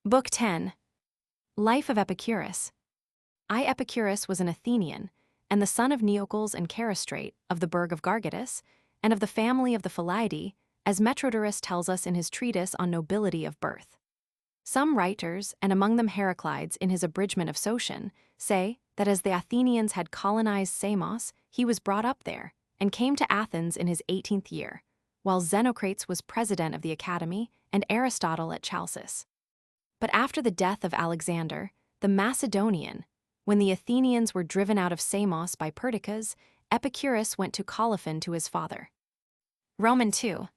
Book 10. Life of Epicurus. Epicurus was an Athenian, and the son of Neocles and Charistrate, of the burg of Gargatus, and of the family of the Philidae, as Metrodorus tells us in his treatise on nobility of birth. Some writers, and among them Heraclides in his abridgment of Solon, say that as the Athenians had colonized Samos, he was brought up there, and came to Athens in his 18th year, while Xenocrates was president of the academy and Aristotle at Chalcis. But after the death of Alexander, the Macedonian, when the Athenians were driven out of Samos by Perdiccas, Epicurus went to Colophon to his father. Roman 2.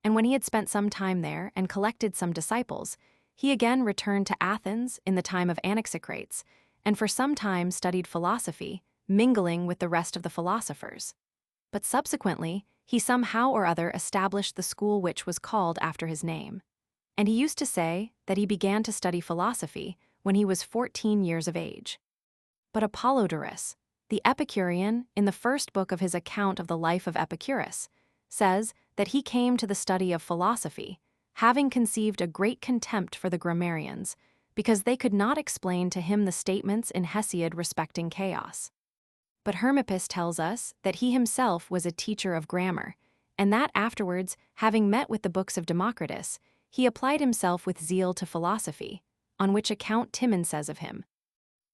And when he had spent some time there and collected some disciples, he again returned to Athens in the time of Anaxicrates, and for some time studied philosophy, mingling with the rest of the philosophers. But subsequently, he somehow or other established the school which was called after his name. And he used to say that he began to study philosophy when he was 14 years of age. But Apollodorus, the Epicurean, in the first book of his account of the life of Epicurus, says that he came to the study of philosophy, having conceived a great contempt for the grammarians, because they could not explain to him the statements in Hesiod respecting chaos. But Hermippus tells us that he himself was a teacher of grammar, and that afterwards, having met with the books of Democritus, he applied himself with zeal to philosophy, on which account Timon says of him,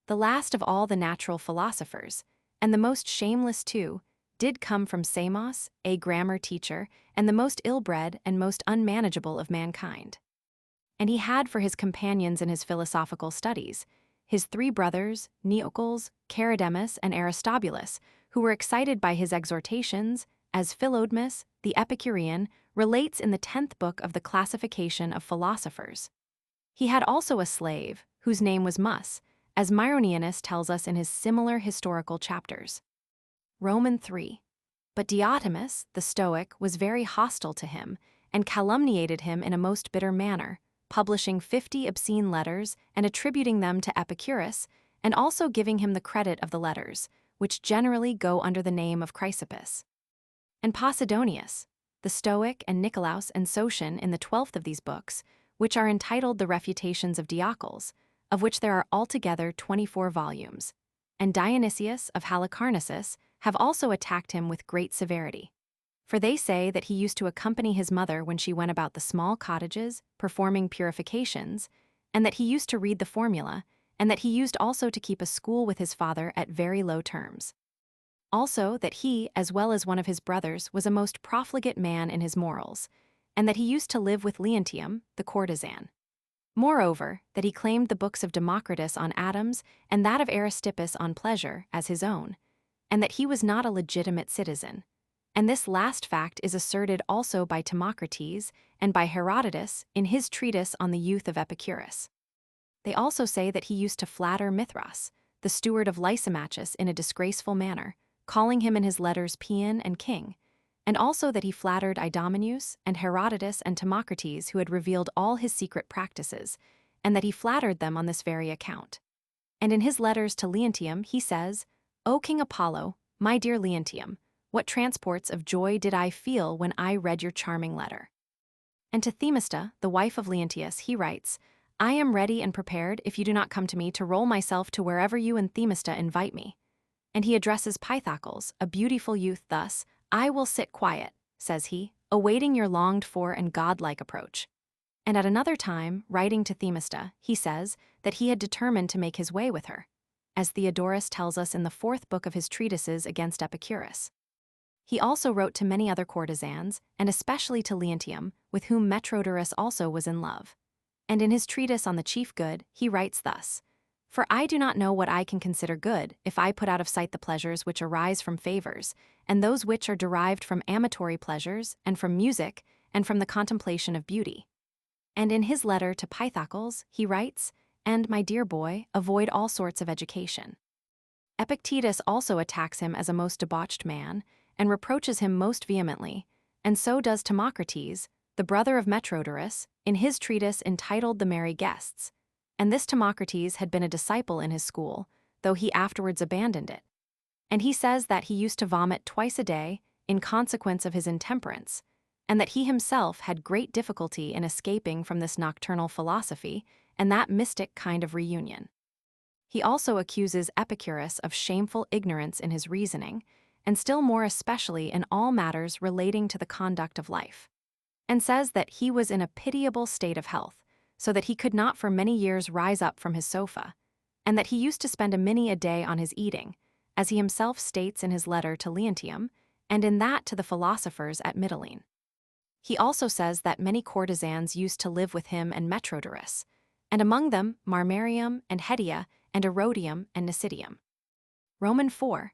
"The last of all the natural philosophers, and the most shameless too, did come from Samos, a grammar teacher, and the most ill-bred and most unmanageable of mankind." And he had for his companions in his philosophical studies his three brothers, Neocles, Charidemus, and Aristobulus, who were excited by his exhortations, as Philodmus, the Epicurean, relates in the 10th book of the Classification of Philosophers. He had also a slave, whose name was Mus, as Myronianus tells us in his similar historical chapters. Roman 3. But Diotimus, the Stoic, was very hostile to him, and calumniated him in a most bitter manner, publishing 50 obscene letters and attributing them to Epicurus, and also giving him the credit of the letters, which generally go under the name of Chrysippus. And Posidonius, the Stoic, and Nicolaus and Sotion in the 12th of these books, which are entitled the Refutations of Diocles, of which there are altogether 24 volumes, and Dionysius of Halicarnassus have also attacked him with great severity. For they say that he used to accompany his mother when she went about the small cottages, performing purifications, and that he used to read the formula, and that he used also to keep a school with his father at very low terms. Also that he, as well as one of his brothers, was a most profligate man in his morals, and that he used to live with Leontium, the courtesan. Moreover, that he claimed the books of Democritus on atoms and that of Aristippus on pleasure as his own, and that he was not a legitimate citizen. And this last fact is asserted also by Timocrates and by Herodotus in his treatise on the youth of Epicurus. They also say that he used to flatter Mithras, the steward of Lysimachus, in a disgraceful manner, calling him in his letters Paean and king, and also that he flattered Idomeneus and Herodotus and Timocrates, who had revealed all his secret practices, and that he flattered them on this very account. And in his letters to Leontium he says, "O King Apollo, my dear Leontium, what transports of joy did I feel when I read your charming letter." And to Themista, the wife of Leontius, he writes, "I am ready and prepared, if you do not come to me, to roll myself to wherever you and Themista invite me." And he addresses Pythocles, a beautiful youth, thus, "I will sit quiet," says he, "awaiting your longed-for and godlike approach." And at another time, writing to Themista, he says that he had determined to make his way with her, as Theodorus tells us in the 4th book of his treatises against Epicurus. He also wrote to many other courtesans, and especially to Leontium, with whom Metrodorus also was in love. And in his treatise on the chief good, he writes thus, "For I do not know what I can consider good, if I put out of sight the pleasures which arise from favors, and those which are derived from amatory pleasures, and from music, and from the contemplation of beauty." And in his letter to Pythocles, he writes, "And, my dear boy, avoid all sorts of education." Epictetus also attacks him as a most debauched man, and reproaches him most vehemently, and so does Timocrates, the brother of Metrodorus, in his treatise entitled The Merry Guests, and this Timocrates had been a disciple in his school, though he afterwards abandoned it. And he says that he used to vomit twice a day in consequence of his intemperance, and that he himself had great difficulty in escaping from this nocturnal philosophy and that mystic kind of reunion. He also accuses Epicurus of shameful ignorance in his reasoning, and still more especially in all matters relating to the conduct of life, and says that he was in a pitiable state of health, so that he could not for many years rise up from his sofa, and that he used to spend a minute a day on his eating, as he himself states in his letter to Leontium, and in that to the philosophers at Mytilene. He also says that many courtesans used to live with him and Metrodorus, and among them Marmarium and Hedia and Erodium and Nicidium. Roman 4.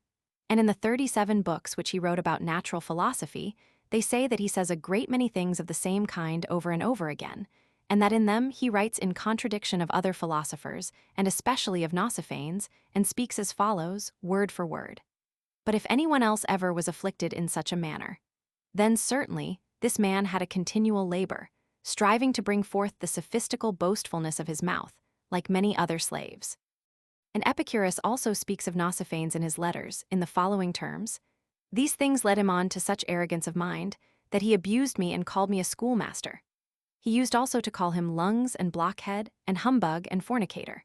And in the 37 books which he wrote about natural philosophy, they say that he says a great many things of the same kind over and over again, and that in them he writes in contradiction of other philosophers, and especially of Nausiphanes, and speaks as follows, word for word. But if anyone else ever was afflicted in such a manner, then certainly this man had a continual labor, striving to bring forth the sophistical boastfulness of his mouth, like many other slaves. And Epicurus also speaks of Nausiphanes in his letters, in the following terms: "These things led him on to such arrogance of mind, that he abused me and called me a schoolmaster. He used also to call him lungs and blockhead, and humbug and fornicator.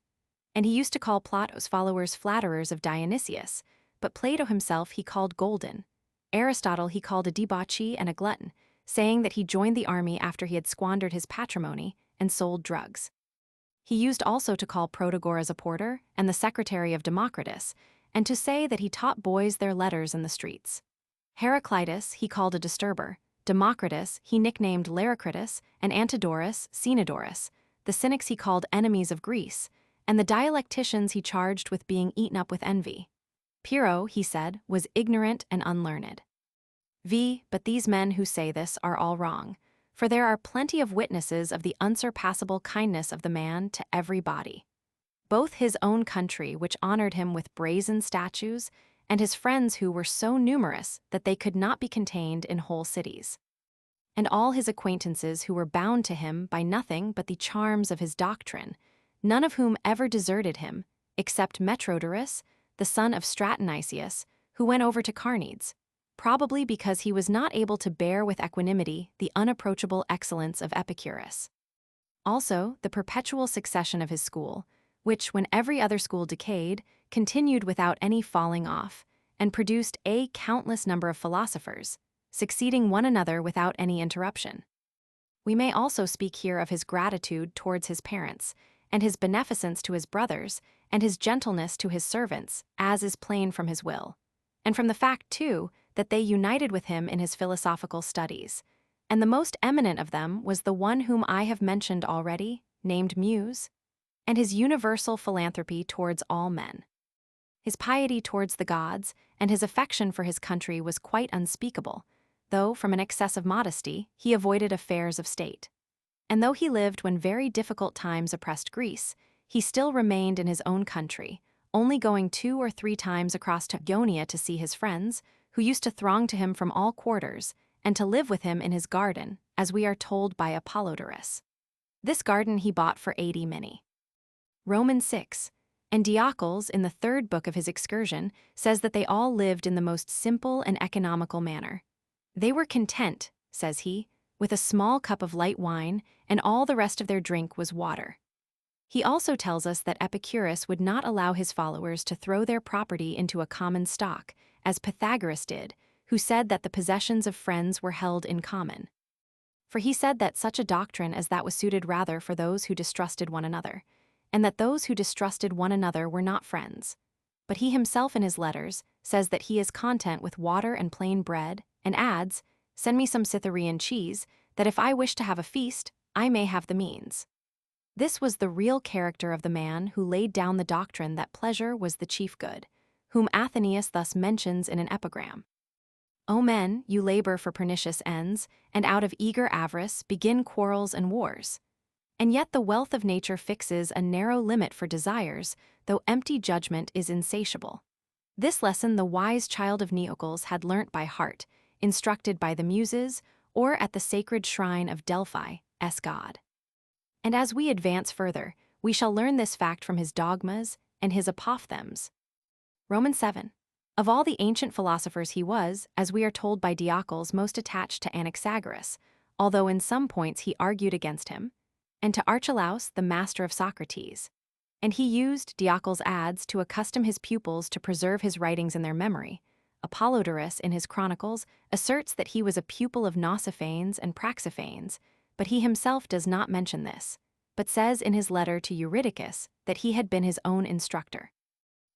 And he used to call Plato's followers flatterers of Dionysius, but Plato himself he called golden. Aristotle he called a debauchee and a glutton, saying that he joined the army after he had squandered his patrimony and sold drugs. He used also to call Protagoras a porter and the secretary of Democritus, and to say that he taught boys their letters in the streets. Heraclitus he called a disturber, Democritus he nicknamed Laricritus, and Antidorus Cenodorus. The Cynics he called enemies of Greece, and the dialecticians he charged with being eaten up with envy. Pyrrho, he said, was ignorant and unlearned. But these men who say this are all wrong, for there are plenty of witnesses of the unsurpassable kindness of the man to every body. Both his own country, which honored him with brazen statues, and his friends who were so numerous that they could not be contained in whole cities. And all his acquaintances who were bound to him by nothing but the charms of his doctrine, none of whom ever deserted him, except Metrodorus, the son of Stratoniceus, who went over to Carneades, probably because he was not able to bear with equanimity the unapproachable excellence of Epicurus. Also, the perpetual succession of his school, which, when every other school decayed, continued without any falling off, and produced a countless number of philosophers, succeeding one another without any interruption. We may also speak here of his gratitude towards his parents, and his beneficence to his brothers, and his gentleness to his servants, as is plain from his will, and from the fact, too, that they united with him in his philosophical studies, and the most eminent of them was the one whom I have mentioned already, named Muse, and his universal philanthropy towards all men. His piety towards the gods and his affection for his country was quite unspeakable, though from an excess of modesty he avoided affairs of state. And though he lived when very difficult times oppressed Greece, he still remained in his own country, only going 2 or 3 times across to Ionia to see his friends, who used to throng to him from all quarters, and to live with him in his garden, as we are told by Apollodorus. This garden he bought for 80 minae. Roman 6. And Diogenes, in the 3rd book of his Excursion, says that they all lived in the most simple and economical manner. They were content, says he, with a small cup of light wine, and all the rest of their drink was water. He also tells us that Epicurus would not allow his followers to throw their property into a common stock, as Pythagoras did, who said that the possessions of friends were held in common. For he said that such a doctrine as that was suited rather for those who distrusted one another, and that those who distrusted one another were not friends. But he himself in his letters says that he is content with water and plain bread, and adds, "Send me some Cytherean cheese, that if I wish to have a feast, I may have the means." This was the real character of the man who laid down the doctrine that pleasure was the chief good, whom Athenaeus thus mentions in an epigram. O men, you labor for pernicious ends, and out of eager avarice begin quarrels and wars. And yet the wealth of nature fixes a narrow limit for desires, though empty judgment is insatiable. This lesson the wise child of Neocles had learnt by heart, instructed by the Muses, or at the sacred shrine of Delphi, god. And as we advance further, we shall learn this fact from his dogmas and his apophthegms. Roman 7. Of all the ancient philosophers he was, as we are told by Diogenes, most attached to Anaxagoras, although in some points he argued against him, and to Archelaus, the master of Socrates. And he used, Diogenes adds, to accustom his pupils to preserve his writings in their memory. Apollodorus, in his chronicles, asserts that he was a pupil of Nausiphanes and Praxiphanes, but he himself does not mention this, but says in his letter to Euryticus that he had been his own instructor.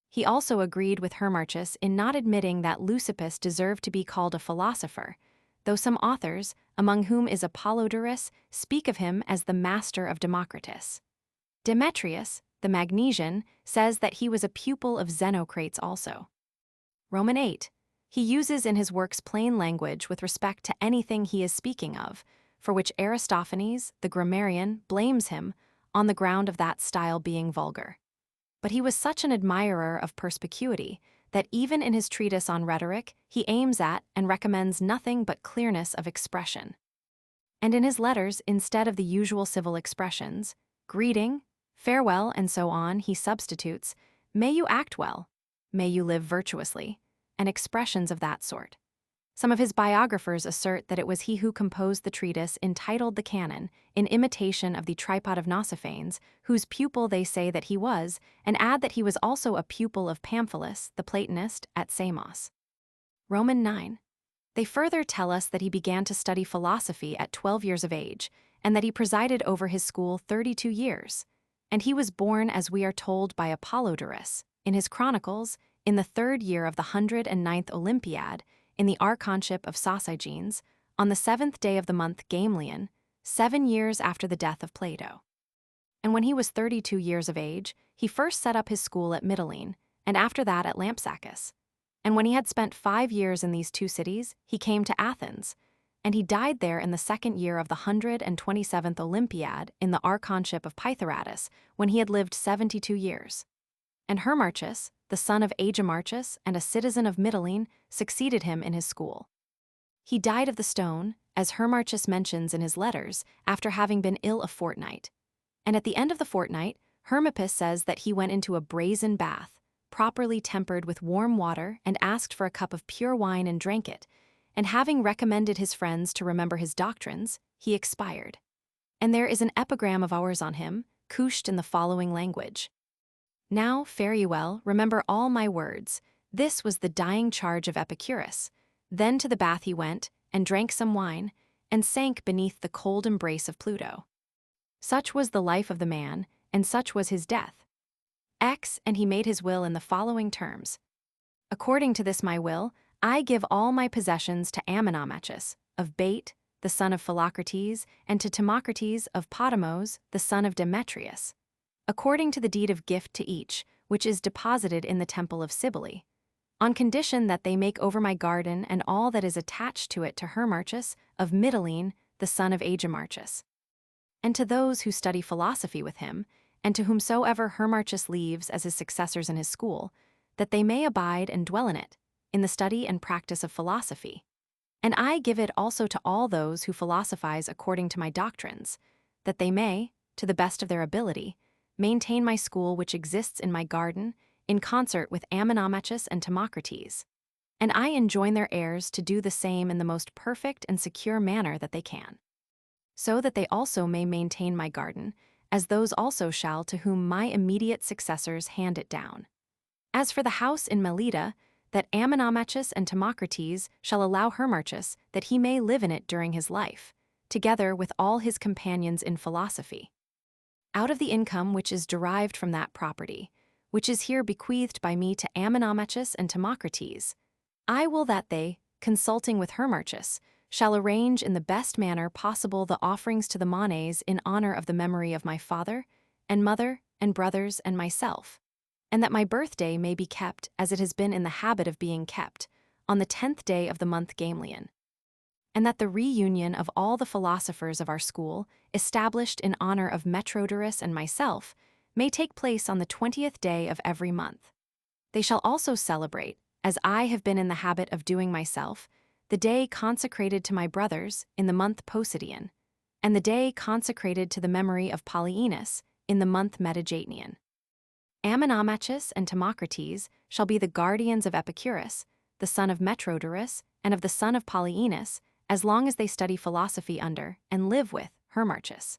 He also agreed with Hermarchus in not admitting that Leucippus deserved to be called a philosopher, though some authors, among whom is Apollodorus, speak of him as the master of Democritus. Demetrius, the Magnesian, says that he was a pupil of Xenocrates also. Roman 8. He uses in his works plain language with respect to anything he is speaking of, for which Aristophanes, the grammarian, blames him on the ground of that style being vulgar. But he was such an admirer of perspicuity that even in his treatise on rhetoric, he aims at and recommends nothing but clearness of expression. And in his letters, instead of the usual civil expressions, greeting, farewell, and so on, he substitutes, may you act well, may you live virtuously, and expressions of that sort. Some of his biographers assert that it was he who composed the treatise entitled the Canon, in imitation of the tripod of Nausiphanes, whose pupil they say that he was, and add that he was also a pupil of Pamphilus, the Platonist, at Samos. Roman 9. They further tell us that he began to study philosophy at 12 years of age, and that he presided over his school 32 years. And he was born, as we are told by Apollodorus, in his chronicles, in the 3rd year of the 109th Olympiad, in the archonship of Socrates, on the 7th day of the month Gamliel, 7 years after the death of Plato. And when he was 32 years of age, he first set up his school at Mytilene, and after that at Lampsacus. And when he had spent 5 years in these two cities, he came to Athens, and he died there in the 2nd year of the 127th Olympiad in the archonship of Pythoratus, when he had lived 72 years. And Hermarchus, the son of Agemarchus and a citizen of Mytilene, succeeded him in his school. He died of the stone, as Hermarchus mentions in his letters, after having been ill a fortnight. And at the end of the fortnight, Hermippus says that he went into a brazen bath, properly tempered with warm water, and asked for a cup of pure wine and drank it, and having recommended his friends to remember his doctrines, he expired. And there is an epigram of ours on him, couched in the following language. Now, fare ye well, remember all my words. This was the dying charge of Epicurus. Then to the bath he went, and drank some wine, and sank beneath the cold embrace of Pluto. Such was the life of the man, and such was his death. And he made his will in the following terms. According to this my will, I give all my possessions to Ammonomachus, of Bate, the son of Philocrates, and to Timocrates of Potamos, the son of Demetrius, according to the deed of gift to each, which is deposited in the temple of Cybele, on condition that they make over my garden and all that is attached to it to Hermarchus of Mytilene, the son of Agemarchus. And to those who study philosophy with him, and to whomsoever Hermarchus leaves as his successors in his school, that they may abide and dwell in it, in the study and practice of philosophy. And I give it also to all those who philosophize according to my doctrines, that they may, to the best of their ability, maintain my school which exists in my garden, in concert with Ammonomachus and Timocrates. And I enjoin their heirs to do the same in the most perfect and secure manner that they can, so that they also may maintain my garden, as those also shall to whom my immediate successors hand it down. As for the house in Melita, that Ammonomachus and Timocrates shall allow Hermarchus that he may live in it during his life, together with all his companions in philosophy. Out of the income which is derived from that property, which is here bequeathed by me to Ammonomachus and Timocrates, I will that they, consulting with Hermarchus, shall arrange in the best manner possible the offerings to the Manes in honor of the memory of my father, and mother, and brothers, and myself, and that my birthday may be kept as it has been in the habit of being kept, on the 10th day of the month Gamliel, and that the reunion of all the philosophers of our school, established in honor of Metrodorus and myself, may take place on the 20th day of every month. They shall also celebrate, as I have been in the habit of doing myself, the day consecrated to my brothers in the month Posidian, and the day consecrated to the memory of Polyaenus in the month Metageitnian. Ammonomachus and Timocrates shall be the guardians of Epicurus, the son of Metrodorus, and of the son of Polyaenus, as long as they study philosophy under, and live with, Hermarchus.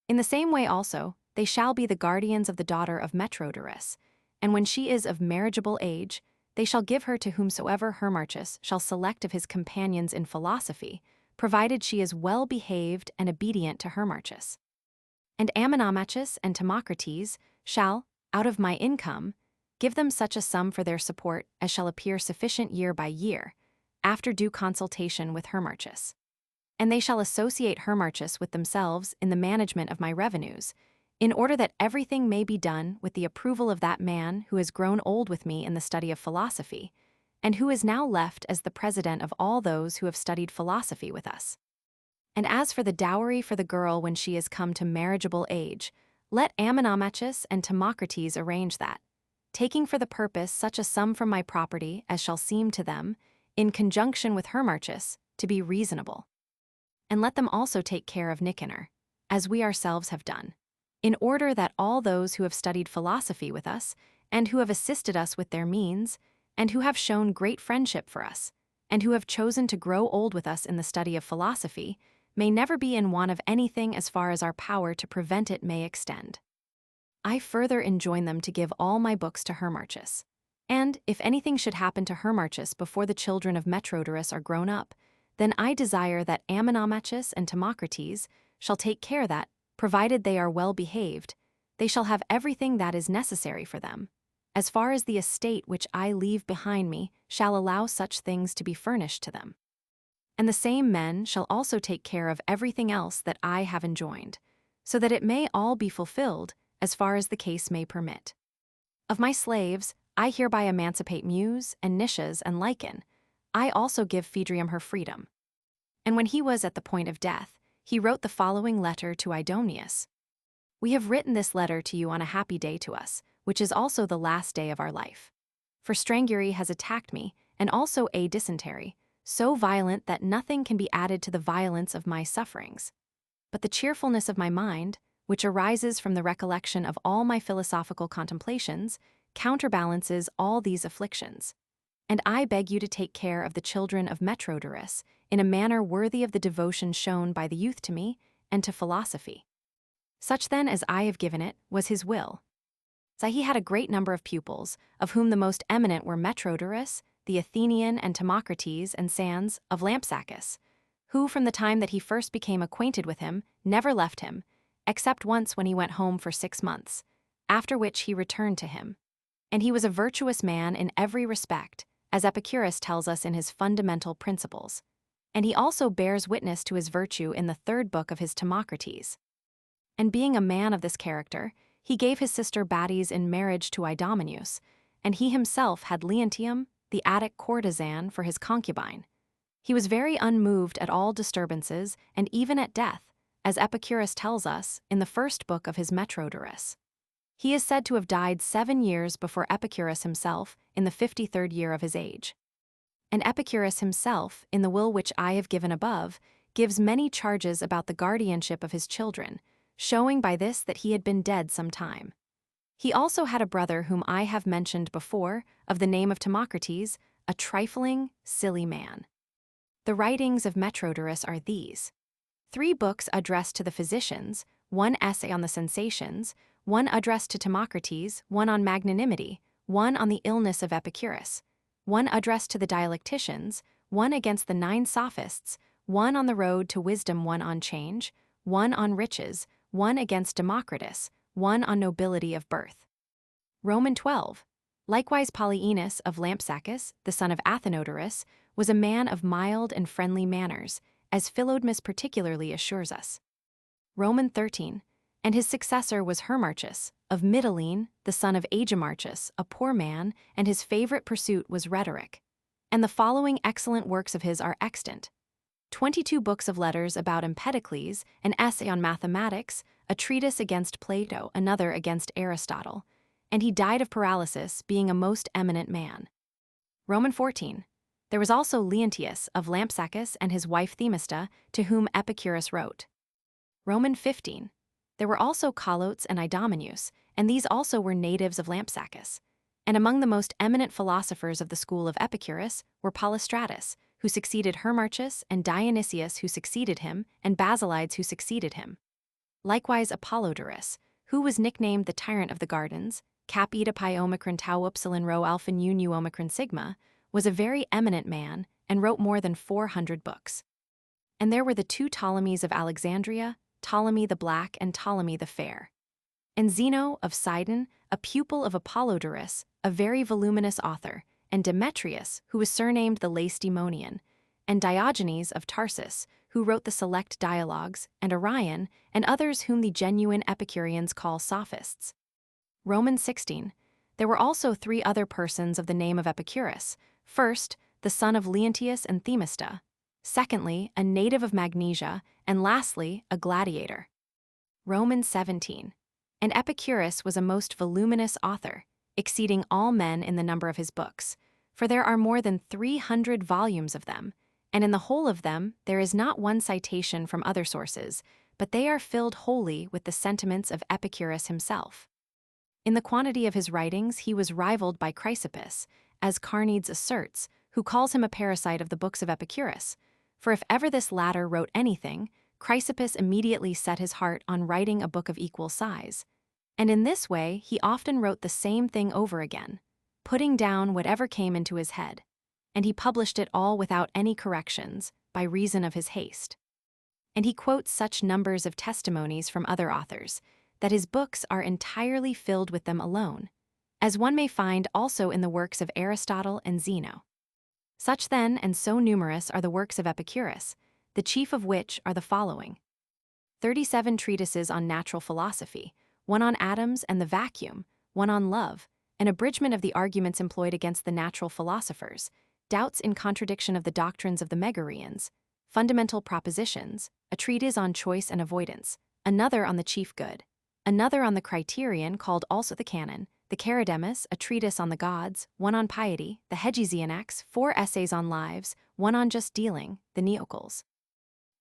In the same way also, they shall be the guardians of the daughter of Metrodorus, and when she is of marriageable age, they shall give her to whomsoever Hermarchus shall select of his companions in philosophy, provided she is well behaved and obedient to Hermarchus. And Ammonomachus and Timocrates shall, out of my income, give them such a sum for their support as shall appear sufficient year by year, after due consultation with Hermarchus. And they shall associate Hermarchus with themselves in the management of my revenues, in order that everything may be done with the approval of that man who has grown old with me in the study of philosophy, and who is now left as the president of all those who have studied philosophy with us. And as for the dowry for the girl when she is come to marriageable age, let Ammonomachus and Timocrates arrange that, taking for the purpose such a sum from my property as shall seem to them, in conjunction with Hermarchus, to be reasonable. And let them also take care of Nicanor, as we ourselves have done, in order that all those who have studied philosophy with us, and who have assisted us with their means, and who have shown great friendship for us, and who have chosen to grow old with us in the study of philosophy, may never be in want of anything as far as our power to prevent it may extend. I further enjoin them to give all my books to Hermarchus. And, if anything should happen to Hermarchus before the children of Metrodorus are grown up, then I desire that Ammonomachus and Timocrates shall take care that, provided they are well behaved, they shall have everything that is necessary for them, as far as the estate which I leave behind me shall allow such things to be furnished to them. And the same men shall also take care of everything else that I have enjoined, so that it may all be fulfilled, as far as the case may permit. Of my slaves, I hereby emancipate Muse and Nicias and Lycon. I also give Phaedrium her freedom. And when he was at the point of death, he wrote the following letter to Idomeneus. We have written this letter to you on a happy day to us, which is also the last day of our life. For strangury has attacked me, and also a dysentery, so violent that nothing can be added to the violence of my sufferings. But the cheerfulness of my mind, which arises from the recollection of all my philosophical contemplations, counterbalances all these afflictions. And I beg you to take care of the children of Metrodorus in a manner worthy of the devotion shown by the youth to me and to philosophy. Such then as I have given it was his will. So he had a great number of pupils, of whom the most eminent were Metrodorus, the Athenian, and Timocrates and Sans of Lampsacus, who from the time that he first became acquainted with him never left him, except once when he went home for 6 months, after which he returned to him. And he was a virtuous man in every respect, as Epicurus tells us in his Fundamental Principles. And he also bears witness to his virtue in the 3rd book of his Timocrates. And being a man of this character, he gave his sister Bades in marriage to Idomeneus, and he himself had Leontium, the Attic courtesan, for his concubine. He was very unmoved at all disturbances, and even at death, as Epicurus tells us in the 1st book of his Metrodorus. He is said to have died 7 years before Epicurus himself, in the 53rd year of his age. And Epicurus himself, in the will which I have given above, gives many charges about the guardianship of his children, showing by this that he had been dead some time. He also had a brother whom I have mentioned before, of the name of Timocrates, a trifling, silly man. The writings of Metrodorus are these: 3 books addressed to the physicians, 1 essay on the sensations, 1 addressed to Timocrates, 1 on magnanimity, 1 on the illness of Epicurus, 1 addressed to the dialecticians, 1 against the 9 sophists, 1 on the road to wisdom, 1 on change, 1 on riches, 1 against Democritus, 1 on nobility of birth. Roman 12. Likewise Polyaenus of Lampsacus, the son of Athenodorus, was a man of mild and friendly manners, as Philodmus particularly assures us. Roman 13. And his successor was Hermarchus, of Mytilene, the son of Agemarchus, a poor man, and his favorite pursuit was rhetoric. And the following excellent works of his are extant: 22 books of letters about Empedocles, an essay on mathematics, a treatise against Plato, another against Aristotle, and he died of paralysis, being a most eminent man. Roman 14. There was also Leontius of Lampsacus and his wife Themista, to whom Epicurus wrote. Roman 15. There were also Calotes and Idomeneus, and these also were natives of Lampsacus. And among the most eminent philosophers of the school of Epicurus were Polystratus, who succeeded Hermarchus, and Dionysius, who succeeded him, and Basilides, who succeeded him. Likewise Apollodorus, who was nicknamed the tyrant of the gardens, Cap Eta Pi Omicron Tau Upsilon Rho Alpha Nu Nu Omicron Sigma, was a very eminent man and wrote more than 400 books. And there were the two Ptolemies of Alexandria, Ptolemy the Black and Ptolemy the Fair. And Zeno of Sidon, a pupil of Apollodorus, a very voluminous author, and Demetrius, who was surnamed the Lacedaemonian, and Diogenes of Tarsus, who wrote the select dialogues, and Arion, and others whom the genuine Epicureans call sophists. Romans 16. There were also 3 other persons of the name of Epicurus. First, the son of Leontius and Themista. Secondly, a native of Magnesia, and lastly, a gladiator. Romans 17. And Epicurus was a most voluminous author, exceeding all men in the number of his books, for there are more than 300 volumes of them, and in the whole of them there is not one citation from other sources, but they are filled wholly with the sentiments of Epicurus himself. In the quantity of his writings he was rivaled by Chrysippus, as Carneades asserts, who calls him a parasite of the books of Epicurus, for if ever this latter wrote anything, Chrysippus immediately set his heart on writing a book of equal size. And in this way he often wrote the same thing over again, putting down whatever came into his head, and he published it all without any corrections, by reason of his haste. And he quotes such numbers of testimonies from other authors, that his books are entirely filled with them alone, as one may find also in the works of Aristotle and Zeno. Such then and so numerous are the works of Epicurus, the chief of which are the following: 37 treatises on natural philosophy, 1 on atoms and the vacuum, 1 on love, an abridgment of the arguments employed against the natural philosophers, doubts in contradiction of the doctrines of the Megareans, fundamental propositions, a treatise on choice and avoidance, another on the chief good, another on the criterion called also the canon, the Charidemus, a treatise on the gods, 1 on piety, the Hegesianax, 4 essays on lives, 1 on just dealing, the Neocles,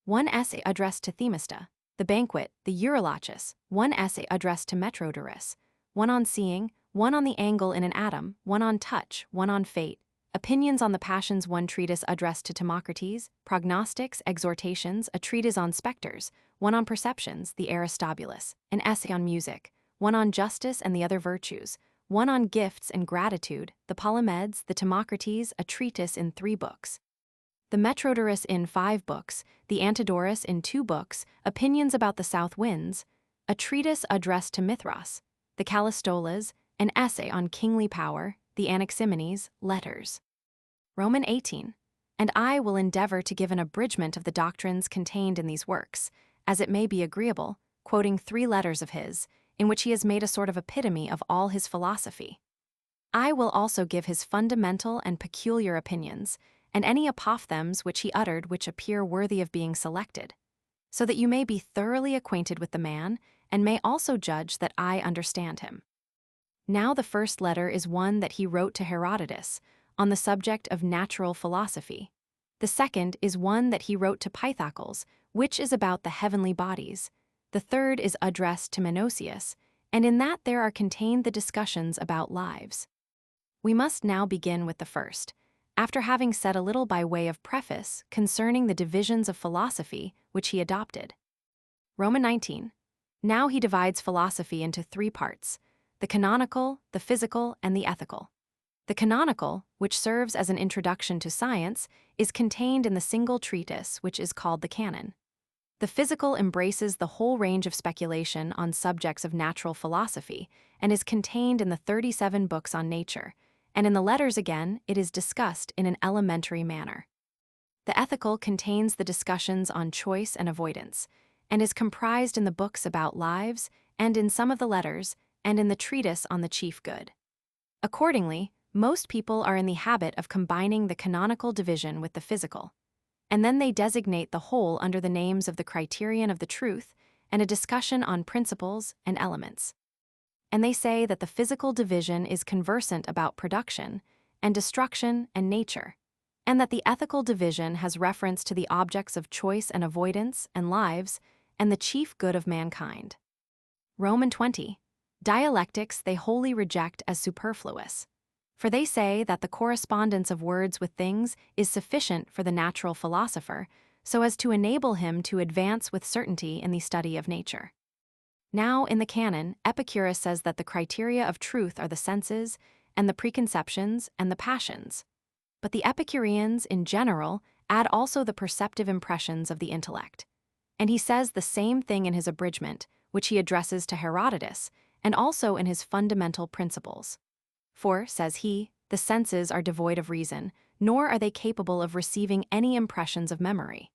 1 essay addressed to Themista, the banquet, the Eurylochus, 1 essay addressed to Metrodorus, 1 on seeing, 1 on the angle in an atom, 1 on touch, 1 on fate, opinions on the passions, 1 treatise addressed to Timocrates, prognostics, exhortations, a treatise on specters, 1 on perceptions, the Aristobulus, an essay on music, 1 on justice and the other virtues, 1 on gifts and gratitude, the Polymeds, the Timocrates, a treatise in 3 books, the Metrodorus in 5 books, the Antidorus in 2 books, opinions about the south winds, a treatise addressed to Mithras, the Callistolas, an essay on kingly power, the Anaximenes, letters. Roman 18. And I will endeavor to give an abridgment of the doctrines contained in these works, as it may be agreeable, quoting 3 letters of his, in which he has made a sort of epitome of all his philosophy. I will also give his fundamental and peculiar opinions, and any apophthegms which he uttered which appear worthy of being selected, so that you may be thoroughly acquainted with the man, and may also judge that I understand him. Now the first letter is one that he wrote to Herodotus, on the subject of natural philosophy. The second is one that he wrote to Pythocles, which is about the heavenly bodies. The third is addressed to Menocius, and in that there are contained the discussions about lives. We must now begin with the first, after having said a little by way of preface concerning the divisions of philosophy which he adopted. Roman 19. Now he divides philosophy into 3 parts, the canonical, the physical, and the ethical. The canonical, which serves as an introduction to science, is contained in the single treatise which is called the canon. The physical embraces the whole range of speculation on subjects of natural philosophy and is contained in the 37 books on nature, and in the letters again it is discussed in an elementary manner. The ethical contains the discussions on choice and avoidance, and is comprised in the books about lives, and in some of the letters, and in the treatise on the chief good. Accordingly, most people are in the habit of combining the canonical division with the physical, and then they designate the whole under the names of the criterion of the truth and a discussion on principles and elements. And they say that the physical division is conversant about production and destruction and nature, and that the ethical division has reference to the objects of choice and avoidance and lives and the chief good of mankind. Roman 20. Dialectics they wholly reject as superfluous. For they say that the correspondence of words with things is sufficient for the natural philosopher, so as to enable him to advance with certainty in the study of nature. Now, in the canon, Epicurus says that the criteria of truth are the senses, and the preconceptions, and the passions. But the Epicureans, in general, add also the perceptive impressions of the intellect. And he says the same thing in his abridgment, which he addresses to Herodotus, and also in his fundamental principles. For, says he, the senses are devoid of reason, nor are they capable of receiving any impressions of memory.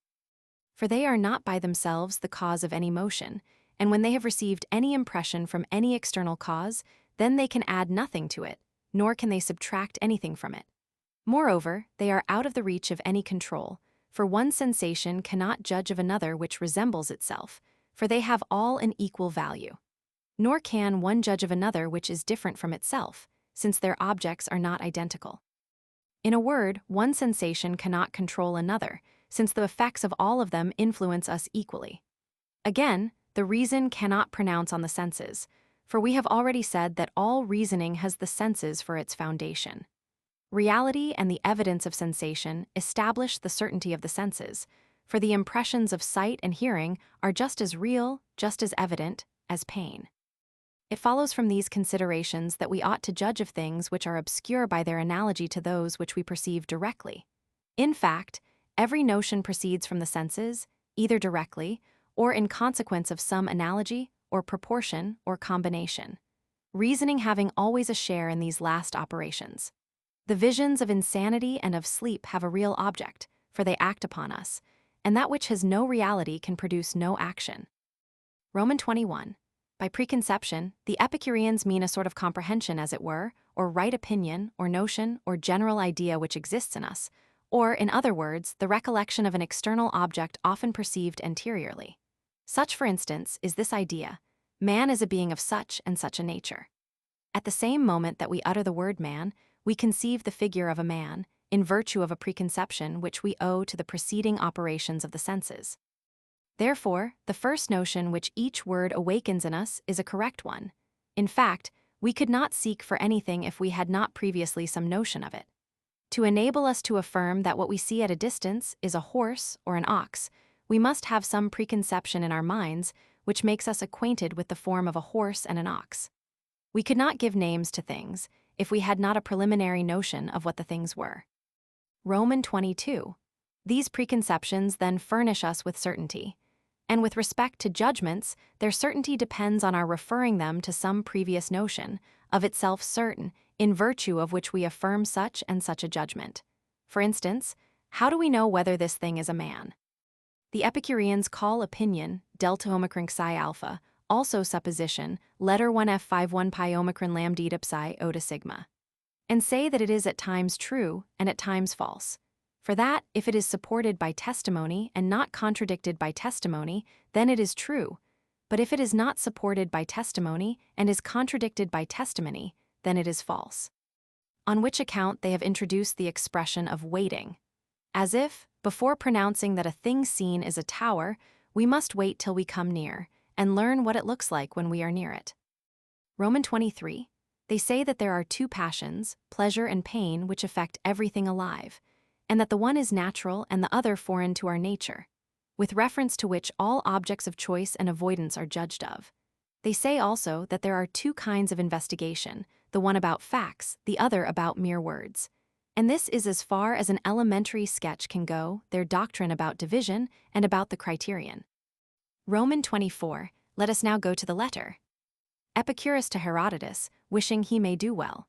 For they are not by themselves the cause of any motion, and when they have received any impression from any external cause, then they can add nothing to it, nor can they subtract anything from it. Moreover, they are out of the reach of any control, for one sensation cannot judge of another which resembles itself, for they have all an equal value. Nor can one judge of another which is different from itself, since their objects are not identical. In a word, one sensation cannot control another, since the effects of all of them influence us equally. Again, the reason cannot pronounce on the senses, for we have already said that all reasoning has the senses for its foundation. Reality and the evidence of sensation establish the certainty of the senses, for the impressions of sight and hearing are just as real, just as evident, as pain. It follows from these considerations that we ought to judge of things which are obscure by their analogy to those which we perceive directly. In fact, every notion proceeds from the senses, either directly, or in consequence of some analogy, or proportion, or combination. Reasoning having always a share in these last operations. The visions of insanity and of sleep have a real object, for they act upon us, and that which has no reality can produce no action. Roman 21. By preconception, the Epicureans mean a sort of comprehension, as it were, or right opinion, or notion, or general idea which exists in us, or, in other words, the recollection of an external object often perceived anteriorly. Such, for instance, is this idea: man is a being of such and such a nature. At the same moment that we utter the word man, we conceive the figure of a man, in virtue of a preconception which we owe to the preceding operations of the senses. Therefore, the first notion which each word awakens in us is a correct one. In fact, we could not seek for anything if we had not previously some notion of it. To enable us to affirm that what we see at a distance is a horse or an ox, we must have some preconception in our minds which makes us acquainted with the form of a horse and an ox. We could not give names to things if we had not a preliminary notion of what the things were. Roman 22. These preconceptions then furnish us with certainty. And with respect to judgments, their certainty depends on our referring them to some previous notion, of itself certain, in virtue of which we affirm such and such a judgment. For instance, how do we know whether this thing is a man? The Epicureans call opinion, delta omicron psi alpha, also supposition, letter 1f51 pi omicron lambda psi ota sigma, and say that it is at times true and at times false. For that, if it is supported by testimony and not contradicted by testimony, then it is true. But if it is not supported by testimony and is contradicted by testimony, then it is false. On which account they have introduced the expression of waiting. As if, before pronouncing that a thing seen is a tower, we must wait till we come near, and learn what it looks like when we are near it. Roman 23. They say that there are two passions, pleasure and pain, which affect everything alive, and that the one is natural and the other foreign to our nature, with reference to which all objects of choice and avoidance are judged of. They say also that there are two kinds of investigation, the one about facts, the other about mere words. And this is as far as an elementary sketch can go, their doctrine about division and about the criterion. Roman 24. Let us now go to the letter. Epicurus to Herodotus, wishing he may do well.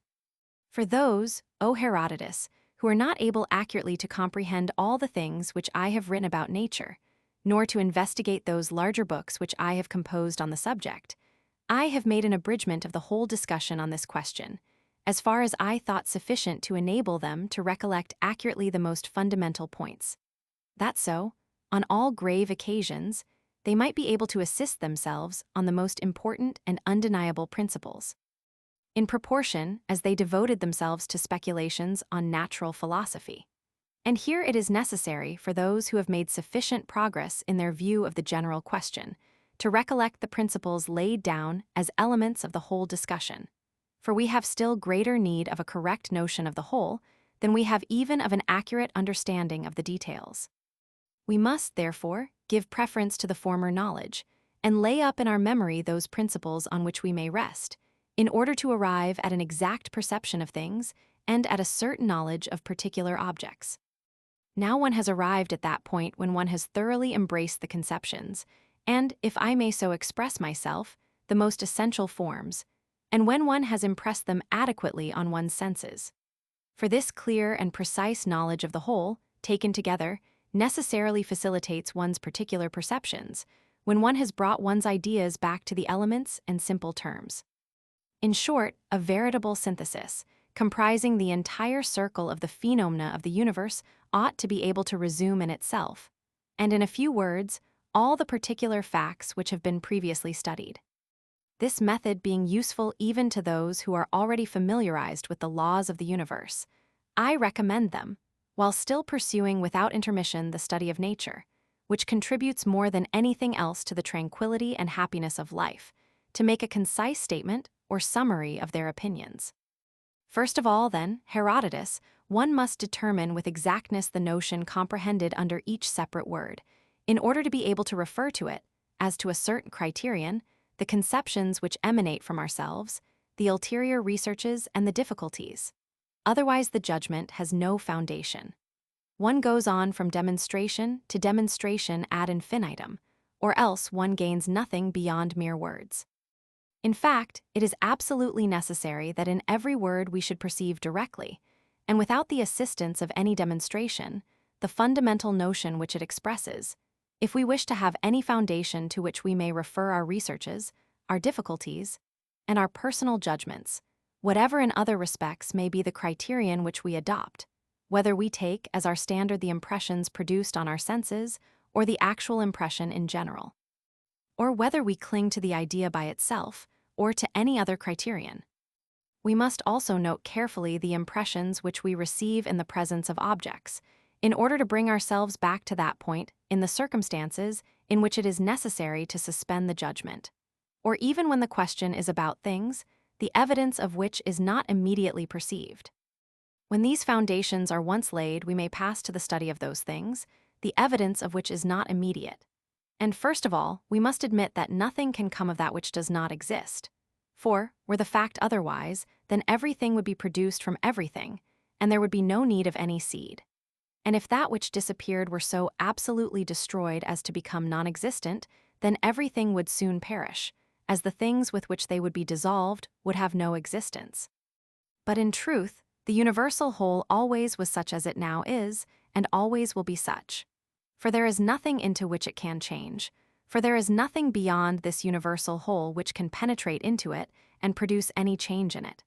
For those, O Herodotus, who are not able accurately to comprehend all the things which I have written about nature, nor to investigate those larger books which I have composed on the subject, I have made an abridgment of the whole discussion on this question, as far as I thought sufficient to enable them to recollect accurately the most fundamental points. That so, on all grave occasions, they might be able to assist themselves on the most important and undeniable principles, in proportion as they devoted themselves to speculations on natural philosophy. And here it is necessary for those who have made sufficient progress in their view of the general question, to recollect the principles laid down as elements of the whole discussion. For we have still greater need of a correct notion of the whole than we have even of an accurate understanding of the details. We must, therefore, give preference to the former knowledge, and lay up in our memory those principles on which we may rest, in order to arrive at an exact perception of things and at a certain knowledge of particular objects. Now one has arrived at that point when one has thoroughly embraced the conceptions, and, if I may so express myself, the most essential forms, and when one has impressed them adequately on one's senses. For this clear and precise knowledge of the whole, taken together, necessarily facilitates one's particular perceptions, when one has brought one's ideas back to the elements and simple terms. In short, a veritable synthesis, comprising the entire circle of the phenomena of the universe, ought to be able to resume in itself, and in a few words, all the particular facts which have been previously studied. This method being useful even to those who are already familiarized with the laws of the universe, I recommend them, while still pursuing without intermission the study of nature, which contributes more than anything else to the tranquility and happiness of life, to make a concise statement or summary of their opinions. First of all, then, Herodotus, one must determine with exactness the notion comprehended under each separate word, in order to be able to refer to it, as to a certain criterion, the conceptions which emanate from ourselves, the ulterior researches and the difficulties. Otherwise the judgment has no foundation. One goes on from demonstration to demonstration ad infinitum, or else one gains nothing beyond mere words. In fact, it is absolutely necessary that in every word we should perceive directly, and without the assistance of any demonstration, the fundamental notion which it expresses, if we wish to have any foundation to which we may refer our researches, our difficulties, and our personal judgments, whatever in other respects may be the criterion which we adopt, whether we take as our standard the impressions produced on our senses or the actual impression in general, or whether we cling to the idea by itself or to any other criterion. We must also note carefully the impressions which we receive in the presence of objects, in order to bring ourselves back to that point in the circumstances in which it is necessary to suspend the judgment, or even when the question is about things, the evidence of which is not immediately perceived. When these foundations are once laid, we may pass to the study of those things, the evidence of which is not immediate. And first of all, we must admit that nothing can come of that which does not exist. For, were the fact otherwise, then everything would be produced from everything, and there would be no need of any seed. And if that which disappeared were so absolutely destroyed as to become non-existent, then everything would soon perish, as the things with which they would be dissolved would have no existence. But in truth, the universal whole always was such as it now is, and always will be such. For there is nothing into which it can change, for there is nothing beyond this universal whole which can penetrate into it and produce any change in it.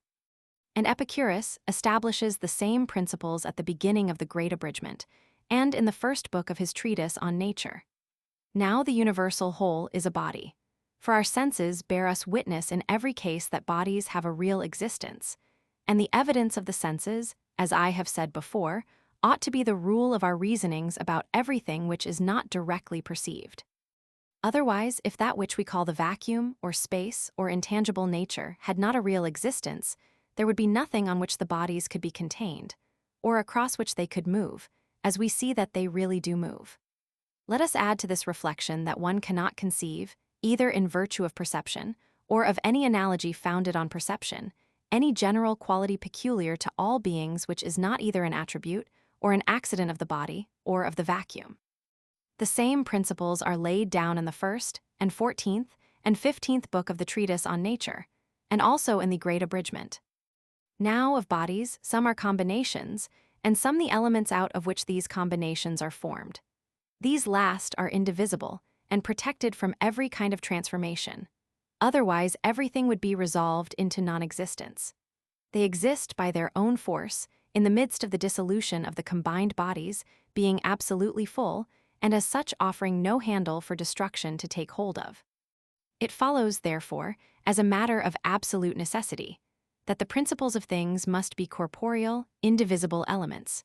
And Epicurus establishes the same principles at the beginning of the Great Abridgment, and in the first book of his treatise on nature. Now the universal whole is a body, for our senses bear us witness in every case that bodies have a real existence, and the evidence of the senses, as I have said before, ought to be the rule of our reasonings about everything which is not directly perceived. Otherwise, if that which we call the vacuum, or space, or intangible nature had not a real existence, there would be nothing on which the bodies could be contained, or across which they could move, as we see that they really do move. Let us add to this reflection that one cannot conceive, either in virtue of perception, or of any analogy founded on perception, any general quality peculiar to all beings which is not either an attribute, or an accident of the body, or of the vacuum. The same principles are laid down in the first, and 14th, and 15th book of the treatise on nature, and also in the Great Abridgment. Now of bodies, some are combinations, and some the elements out of which these combinations are formed. These last are indivisible, and protected from every kind of transformation. Otherwise, everything would be resolved into non-existence. They exist by their own force, in the midst of the dissolution of the combined bodies, being absolutely full, and as such offering no handle for destruction to take hold of. It follows, therefore, as a matter of absolute necessity, that the principles of things must be corporeal, indivisible elements.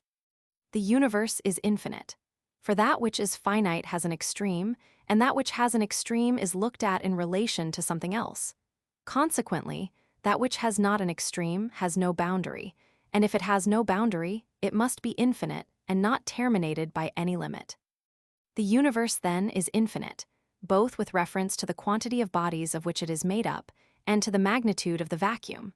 The universe is infinite, For that which is finite has an extreme, and that which has an extreme is looked at in relation to something else. Consequently, that which has not an extreme has no boundary, and if it has no boundary, it must be infinite and not terminated by any limit. The universe, then, is infinite, both with reference to the quantity of bodies of which it is made up and to the magnitude of the vacuum.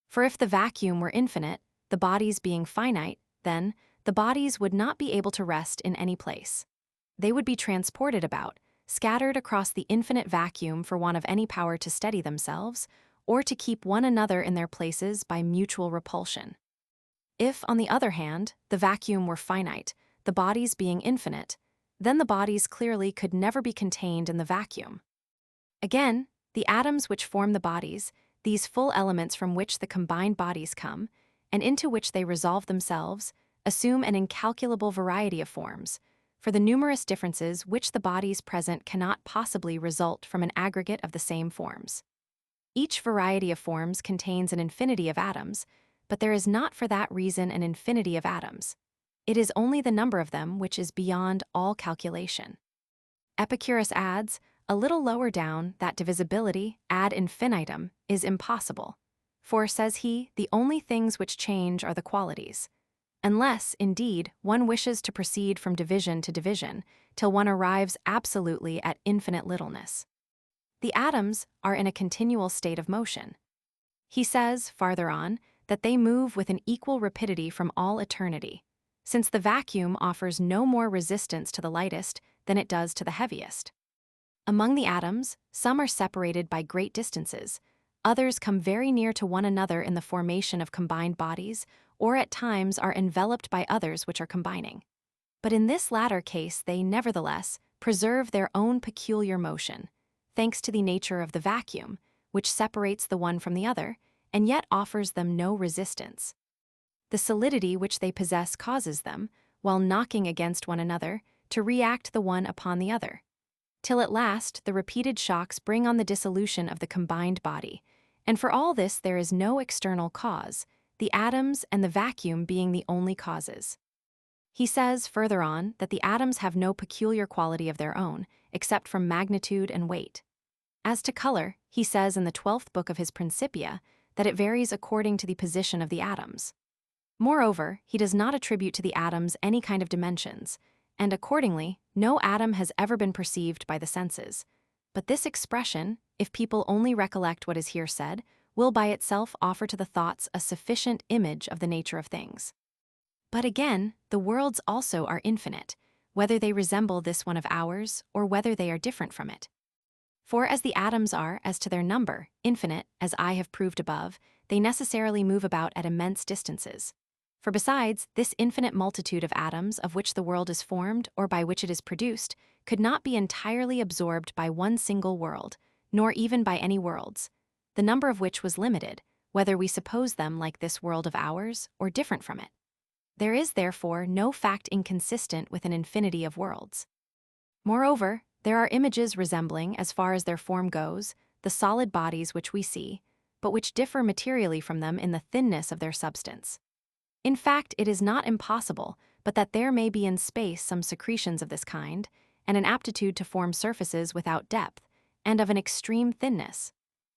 For if the vacuum were infinite, the bodies being finite, then the bodies would not be able to rest in any place. They would be transported about, scattered across the infinite vacuum for want of any power to steady themselves, or to keep one another in their places by mutual repulsion. If, on the other hand, the vacuum were finite, the bodies being infinite, then the bodies clearly could never be contained in the vacuum. Again, the atoms which form the bodies, these full elements from which the combined bodies come, and into which they resolve themselves, assume an incalculable variety of forms, for the numerous differences which the bodies present cannot possibly result from an aggregate of the same forms. Each variety of forms contains an infinity of atoms, but there is not for that reason an infinity of atoms. It is only the number of them which is beyond all calculation. Epicurus adds, a little lower down, that divisibility ad infinitum is impossible. For, says he, the only things which change are the qualities. Unless, indeed, one wishes to proceed from division to division, till one arrives absolutely at infinite littleness. The atoms are in a continual state of motion. He says, farther on, that they move with an equal rapidity from all eternity, since the vacuum offers no more resistance to the lightest than it does to the heaviest. Among the atoms, some are separated by great distances, others come very near to one another in the formation of combined bodies, or at times are enveloped by others which are combining. But in this latter case they, nevertheless, preserve their own peculiar motion, thanks to the nature of the vacuum, which separates the one from the other, and yet offers them no resistance. The solidity which they possess causes them, while knocking against one another, to react the one upon the other, till at last the repeated shocks bring on the dissolution of the combined body, and for all this there is no external cause, the atoms and the vacuum being the only causes. He says, further on, that the atoms have no peculiar quality of their own, except from magnitude and weight. As to color, he says in the 12th book of his Principia that it varies according to the position of the atoms. Moreover, he does not attribute to the atoms any kind of dimensions, and accordingly, no atom has ever been perceived by the senses. But this expression, if people only recollect what is here said, will by itself offer to the thoughts a sufficient image of the nature of things. But again, the worlds also are infinite, whether they resemble this one of ours or whether they are different from it. For as the atoms are, as to their number, infinite, as I have proved above, they necessarily move about at immense distances. For besides, this infinite multitude of atoms of which the world is formed or by which it is produced could not be entirely absorbed by one single world, nor even by any worlds, the number of which was limited, whether we suppose them like this world of ours or different from it. There is therefore no fact inconsistent with an infinity of worlds. Moreover, there are images resembling, as far as their form goes, the solid bodies which we see, but which differ materially from them in the thinness of their substance. In fact, it is not impossible, but that there may be in space some secretions of this kind, and an aptitude to form surfaces without depth, and of an extreme thinness,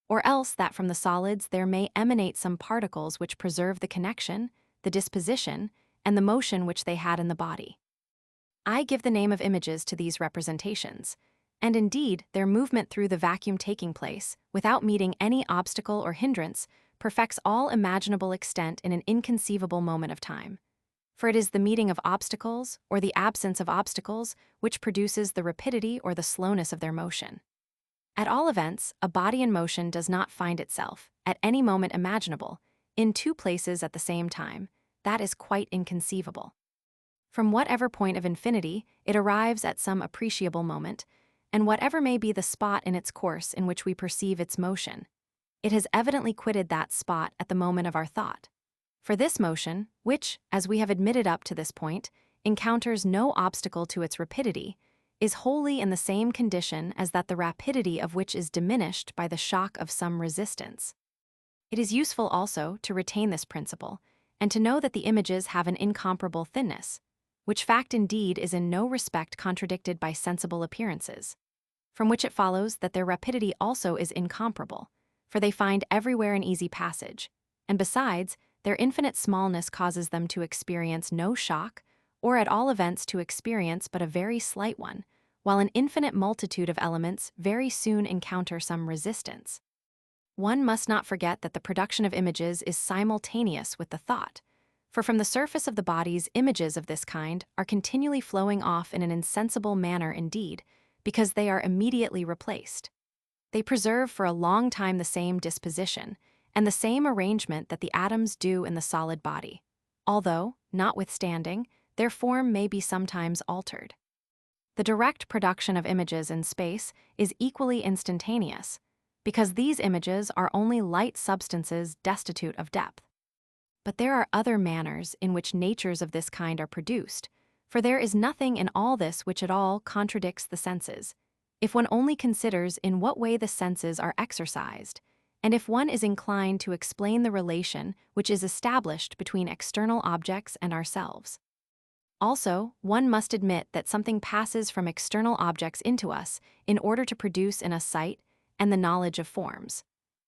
or else that from the solids there may emanate some particles which preserve the connection, the disposition, and the motion which they had in the body. I give the name of images to these representations, and indeed their movement through the vacuum taking place, without meeting any obstacle or hindrance, perfects all imaginable extent in an inconceivable moment of time. For it is the meeting of obstacles, or the absence of obstacles, which produces the rapidity or the slowness of their motion. At all events, a body in motion does not find itself, at any moment imaginable, in two places at the same time. That is quite inconceivable. From whatever point of infinity, it arrives at some appreciable moment, and whatever may be the spot in its course in which we perceive its motion, it has evidently quitted that spot at the moment of our thought. For this motion, which, as we have admitted up to this point, encounters no obstacle to its rapidity, is wholly in the same condition as that the rapidity of which is diminished by the shock of some resistance. It is useful also to retain this principle, and to know that the images have an incomparable thinness, which fact indeed is in no respect contradicted by sensible appearances, from which it follows that their rapidity also is incomparable, for they find everywhere an easy passage, and besides, their infinite smallness causes them to experience no shock, or at all events to experience but a very slight one, while an infinite multitude of elements very soon encounter some resistance. One must not forget that the production of images is simultaneous with the thought, for from the surface of the bodies images of this kind are continually flowing off in an insensible manner indeed, because they are immediately replaced. They preserve for a long time the same disposition, and the same arrangement that the atoms do in the solid body, although, notwithstanding, their form may be sometimes altered. The direct production of images in space is equally instantaneous, because these images are only light substances destitute of depth. But there are other manners in which natures of this kind are produced, for there is nothing in all this which at all contradicts the senses, if one only considers in what way the senses are exercised, and if one is inclined to explain the relation which is established between external objects and ourselves. Also, one must admit that something passes from external objects into us in order to produce in us sight and the knowledge of forms.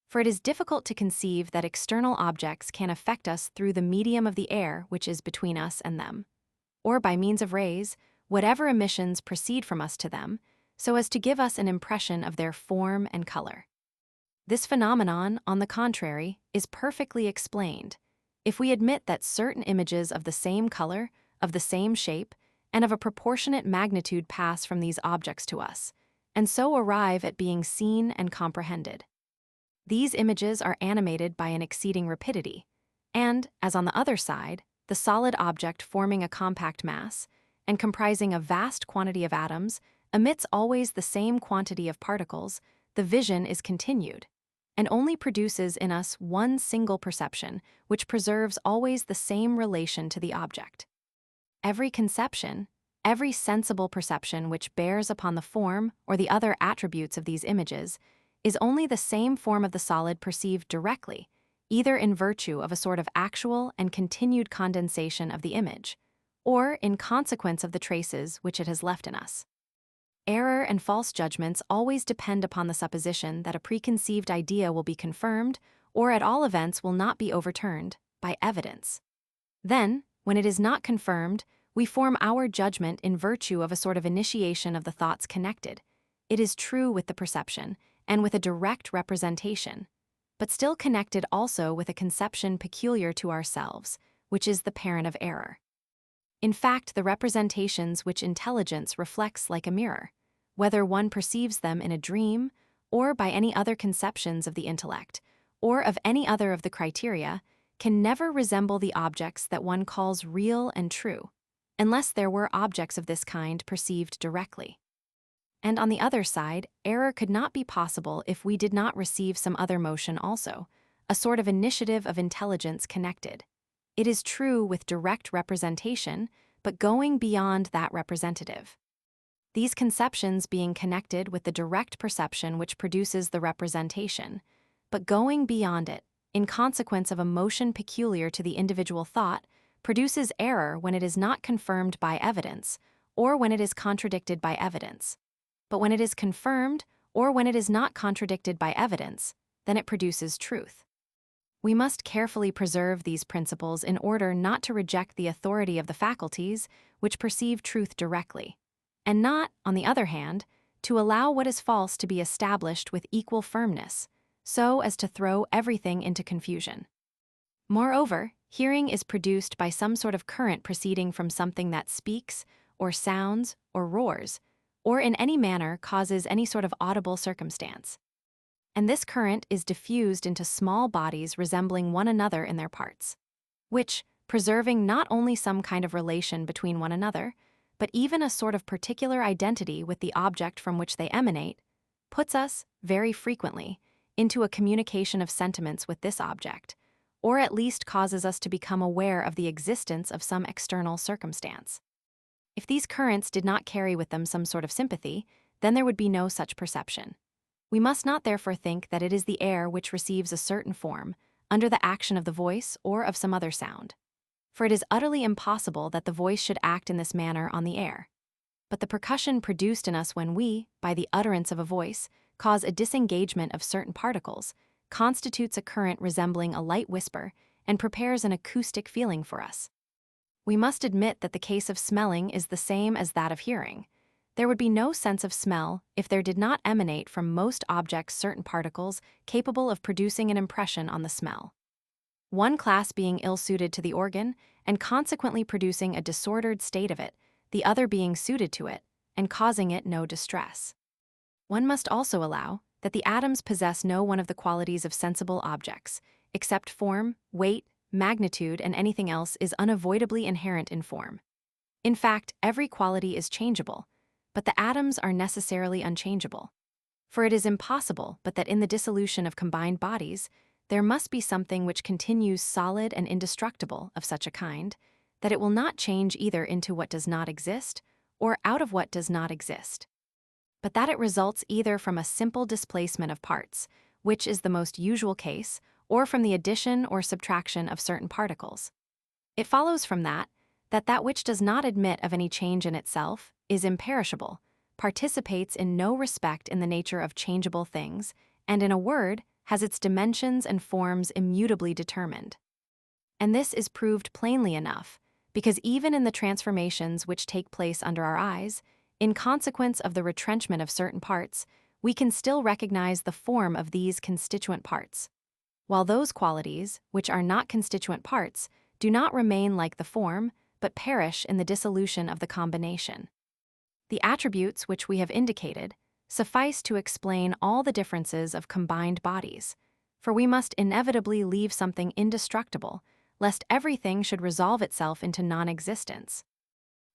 For it is difficult to conceive that external objects can affect us through the medium of the air which is between us and them, or by means of rays, whatever emissions proceed from us to them, so as to give us an impression of their form and color. This phenomenon, on the contrary, is perfectly explained if we admit that certain images of the same color, of the same shape, and of a proportionate magnitude pass from these objects to us, and so arrive at being seen and comprehended. These images are animated by an exceeding rapidity, and, as on the other side, the solid object forming a compact mass, and comprising a vast quantity of atoms, emits always the same quantity of particles, the vision is continued, and only produces in us one single perception, which preserves always the same relation to the object. Every conception, every sensible perception which bears upon the form or the other attributes of these images, is only the same form of the solid perceived directly, either in virtue of a sort of actual and continued condensation of the image, or in consequence of the traces which it has left in us. Error and false judgments always depend upon the supposition that a preconceived idea will be confirmed, or at all events will not be overturned, by evidence. Then, when it is not confirmed, we form our judgment in virtue of a sort of initiation of the thoughts connected. It is true with the perception, and with a direct representation, but still connected also with a conception peculiar to ourselves, which is the parent of error. In fact, the representations which intelligence reflects like a mirror, whether one perceives them in a dream, or by any other conceptions of the intellect, or of any other of the criteria, can never resemble the objects that one calls real and true, unless there were objects of this kind perceived directly. And on the other side, error could not be possible if we did not receive some other motion also, a sort of initiative of intelligence connected. It is true with direct representation, but going beyond that representative. These conceptions being connected with the direct perception which produces the representation, but going beyond it, in consequence of a motion peculiar to the individual thought, produces error when it is not confirmed by evidence, or when it is contradicted by evidence. But when it is confirmed, or when it is not contradicted by evidence, then it produces truth. We must carefully preserve these principles in order not to reject the authority of the faculties which perceive truth directly, and not, on the other hand, to allow what is false to be established with equal firmness, so as to throw everything into confusion. Moreover, hearing is produced by some sort of current proceeding from something that speaks, or sounds, or roars, or in any manner causes any sort of audible circumstance. And this current is diffused into small bodies resembling one another in their parts, which, preserving not only some kind of relation between one another, but even a sort of particular identity with the object from which they emanate, puts us, very frequently, into a communication of sentiments with this object, or at least causes us to become aware of the existence of some external circumstance. If these currents did not carry with them some sort of sympathy, then there would be no such perception. We must not therefore think that it is the air which receives a certain form, under the action of the voice or of some other sound. for it is utterly impossible that the voice should act in this manner on the air. But the percussion produced in us when we, by the utterance of a voice, cause a disengagement of certain particles, constitutes a current resembling a light whisper and prepares an acoustic feeling for us. We must admit that the case of smelling is the same as that of hearing. There would be no sense of smell if there did not emanate from most objects certain particles capable of producing an impression on the smell. One class being ill-suited to the organ and consequently producing a disordered state of it, the other being suited to it and causing it no distress. One must also allow that the atoms possess no one of the qualities of sensible objects, except form, weight, magnitude, and anything else is unavoidably inherent in form. In fact, every quality is changeable, but the atoms are necessarily unchangeable. For it is impossible but that in the dissolution of combined bodies, there must be something which continues solid and indestructible of such a kind, that it will not change either into what does not exist or out of what does not exist, but that it results either from a simple displacement of parts, which is the most usual case, or from the addition or subtraction of certain particles. It follows from that that which does not admit of any change in itself is imperishable, participates in no respect in the nature of changeable things, and in a word, has its dimensions and forms immutably determined. And this is proved plainly enough, because even in the transformations which take place under our eyes, in consequence of the retrenchment of certain parts, we can still recognize the form of these constituent parts, while those qualities, which are not constituent parts, do not remain like the form, but perish in the dissolution of the combination. The attributes which we have indicated suffice to explain all the differences of combined bodies, for we must inevitably leave something indestructible, lest everything should resolve itself into non-existence.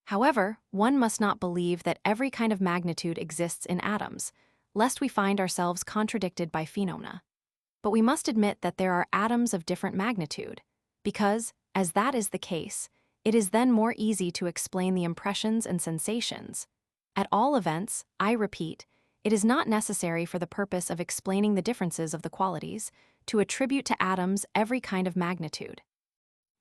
However, one must not believe that every kind of magnitude exists in atoms, lest we find ourselves contradicted by phenomena. But we must admit that there are atoms of different magnitude, because, as that is the case, it is then more easy to explain the impressions and sensations. At all events, I repeat, it is not necessary for the purpose of explaining the differences of the qualities to attribute to atoms every kind of magnitude.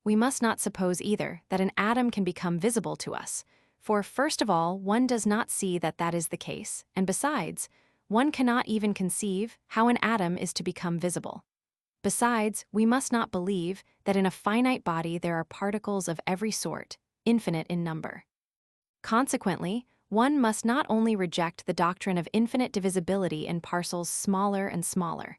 We must not suppose either that an atom can become visible to us, for first of all, one does not see that that is the case, and besides, one cannot even conceive how an atom is to become visible. Besides, we must not believe that in a finite body there are particles of every sort, infinite in number. Consequently, one must not only reject the doctrine of infinite divisibility in parcels smaller and smaller,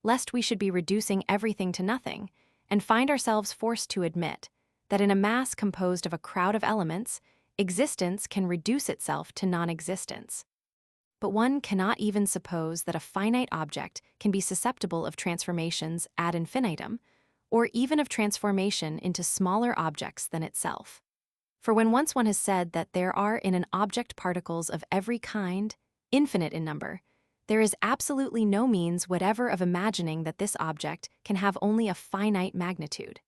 lest we should be reducing everything to nothing, and find ourselves forced to admit that in a mass composed of a crowd of elements, existence can reduce itself to non-existence. But one cannot even suppose that a finite object can be susceptible of transformations ad infinitum, or even of transformation into smaller objects than itself. For when once one has said that there are in an object particles of every kind, infinite in number, there is absolutely no means whatever of imagining that this object can have only a finite magnitude.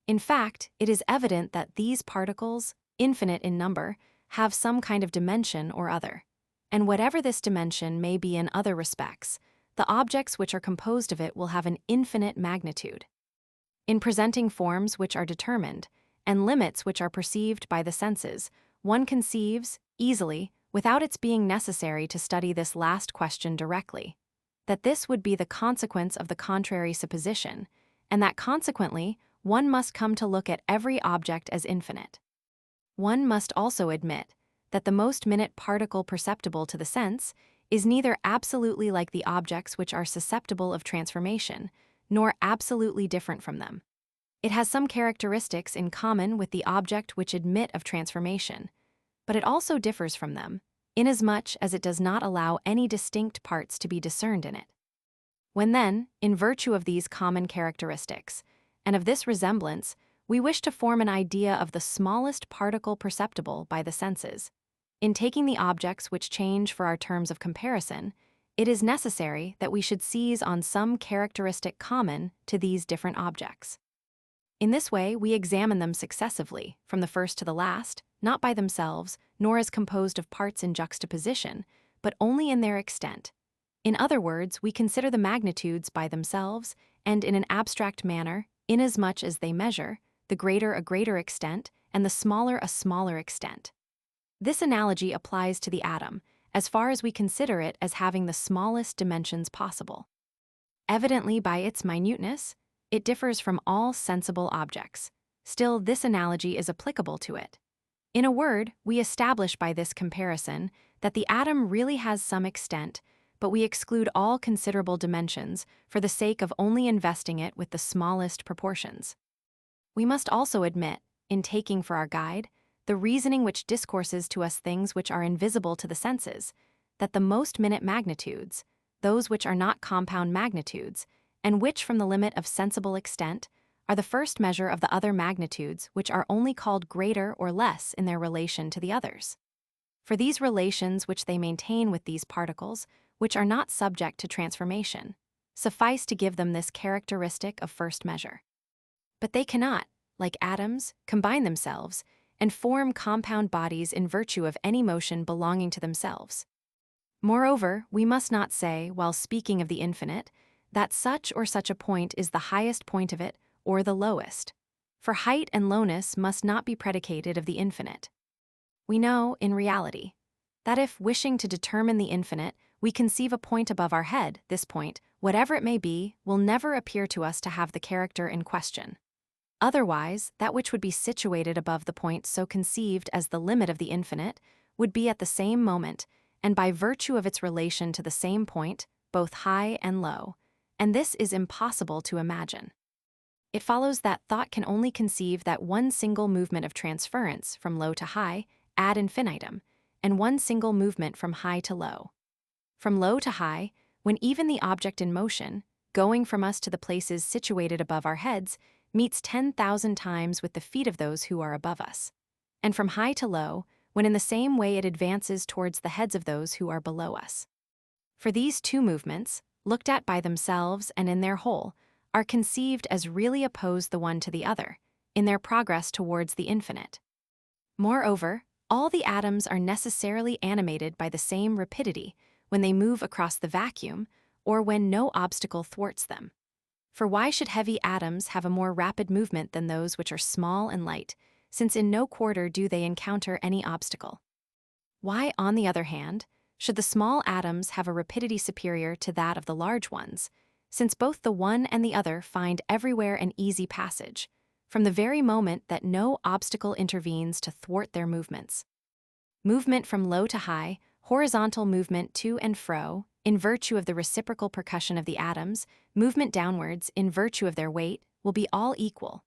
In fact, it is evident that these particles, infinite in number, have some kind of dimension or other. And whatever this dimension may be in other respects, the objects which are composed of it will have an infinite magnitude. In presenting forms which are determined, and limits which are perceived by the senses, one conceives, easily, without its being necessary to study this last question directly, that this would be the consequence of the contrary supposition, and that consequently one must come to look at every object as infinite. One must also admit that the most minute particle perceptible to the sense is neither absolutely like the objects which are susceptible of transformation, nor absolutely different from them. It has some characteristics in common with the object which admit of transformation, but it also differs from them, inasmuch as it does not allow any distinct parts to be discerned in it. When then, in virtue of these common characteristics, and of this resemblance, we wish to form an idea of the smallest particle perceptible by the senses, in taking the objects which change for our terms of comparison, it is necessary that we should seize on some characteristic common to these different objects. In this way, we examine them successively, from the first to the last, not by themselves, nor as composed of parts in juxtaposition, but only in their extent. In other words, we consider the magnitudes by themselves, and in an abstract manner, inasmuch as they measure, the greater a greater extent, and the smaller a smaller extent. This analogy applies to the atom, as far as we consider it as having the smallest dimensions possible. Evidently, by its minuteness, it differs from all sensible objects. Still, this analogy is applicable to it. In a word, we establish by this comparison that the atom really has some extent, but we exclude all considerable dimensions for the sake of only investing it with the smallest proportions. We must also admit, in taking for our guide, the reasoning which discourses to us things which are invisible to the senses, that the most minute magnitudes, those which are not compound magnitudes, and which from the limit of sensible extent, are the first measure of the other magnitudes which are only called greater or less in their relation to the others. For these relations which they maintain with these particles, which are not subject to transformation, suffice to give them this characteristic of first measure. But they cannot, like atoms, combine themselves and form compound bodies in virtue of any motion belonging to themselves. Moreover, we must not say, while speaking of the infinite, that such or such a point is the highest point of it or the lowest, for height and lowness must not be predicated of the infinite. We know, in reality, that if, wishing to determine the infinite, we conceive a point above our head, this point, whatever it may be, will never appear to us to have the character in question. Otherwise, that which would be situated above the point so conceived as the limit of the infinite would be at the same moment, and by virtue of its relation to the same point, both high and low, and this is impossible to imagine. It follows that thought can only conceive that one single movement of transference from low to high ad infinitum, and one single movement from high to low. From low to high, when even the object in motion, going from us to the places situated above our heads, meets 10,000 times with the feet of those who are above us. And from high to low, when in the same way it advances towards the heads of those who are below us. For these two movements, looked at by themselves and in their whole, are conceived as really opposed the one to the other, in their progress towards the infinite. Moreover, all the atoms are necessarily animated by the same rapidity when they move across the vacuum or when no obstacle thwarts them. For why should heavy atoms have a more rapid movement than those which are small and light, since in no quarter do they encounter any obstacle? Why, on the other hand, should the small atoms have a rapidity superior to that of the large ones, since both the one and the other find everywhere an easy passage, from the very moment that no obstacle intervenes to thwart their movements? Movement from low to high, horizontal movement to and fro, in virtue of the reciprocal percussion of the atoms, movement downwards, in virtue of their weight, will be all equal.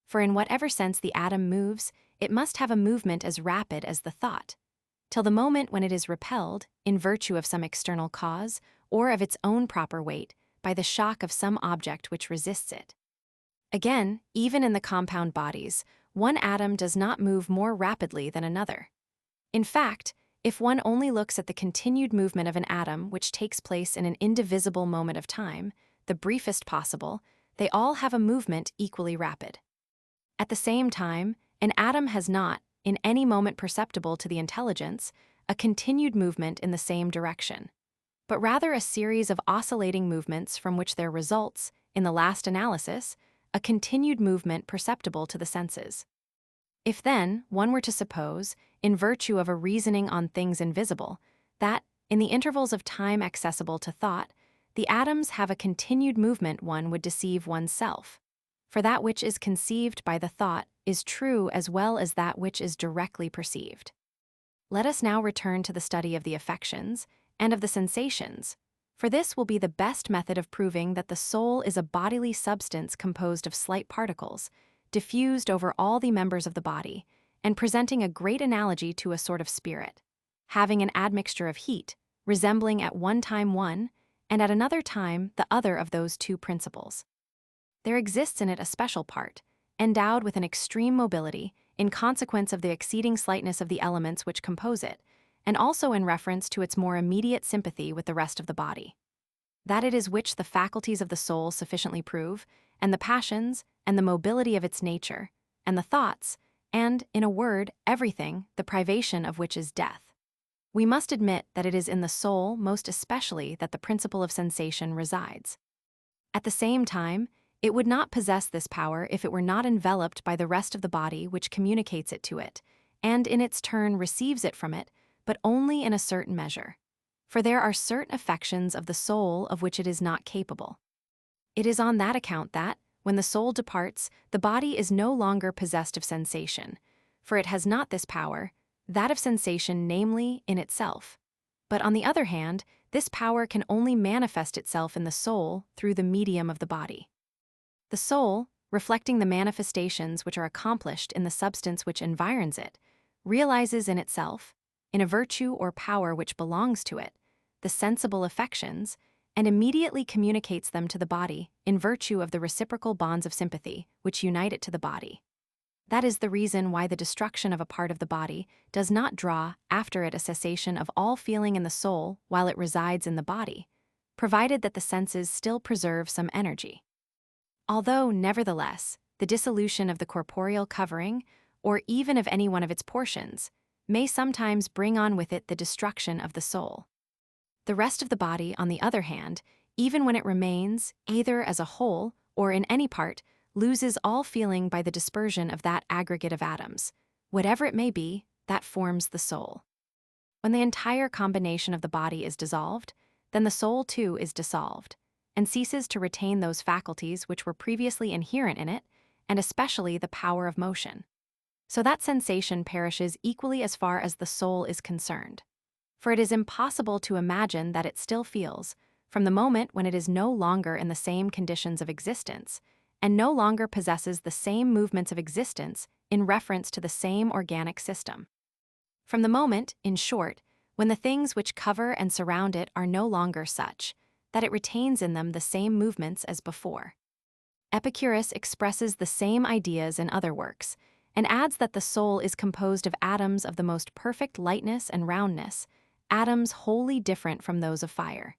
For in whatever sense the atom moves, it must have a movement as rapid as the thought, till the moment when it is repelled, in virtue of some external cause, or of its own proper weight, by the shock of some object which resists it. Again, even in the compound bodies, one atom does not move more rapidly than another. In fact, if one only looks at the continued movement of an atom which takes place in an indivisible moment of time, the briefest possible, they all have a movement equally rapid. At the same time, an atom has not, in any moment perceptible to the intelligence, a continued movement in the same direction, but rather a series of oscillating movements from which there results, in the last analysis, a continued movement perceptible to the senses. If then, one were to suppose, in virtue of a reasoning on things invisible, that, in the intervals of time accessible to thought, the atoms have a continued movement, one would deceive oneself. For that which is conceived by the thought is true as well as that which is directly perceived. Let us now return to the study of the affections and of the sensations, for this will be the best method of proving that the soul is a bodily substance composed of slight particles, diffused over all the members of the body, and presenting a great analogy to a sort of spirit, having an admixture of heat, resembling at one time one, and at another time the other of those two principles. There exists in it a special part, endowed with an extreme mobility, in consequence of the exceeding slightness of the elements which compose it, and also in reference to its more immediate sympathy with the rest of the body. That it is which the faculties of the soul sufficiently prove, and the passions, and the mobility of its nature, and the thoughts, and, in a word, everything, the privation of which is death. We must admit that it is in the soul most especially that the principle of sensation resides. At the same time, It would not possess this power if it were not enveloped by the rest of the body which communicates it to it, and in its turn receives it from it, but only in a certain measure. For there are certain affections of the soul of which it is not capable. It is on that account that, when the soul departs, the body is no longer possessed of sensation, for it has not this power, that of sensation, namely, in itself. But on the other hand, this power can only manifest itself in the soul through the medium of the body. The soul, reflecting the manifestations which are accomplished in the substance which environs it, realizes in itself, in a virtue or power which belongs to it, the sensible affections, and immediately communicates them to the body in virtue of the reciprocal bonds of sympathy which unite it to the body. That is the reason why the destruction of a part of the body does not draw after it a cessation of all feeling in the soul while it resides in the body, provided that the senses still preserve some energy. Although, nevertheless, the dissolution of the corporeal covering, or even of any one of its portions, may sometimes bring on with it the destruction of the soul. The rest of the body, on the other hand, even when it remains, either as a whole or in any part, loses all feeling by the dispersion of that aggregate of atoms, whatever it may be, that forms the soul. When the entire combination of the body is dissolved, then the soul too is dissolved, and ceases to retain those faculties which were previously inherent in it, and especially the power of motion. So that sensation perishes equally as far as the soul is concerned. For it is impossible to imagine that it still feels, from the moment when it is no longer in the same conditions of existence, and no longer possesses the same movements of existence in reference to the same organic system. From the moment, in short, when the things which cover and surround it are no longer such, that it retains in them the same movements as before. Epicurus expresses the same ideas in other works, and adds that the soul is composed of atoms of the most perfect lightness and roundness, atoms wholly different from those of fire.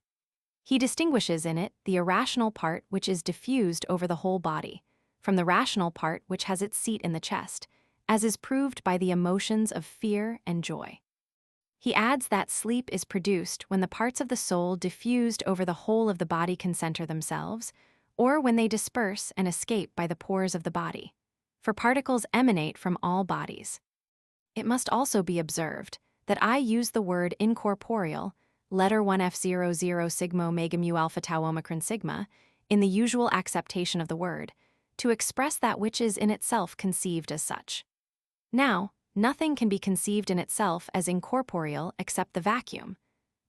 He distinguishes in it the irrational part which is diffused over the whole body, from the rational part which has its seat in the chest, as is proved by the emotions of fear and joy. He adds that sleep is produced when the parts of the soul diffused over the whole of the body concentre themselves, or when they disperse and escape by the pores of the body. For particles emanate from all bodies. It must also be observed that I use the word incorporeal, letter 1F00 sigma omega mu alpha tau omicron sigma, in the usual acceptation of the word, to express that which is in itself conceived as such. Now, nothing can be conceived in itself as incorporeal except the vacuum,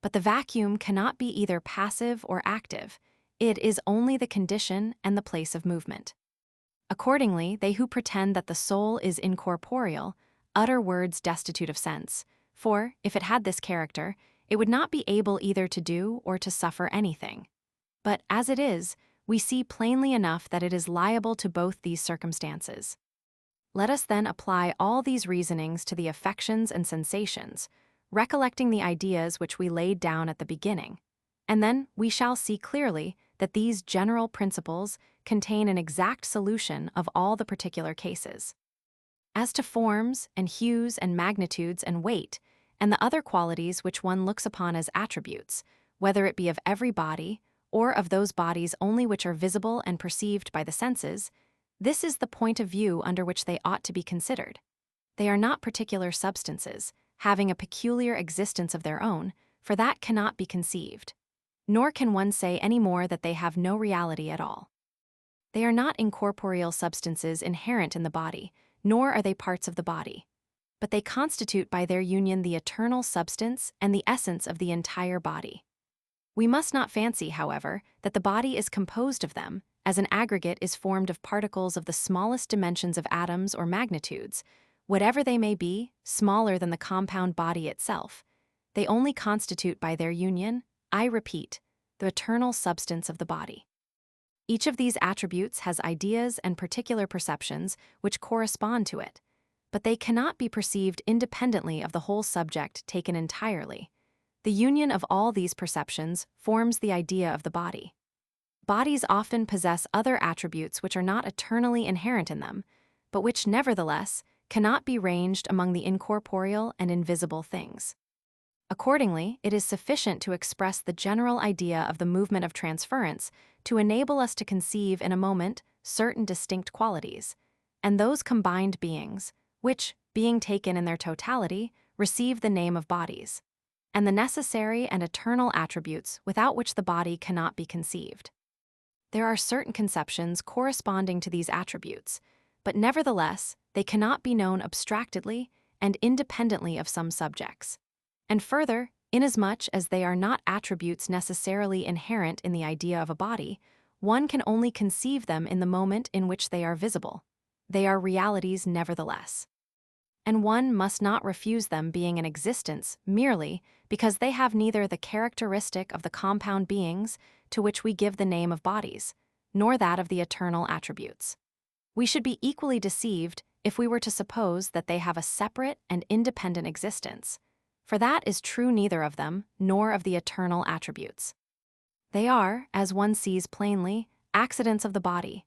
but the vacuum cannot be either passive or active. It is only the condition and the place of movement. Accordingly, they who pretend that the soul is incorporeal utter words destitute of sense, for, if it had this character, it would not be able either to do or to suffer anything. But as it is, we see plainly enough that it is liable to both these circumstances. Let us then apply all these reasonings to the affections and sensations, recollecting the ideas which we laid down at the beginning, and then we shall see clearly that these general principles contain an exact solution of all the particular cases. As to forms and hues and magnitudes and weight, and the other qualities which one looks upon as attributes, whether it be of every body, or of those bodies only which are visible and perceived by the senses, this is the point of view under which they ought to be considered. They are not particular substances, having a peculiar existence of their own, for that cannot be conceived. Nor can one say any more that they have no reality at all. They are not incorporeal substances inherent in the body, nor are they parts of the body. But they constitute by their union the eternal substance and the essence of the entire body. We must not fancy, however, that the body is composed of them, as an aggregate is formed of particles of the smallest dimensions of atoms or magnitudes, whatever they may be, smaller than the compound body itself. They only constitute by their union, I repeat, the eternal substance of the body. Each of these attributes has ideas and particular perceptions which correspond to it, but they cannot be perceived independently of the whole subject taken entirely. The union of all these perceptions forms the idea of the body. Bodies often possess other attributes which are not eternally inherent in them, but which nevertheless cannot be ranged among the incorporeal and invisible things. Accordingly, it is sufficient to express the general idea of the movement of transference to enable us to conceive in a moment certain distinct qualities, and those combined beings, which, being taken in their totality, receive the name of bodies, and the necessary and eternal attributes without which the body cannot be conceived. There are certain conceptions corresponding to these attributes, but nevertheless, they cannot be known abstractedly and independently of some subjects. And further, inasmuch as they are not attributes necessarily inherent in the idea of a body, one can only conceive them in the moment in which they are visible. They are realities nevertheless. And one must not refuse them being in existence merely because they have neither the characteristic of the compound beings to which we give the name of bodies, nor that of the eternal attributes. We should be equally deceived if we were to suppose that they have a separate and independent existence, for that is true neither of them nor of the eternal attributes. They are, as one sees plainly, accidents of the body,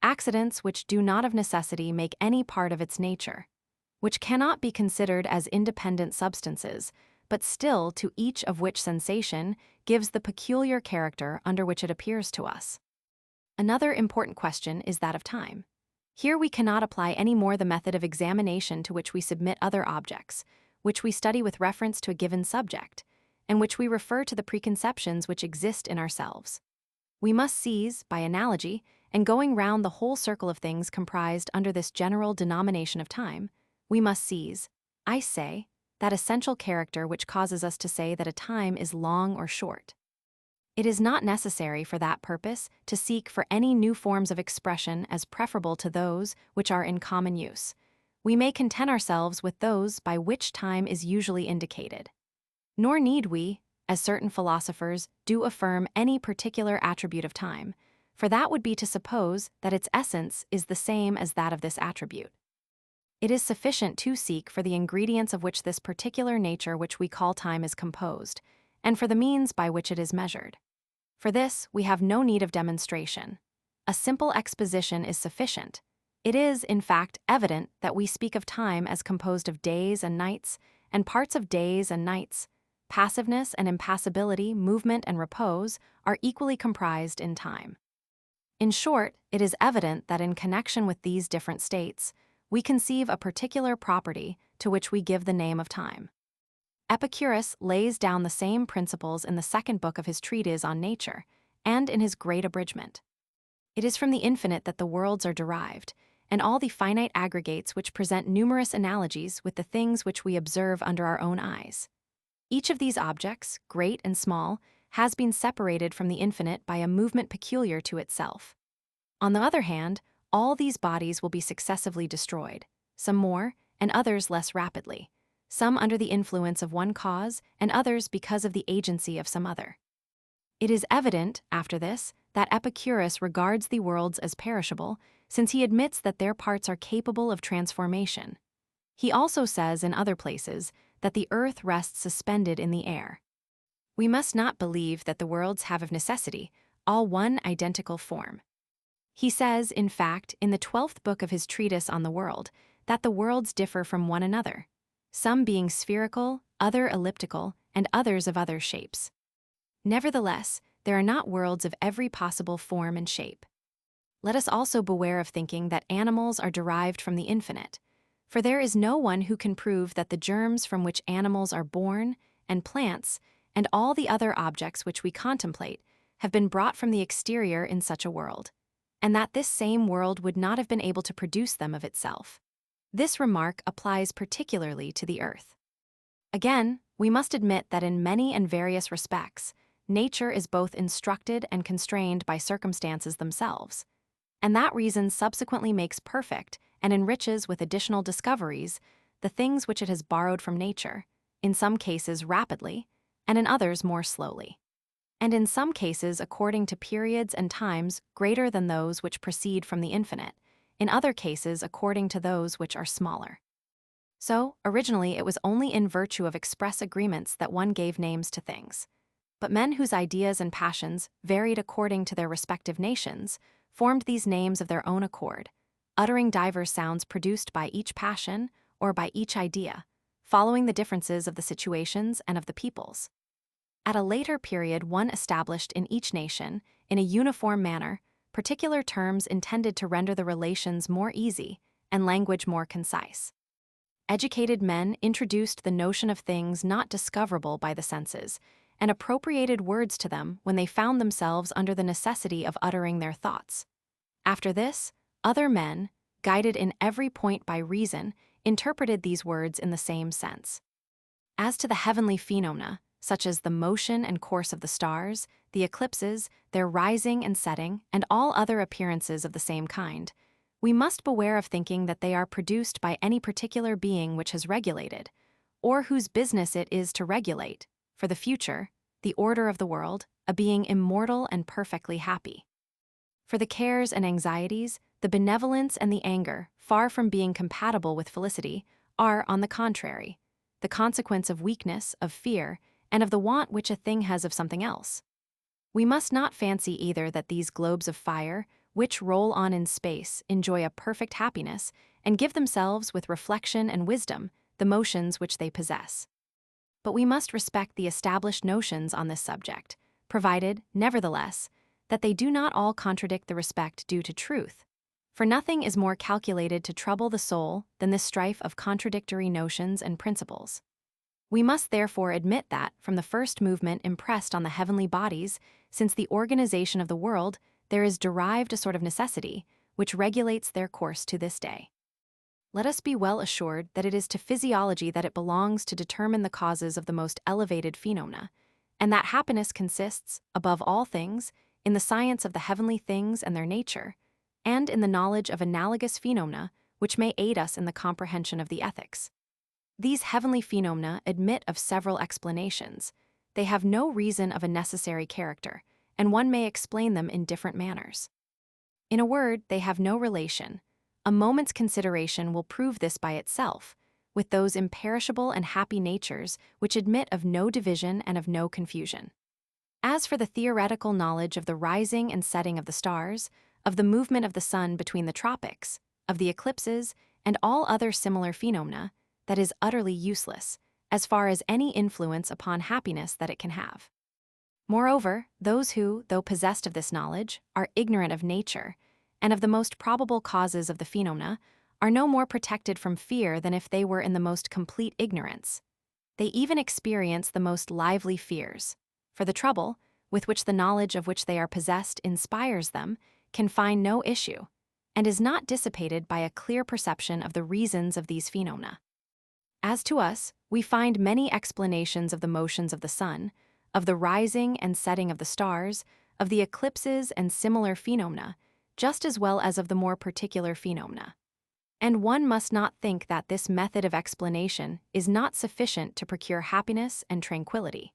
accidents which do not of necessity make any part of its nature, which cannot be considered as independent substances, but still to each of which sensation gives the peculiar character under which it appears to us. Another important question is that of time. Here we cannot apply any more the method of examination to which we submit other objects, which we study with reference to a given subject, and which we refer to the preconceptions which exist in ourselves. We must seize, by analogy, and going round the whole circle of things comprised under this general denomination of time, we must seize, I say, that essential character which causes us to say that a time is long or short. It is not necessary for that purpose to seek for any new forms of expression as preferable to those which are in common use. We may content ourselves with those by which time is usually indicated. Nor need we, as certain philosophers do, affirm any particular attribute of time, for that would be to suppose that its essence is the same as that of this attribute. It is sufficient to seek for the ingredients of which this particular nature which we call time is composed, and for the means by which it is measured. For this, we have no need of demonstration. A simple exposition is sufficient. It is, in fact, evident that we speak of time as composed of days and nights, and parts of days and nights. Passiveness and impassibility, movement and repose are equally comprised in time. In short, it is evident that in connection with these different states, we conceive a particular property to which we give the name of time. Epicurus lays down the same principles in the second book of his treatise on nature, and in his great abridgment. It is from the infinite that the worlds are derived, and all the finite aggregates which present numerous analogies with the things which we observe under our own eyes. Each of these objects, great and small, has been separated from the infinite by a movement peculiar to itself. On the other hand, all these bodies will be successively destroyed, some more, and others less rapidly, some under the influence of one cause, and others because of the agency of some other. It is evident, after this, that Epicurus regards the worlds as perishable, since he admits that their parts are capable of transformation. He also says in other places that the earth rests suspended in the air. We must not believe that the worlds have of necessity all one identical form. He says, in fact, in the 12th book of his treatise on the world, that the worlds differ from one another, some being spherical, other elliptical, and others of other shapes. Nevertheless, there are not worlds of every possible form and shape. Let us also beware of thinking that animals are derived from the infinite, for there is no one who can prove that the germs from which animals are born, and plants, and all the other objects which we contemplate, have been brought from the exterior in such a world, and that this same world would not have been able to produce them of itself. This remark applies particularly to the earth. Again, we must admit that in many and various respects, nature is both instructed and constrained by circumstances themselves, and that reason subsequently makes perfect and enriches with additional discoveries the things which it has borrowed from nature, in some cases rapidly, and in others more slowly, and in some cases according to periods and times greater than those which proceed from the infinite, in other cases according to those which are smaller. So, originally it was only in virtue of express agreements that one gave names to things. But men whose ideas and passions varied according to their respective nations formed these names of their own accord, uttering divers sounds produced by each passion or by each idea, following the differences of the situations and of the peoples. At a later period one established in each nation, in a uniform manner, particular terms intended to render the relations more easy and language more concise. Educated men introduced the notion of things not discoverable by the senses and appropriated words to them when they found themselves under the necessity of uttering their thoughts. After this, other men, guided in every point by reason, interpreted these words in the same sense. As to the heavenly phenomena, such as the motion and course of the stars, the eclipses, their rising and setting, and all other appearances of the same kind, we must beware of thinking that they are produced by any particular being which has regulated, or whose business it is to regulate, for the future, the order of the world, a being immortal and perfectly happy. For the cares and anxieties, the benevolence and the anger, far from being compatible with felicity, are, on the contrary, the consequence of weakness, of fear, and of the want which a thing has of something else. We must not fancy either that these globes of fire, which roll on in space, enjoy a perfect happiness, and give themselves, with reflection and wisdom, the motions which they possess. But we must respect the established notions on this subject, provided, nevertheless, that they do not all contradict the respect due to truth. For nothing is more calculated to trouble the soul than this strife of contradictory notions and principles. We must therefore admit that, from the first movement impressed on the heavenly bodies, since the organization of the world, there is derived a sort of necessity, which regulates their course to this day. Let us be well assured that it is to physiology that it belongs to determine the causes of the most elevated phenomena, and that happiness consists, above all things, in the science of the heavenly things and their nature, and in the knowledge of analogous phenomena which may aid us in the comprehension of the ethics. These heavenly phenomena admit of several explanations. They have no reason of a necessary character, and one may explain them in different manners. In a word, they have no relation. A moment's consideration will prove this by itself, with those imperishable and happy natures which admit of no division and of no confusion. As for the theoretical knowledge of the rising and setting of the stars, of the movement of the sun between the tropics, of the eclipses, and all other similar phenomena, that is utterly useless, as far as any influence upon happiness that it can have. Moreover, those who, though possessed of this knowledge, are ignorant of nature, and of the most probable causes of the phenomena, are no more protected from fear than if they were in the most complete ignorance. They even experience the most lively fears, for the trouble, with which the knowledge of which they are possessed inspires them, can find no issue, and is not dissipated by a clear perception of the reasons of these phenomena. As to us, we find many explanations of the motions of the sun, of the rising and setting of the stars, of the eclipses and similar phenomena, just as well as of the more particular phenomena. And one must not think that this method of explanation is not sufficient to procure happiness and tranquility.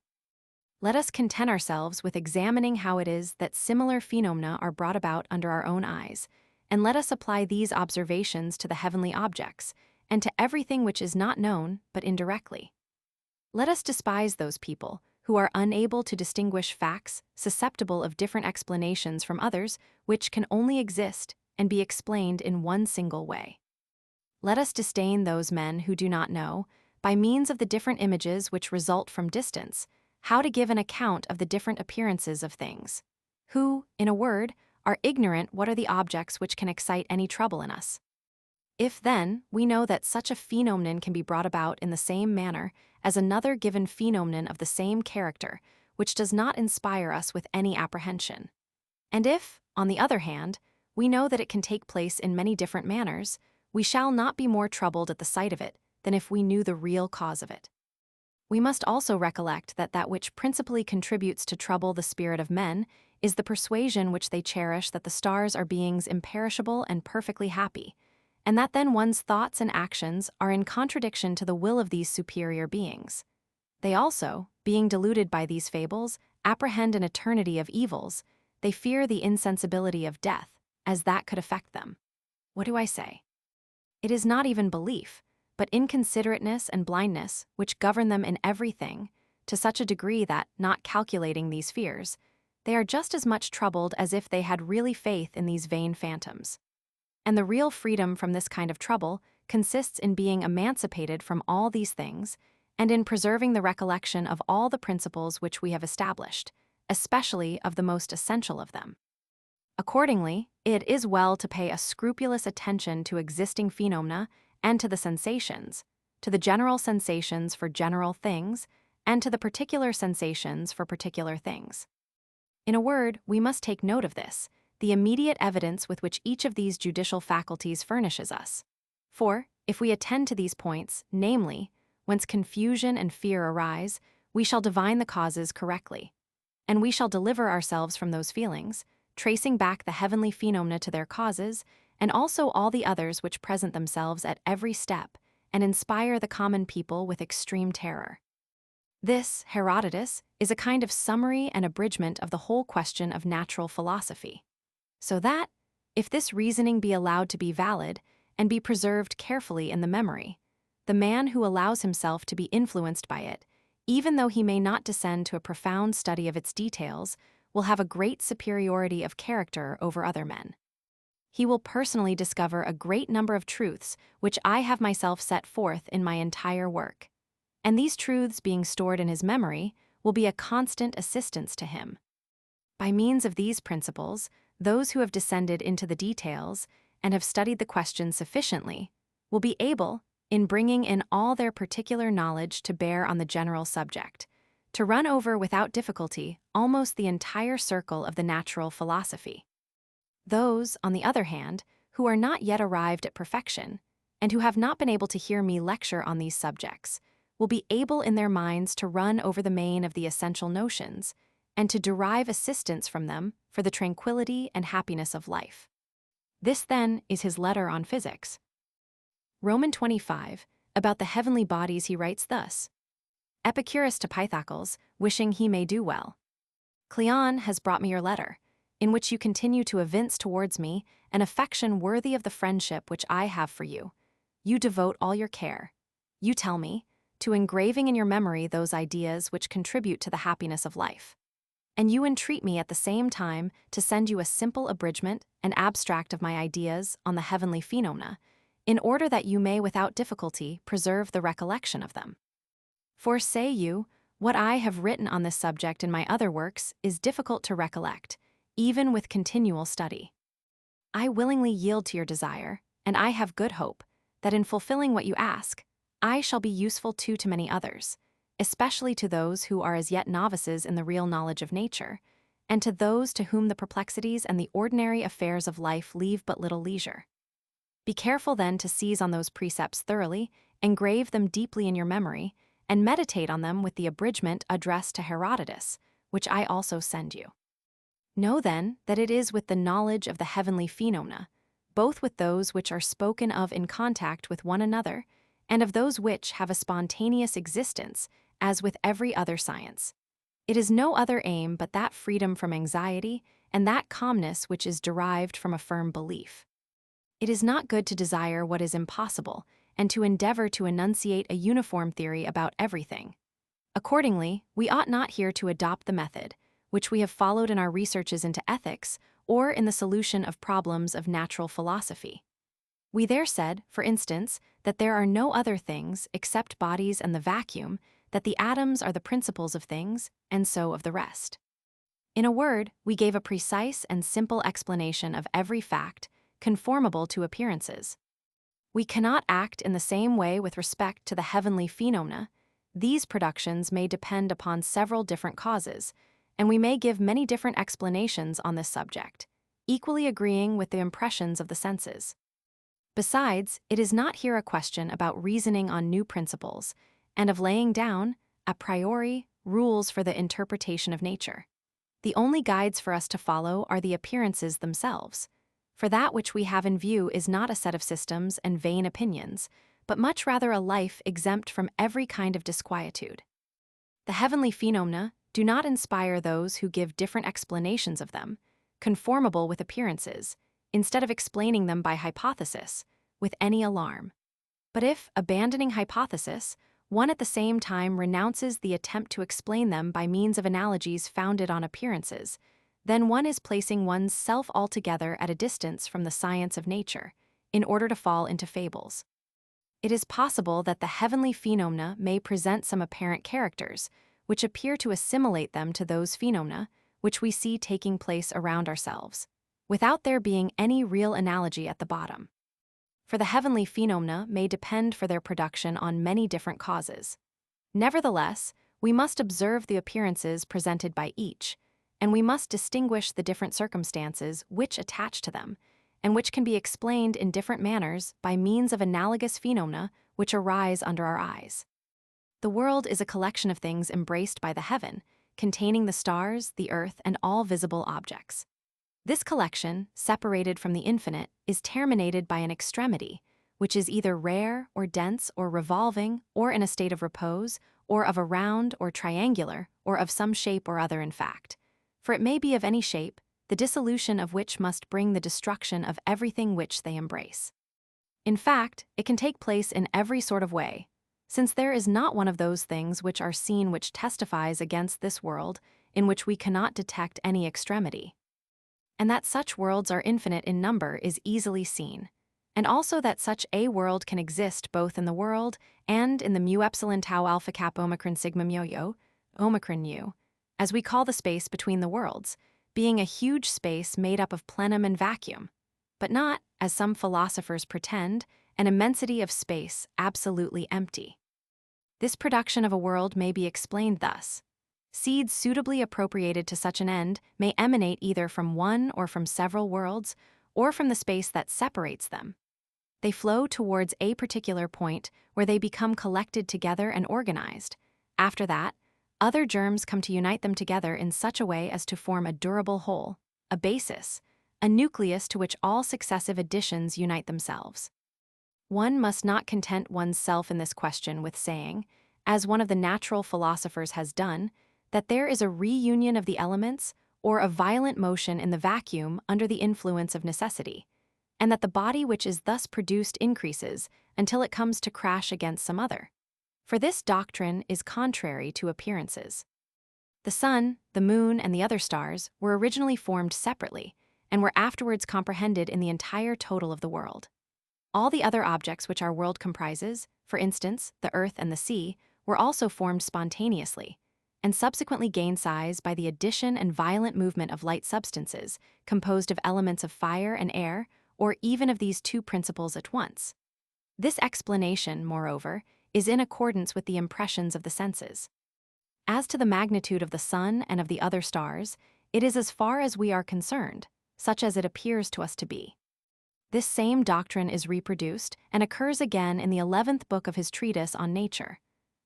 Let us content ourselves with examining how it is that similar phenomena are brought about under our own eyes, and let us apply these observations to the heavenly objects, and to everything which is not known but indirectly. Let us despise those people who are unable to distinguish facts susceptible of different explanations from others which can only exist and be explained in one single way. Let us disdain those men who do not know, by means of the different images which result from distance, how to give an account of the different appearances of things, who, in a word, are ignorant what are the objects which can excite any trouble in us. If, then, we know that such a phenomenon can be brought about in the same manner as another given phenomenon of the same character, which does not inspire us with any apprehension, and if, on the other hand, we know that it can take place in many different manners, we shall not be more troubled at the sight of it than if we knew the real cause of it. We must also recollect that that which principally contributes to trouble the spirit of men is the persuasion which they cherish that the stars are beings imperishable and perfectly happy, and that then one's thoughts and actions are in contradiction to the will of these superior beings. They also, being deluded by these fables, apprehend an eternity of evils. They fear the insensibility of death, as that could affect them. What do I say? It is not even belief, but inconsiderateness and blindness which govern them in everything, to such a degree that, not calculating these fears, they are just as much troubled as if they had really faith in these vain phantoms. And the real freedom from this kind of trouble consists in being emancipated from all these things, and in preserving the recollection of all the principles which we have established, especially of the most essential of them. Accordingly, it is well to pay a scrupulous attention to existing phenomena and to the sensations, to the general sensations for general things, and to the particular sensations for particular things. In a word, we must take note of this, the immediate evidence with which each of these judicial faculties furnishes us. For, if we attend to these points, namely, whence confusion and fear arise, we shall divine the causes correctly, and we shall deliver ourselves from those feelings, tracing back the heavenly phenomena to their causes, and also all the others which present themselves at every step, and inspire the common people with extreme terror. This, Herodotus, is a kind of summary and abridgment of the whole question of natural philosophy. So that, if this reasoning be allowed to be valid, and be preserved carefully in the memory, the man who allows himself to be influenced by it, even though he may not descend to a profound study of its details, will have a great superiority of character over other men. He will personally discover a great number of truths which I have myself set forth in my entire work, and these truths being stored in his memory will be a constant assistance to him. By means of these principles, those who have descended into the details and have studied the question sufficiently will be able, in bringing in all their particular knowledge to bear on the general subject, to run over without difficulty almost the entire circle of the natural philosophy. Those, on the other hand, who are not yet arrived at perfection, and who have not been able to hear me lecture on these subjects, will be able in their minds to run over the main of the essential notions, and to derive assistance from them for the tranquility and happiness of life. This, then, is his letter on physics. Roman 25, about the heavenly bodies he writes thus: Epicurus to Pythocles, wishing he may do well. Cleon has brought me your letter, in which you continue to evince towards me an affection worthy of the friendship which I have for you. You devote all your care, you tell me, to engraving in your memory those ideas which contribute to the happiness of life. And you entreat me at the same time to send you a simple abridgment and abstract of my ideas on the heavenly phenomena, in order that you may without difficulty preserve the recollection of them. For, say you, what I have written on this subject in my other works is difficult to recollect, even with continual study. I willingly yield to your desire, and I have good hope that in fulfilling what you ask, I shall be useful too to many others, especially to those who are as yet novices in the real knowledge of nature, and to those to whom the perplexities and the ordinary affairs of life leave but little leisure. Be careful then to seize on those precepts thoroughly, engrave them deeply in your memory, and meditate on them with the abridgment addressed to Herodotus, which I also send you. Know then that it is with the knowledge of the heavenly phenomena, both with those which are spoken of in contact with one another, and of those which have a spontaneous existence, as with every other science. It is no other aim but that freedom from anxiety and that calmness which is derived from a firm belief. It is not good to desire what is impossible, and to endeavor to enunciate a uniform theory about everything. Accordingly, we ought not here to adopt the method, which we have followed in our researches into ethics or in the solution of problems of natural philosophy. We there said, for instance, that there are no other things except bodies and the vacuum, that the atoms are the principles of things, and so of the rest. In a word, we gave a precise and simple explanation of every fact, conformable to appearances. We cannot act in the same way with respect to the heavenly phenomena. These productions may depend upon several different causes, and we may give many different explanations on this subject, equally agreeing with the impressions of the senses. Besides, it is not here a question about reasoning on new principles, and of laying down, a priori, rules for the interpretation of nature. The only guides for us to follow are the appearances themselves, for that which we have in view is not a set of systems and vain opinions, but much rather a life exempt from every kind of disquietude. The heavenly phenomena do not inspire those who give different explanations of them, conformable with appearances, instead of explaining them by hypothesis, with any alarm. But if, abandoning hypothesis, one at the same time renounces the attempt to explain them by means of analogies founded on appearances, then one is placing one's self altogether at a distance from the science of nature, in order to fall into fables. It is possible that the heavenly phenomena may present some apparent characters, which appear to assimilate them to those phenomena, which we see taking place around ourselves, without there being any real analogy at the bottom. For the heavenly phenomena may depend for their production on many different causes. Nevertheless, we must observe the appearances presented by each, and we must distinguish the different circumstances which attach to them, and which can be explained in different manners by means of analogous phenomena which arise under our eyes. The world is a collection of things embraced by the heaven, containing the stars, the earth, and all visible objects. This collection, separated from the infinite, is terminated by an extremity, which is either rare or dense or revolving or in a state of repose, or of a round or triangular, or of some shape or other in fact. For it may be of any shape, the dissolution of which must bring the destruction of everything which they embrace. In fact, it can take place in every sort of way, since there is not one of those things which are seen which testifies against this world in which we cannot detect any extremity. And that such worlds are infinite in number is easily seen, and also that such a world can exist both in the world and in the mu epsilon tau alpha kappa omicron sigma mu omicron nu, as we call the space between the worlds, being a huge space made up of plenum and vacuum, but not, as some philosophers pretend, an immensity of space absolutely empty. This production of a world may be explained thus. Seeds suitably appropriated to such an end may emanate either from one or from several worlds, or from the space that separates them. They flow towards a particular point where they become collected together and organized. After that, other germs come to unite them together in such a way as to form a durable whole, a basis, a nucleus to which all successive additions unite themselves. One must not content one's self in this question with saying, as one of the natural philosophers has done, that there is a reunion of the elements or a violent motion in the vacuum under the influence of necessity, and that the body which is thus produced increases until it comes to crash against some other. For this doctrine is contrary to appearances. The sun, the moon, and the other stars were originally formed separately, and were afterwards comprehended in the entire total of the world. All the other objects which our world comprises, for instance, the earth and the sea, were also formed spontaneously, and subsequently gained size by the addition and violent movement of light substances, composed of elements of fire and air, or even of these two principles at once. This explanation, moreover, is in accordance with the impressions of the senses. As to the magnitude of the sun and of the other stars, it is as far as we are concerned, such as it appears to us to be. This same doctrine is reproduced and occurs again in the 11th book of his treatise on nature,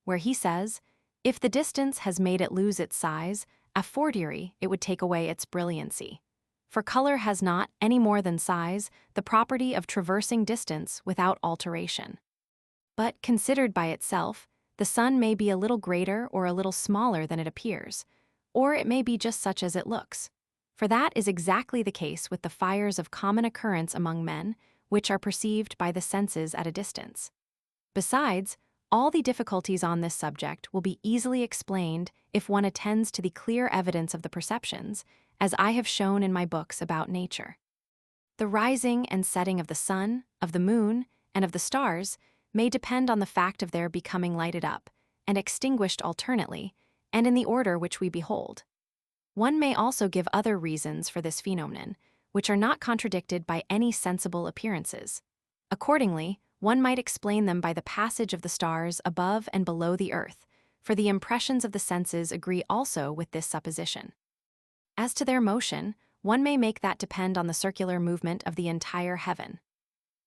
where he says, if the distance has made it lose its size, a fortiori it would take away its brilliancy. For color has not, any more than size, the property of traversing distance without alteration. But, considered by itself, the sun may be a little greater or a little smaller than it appears, or it may be just such as it looks. For that is exactly the case with the fires of common occurrence among men, which are perceived by the senses at a distance. Besides, all the difficulties on this subject will be easily explained if one attends to the clear evidence of the perceptions, as I have shown in my books about nature. The rising and setting of the sun, of the moon, and of the stars may depend on the fact of their becoming lighted up and extinguished alternately, and in the order which we behold. One may also give other reasons for this phenomenon, which are not contradicted by any sensible appearances. Accordingly, one might explain them by the passage of the stars above and below the earth, for the impressions of the senses agree also with this supposition. As to their motion, one may make that depend on the circular movement of the entire heaven.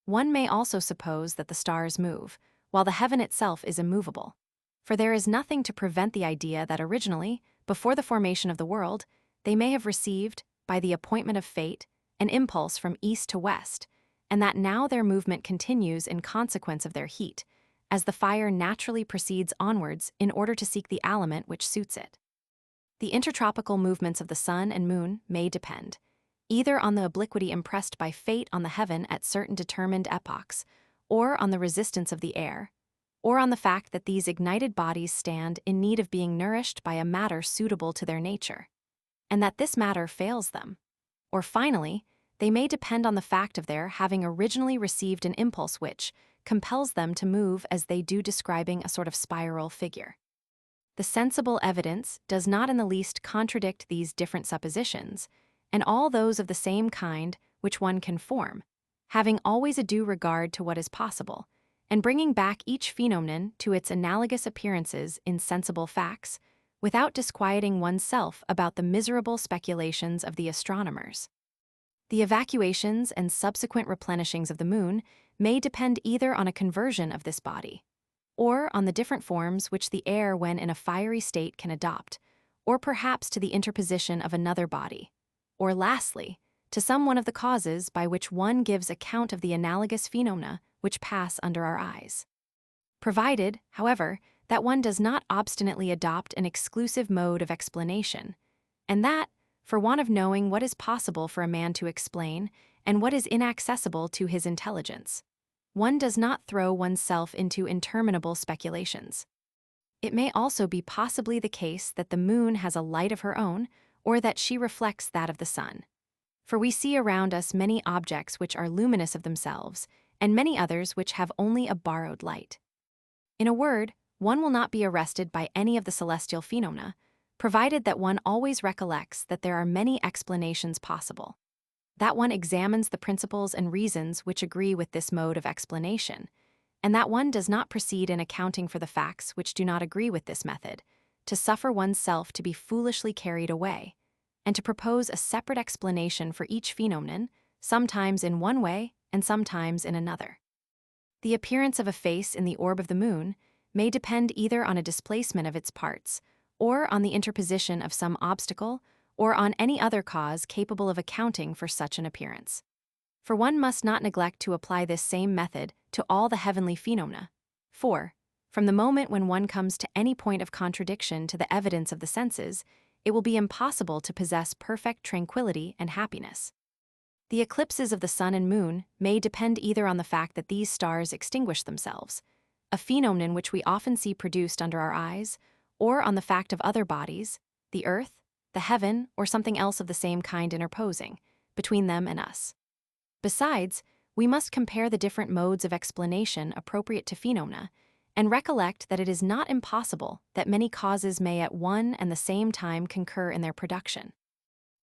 One may also suppose that the stars move, while the heaven itself is immovable. For there is nothing to prevent the idea that originally, before the formation of the world, they may have received, by the appointment of fate, an impulse from east to west, and that now their movement continues in consequence of their heat, as the fire naturally proceeds onwards in order to seek the aliment which suits it. The intertropical movements of the sun and moon may depend, either on the obliquity impressed by fate on the heaven at certain determined epochs, or on the resistance of the air, or on the fact that these ignited bodies stand in need of being nourished by a matter suitable to their nature, and that this matter fails them. Or finally, they may depend on the fact of their having originally received an impulse which compels them to move as they do, describing a sort of spiral figure. The sensible evidence does not in the least contradict these different suppositions, and all those of the same kind which one can form, having always a due regard to what is possible, and bringing back each phenomenon to its analogous appearances in sensible facts, without disquieting oneself about the miserable speculations of the astronomers. The evacuations and subsequent replenishings of the moon may depend either on a conversion of this body, or on the different forms which the air when in a fiery state can adopt, or perhaps to the interposition of another body, or lastly, to some one of the causes by which one gives account of the analogous phenomena which pass under our eyes. Provided, however, that one does not obstinately adopt an exclusive mode of explanation, and that, for want of knowing what is possible for a man to explain and what is inaccessible to his intelligence, one does not throw oneself into interminable speculations. It may also be possibly the case that the moon has a light of her own, or that she reflects that of the sun. For we see around us many objects which are luminous of themselves, and many others which have only a borrowed light. In a word, one will not be arrested by any of the celestial phenomena, provided that one always recollects that there are many explanations possible, that one examines the principles and reasons which agree with this mode of explanation, and that one does not proceed in accounting for the facts which do not agree with this method, to suffer oneself to be foolishly carried away, and to propose a separate explanation for each phenomenon, sometimes in one way and sometimes in another. The appearance of a face in the orb of the moon may depend either on a displacement of its parts, or on the interposition of some obstacle, or on any other cause capable of accounting for such an appearance. For one must not neglect to apply this same method to all the heavenly phenomena, for, from the moment when one comes to any point of contradiction to the evidence of the senses, it will be impossible to possess perfect tranquility and happiness. The eclipses of the sun and moon may depend either on the fact that these stars extinguish themselves, a phenomenon which we often see produced under our eyes, or on the fact of other bodies, the earth, the heaven, or something else of the same kind interposing between them and us. Besides, we must compare the different modes of explanation appropriate to phenomena, and recollect that it is not impossible that many causes may at one and the same time concur in their production.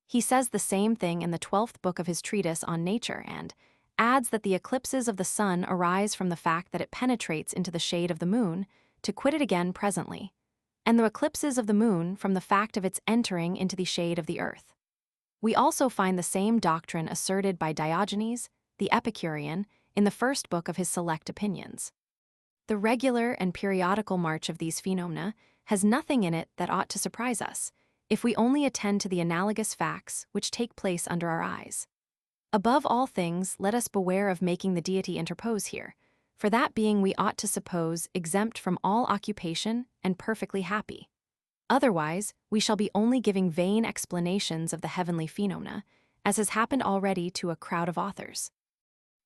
He says the same thing in the 12th book of his treatise on nature, and adds that the eclipses of the sun arise from the fact that it penetrates into the shade of the moon to quit it again presently, and the eclipses of the moon from the fact of its entering into the shade of the earth. We also find the same doctrine asserted by Diogenes, the Epicurean, in the first book of his Select Opinions. The regular and periodical march of these phenomena has nothing in it that ought to surprise us, if we only attend to the analogous facts which take place under our eyes. Above all things, let us beware of making the deity interpose here, for that being we ought to suppose exempt from all occupation and perfectly happy. Otherwise, we shall be only giving vain explanations of the heavenly phenomena, as has happened already to a crowd of authors.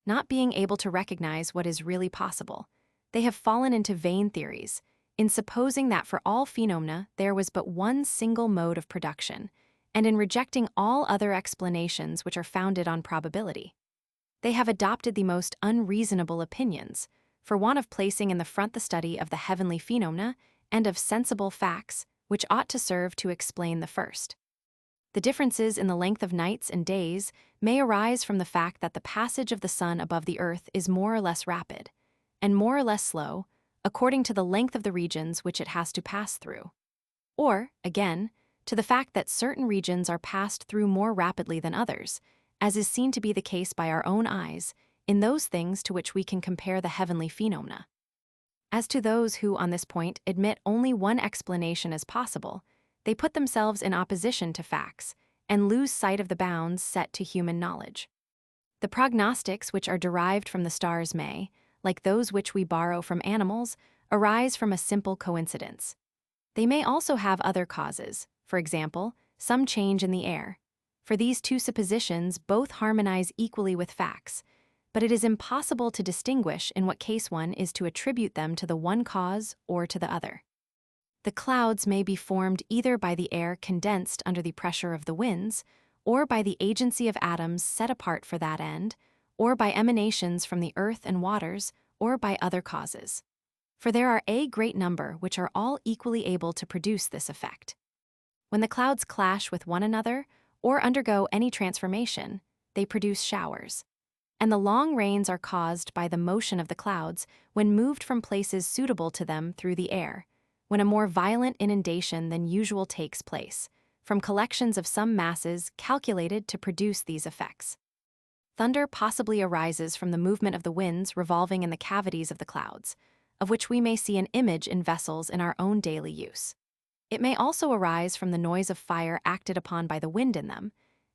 Not being able to recognize what is really possible, they have fallen into vain theories, in supposing that for all phenomena there was but one single mode of production, and in rejecting all other explanations which are founded on probability. They have adopted the most unreasonable opinions, for want of placing in the front the study of the heavenly phenomena and of sensible facts which ought to serve to explain the first. The differences in the length of nights and days may arise from the fact that the passage of the sun above the earth is more or less rapid, and more or less slow, according to the length of the regions which it has to pass through. Or, again, to the fact that certain regions are passed through more rapidly than others, as is seen to be the case by our own eyes, in those things to which we can compare the heavenly phenomena. As to those who, on this point, admit only one explanation as possible, they put themselves in opposition to facts, and lose sight of the bounds set to human knowledge. The prognostics which are derived from the stars may, like those which we borrow from animals, arise from a simple coincidence. They may also have other causes, for example, some change in the air. For these two suppositions both harmonize equally with facts, but it is impossible to distinguish in what case one is to attribute them to the one cause or to the other. The clouds may be formed either by the air condensed under the pressure of the winds, or by the agency of atoms set apart for that end, or by emanations from the earth and waters, or by other causes. For there are a great number which are all equally able to produce this effect. When the clouds clash with one another or undergo any transformation, they produce showers. And the long rains are caused by the motion of the clouds when moved from places suitable to them through the air, when a more violent inundation than usual takes place, from collections of some masses calculated to produce these effects. Thunder possibly arises from the movement of the winds revolving in the cavities of the clouds, of which we may see an image in vessels in our own daily use. It may also arise from the noise of fire acted upon by the wind in them,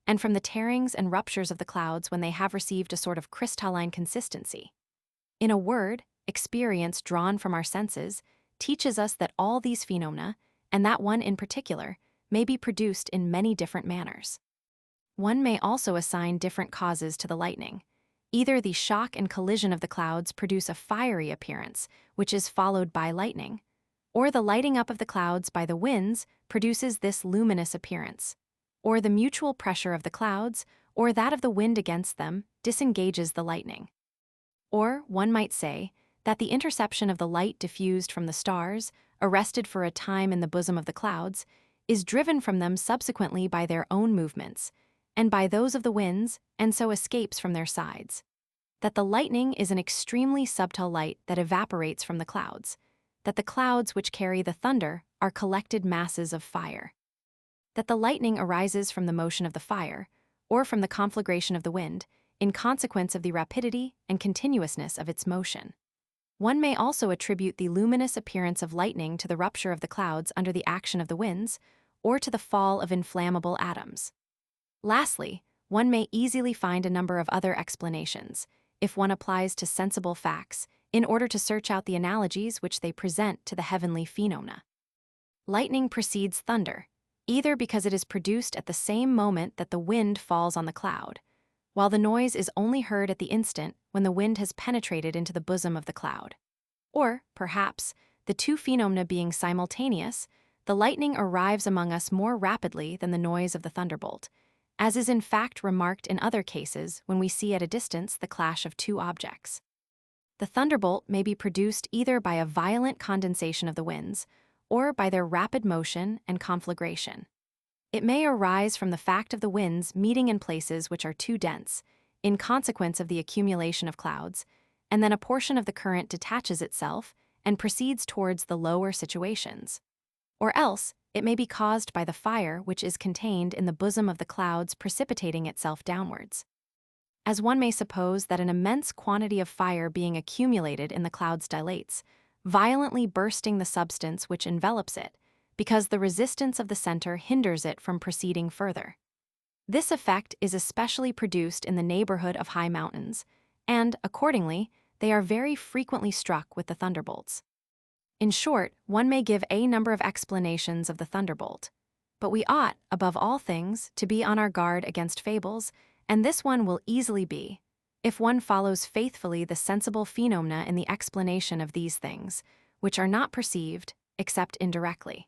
and from the tearings and ruptures of the clouds when they have received a sort of crystalline consistency. In a word, experience drawn from our senses teaches us that all these phenomena, and that one in particular, may be produced in many different manners. One may also assign different causes to the lightning. Either the shock and collision of the clouds produce a fiery appearance, which is followed by lightning, or the lighting up of the clouds by the winds produces this luminous appearance, or the mutual pressure of the clouds, or that of the wind against them, disengages the lightning. Or one might say that the interception of the light diffused from the stars, arrested for a time in the bosom of the clouds, is driven from them subsequently by their own movements, and by those of the winds, and so escapes from their sides. That the lightning is an extremely subtle light that evaporates from the clouds, that the clouds which carry the thunder are collected masses of fire. That the lightning arises from the motion of the fire, or from the conflagration of the wind, in consequence of the rapidity and continuousness of its motion. One may also attribute the luminous appearance of lightning to the rupture of the clouds under the action of the winds, or to the fall of inflammable atoms. Lastly, one may easily find a number of other explanations, if one applies to sensible facts, in order to search out the analogies which they present to the heavenly phenomena. Lightning precedes thunder, either because it is produced at the same moment that the wind falls on the cloud, while the noise is only heard at the instant when the wind has penetrated into the bosom of the cloud. Or, perhaps, the two phenomena being simultaneous, the lightning arrives among us more rapidly than the noise of the thunderbolt, as is in fact remarked in other cases when we see at a distance the clash of two objects. The thunderbolt may be produced either by a violent condensation of the winds, or by their rapid motion and conflagration. It may arise from the fact of the winds meeting in places which are too dense, in consequence of the accumulation of clouds, and then a portion of the current detaches itself and proceeds towards the lower situations. Or else, it may be caused by the fire which is contained in the bosom of the clouds precipitating itself downwards. As one may suppose that an immense quantity of fire being accumulated in the clouds dilates, violently bursting the substance which envelops it, because the resistance of the center hinders it from proceeding further. This effect is especially produced in the neighborhood of high mountains, and, accordingly, they are very frequently struck with the thunderbolts. In short, one may give a number of explanations of the thunderbolt, but we ought, above all things, to be on our guard against fables, and this one will easily be, if one follows faithfully the sensible phenomena in the explanation of these things, which are not perceived, except indirectly.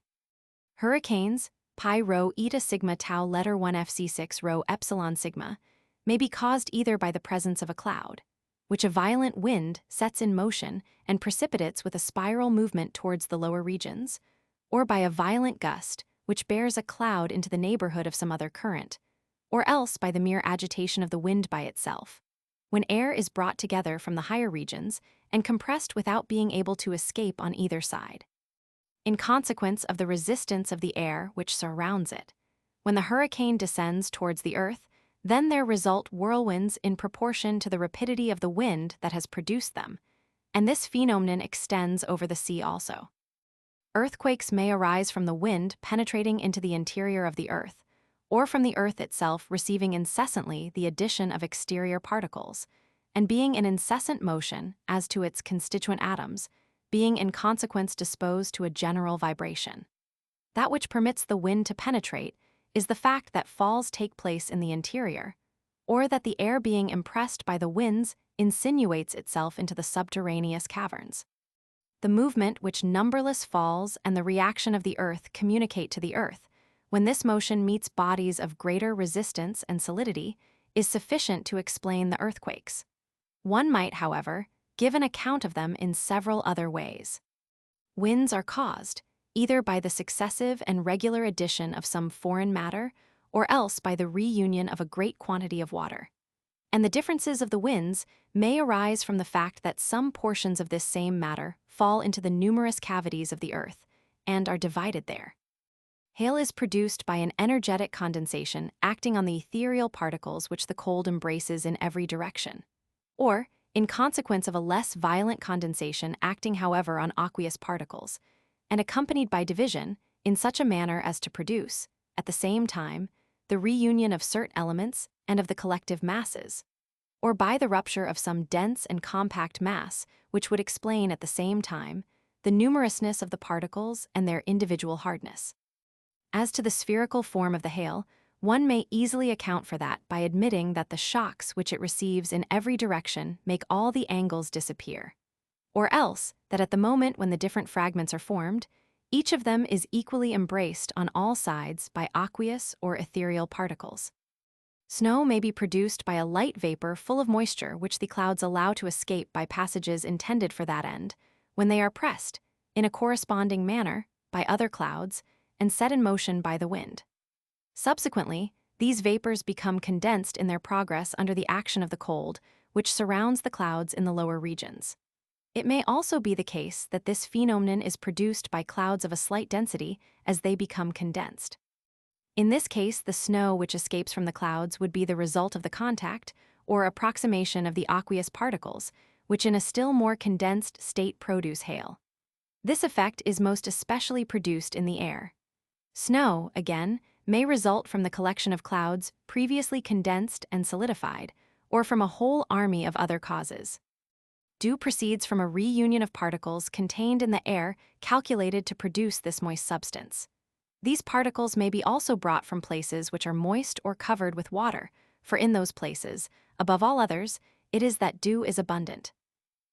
Hurricanes, pi rho eta sigma tau letter 1 fc6 rho epsilon sigma, may be caused either by the presence of a cloud, which a violent wind sets in motion and precipitates with a spiral movement towards the lower regions, or by a violent gust, which bears a cloud into the neighborhood of some other current, or else by the mere agitation of the wind by itself, when air is brought together from the higher regions and compressed without being able to escape on either side. In consequence of the resistance of the air which surrounds it, when the hurricane descends towards the earth, then there result whirlwinds in proportion to the rapidity of the wind that has produced them, and this phenomenon extends over the sea also. Earthquakes may arise from the wind penetrating into the interior of the earth, or from the earth itself receiving incessantly the addition of exterior particles, and being in incessant motion as to its constituent atoms, being in consequence disposed to a general vibration. That which permits the wind to penetrate is the fact that falls take place in the interior, or that the air being impressed by the winds insinuates itself into the subterraneous caverns. The movement which numberless falls and the reaction of the earth communicate to the earth, when this motion meets bodies of greater resistance and solidity, is sufficient to explain the earthquakes. One might, however, give an account of them in several other ways. Winds are caused either by the successive and regular addition of some foreign matter or else by the reunion of a great quantity of water. And the differences of the winds may arise from the fact that some portions of this same matter fall into the numerous cavities of the earth and are divided there. Hail is produced by an energetic condensation acting on the ethereal particles which the cold embraces in every direction, or in consequence of a less violent condensation acting, however, on aqueous particles, and accompanied by division in such a manner as to produce, at the same time, the reunion of certain elements and of the collective masses, or by the rupture of some dense and compact mass, which would explain at the same time the numerousness of the particles and their individual hardness. As to the spherical form of the hail, one may easily account for that by admitting that the shocks which it receives in every direction make all the angles disappear, or else that at the moment when the different fragments are formed, each of them is equally embraced on all sides by aqueous or ethereal particles. Snow may be produced by a light vapor full of moisture which the clouds allow to escape by passages intended for that end, when they are pressed, in a corresponding manner, by other clouds, and set in motion by the wind. Subsequently, these vapors become condensed in their progress under the action of the cold, which surrounds the clouds in the lower regions. It may also be the case that this phenomenon is produced by clouds of a slight density as they become condensed. In this case, the snow which escapes from the clouds would be the result of the contact or approximation of the aqueous particles, which in a still more condensed state produce hail. This effect is most especially produced in the air. Snow, again, may result from the collection of clouds previously condensed and solidified, or from a whole army of other causes. Dew proceeds from a reunion of particles contained in the air calculated to produce this moist substance. These particles may be also brought from places which are moist or covered with water, for in those places, above all others, it is that dew is abundant.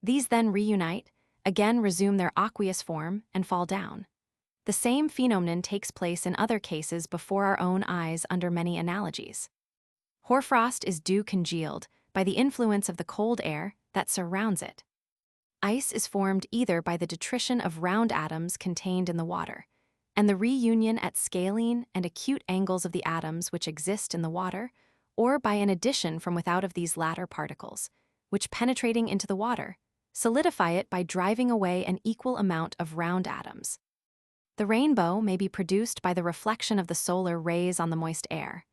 These then reunite, again resume their aqueous form, and fall down. The same phenomenon takes place in other cases before our own eyes under many analogies. Hoarfrost is dew congealed by the influence of the cold air that surrounds it. Ice is formed either by the detrition of round atoms contained in the water, and the reunion at scalene and acute angles of the atoms which exist in the water, or by an addition from without of these latter particles, which penetrating into the water, solidify it by driving away an equal amount of round atoms. The rainbow may be produced by the reflection of the solar rays on the moist air,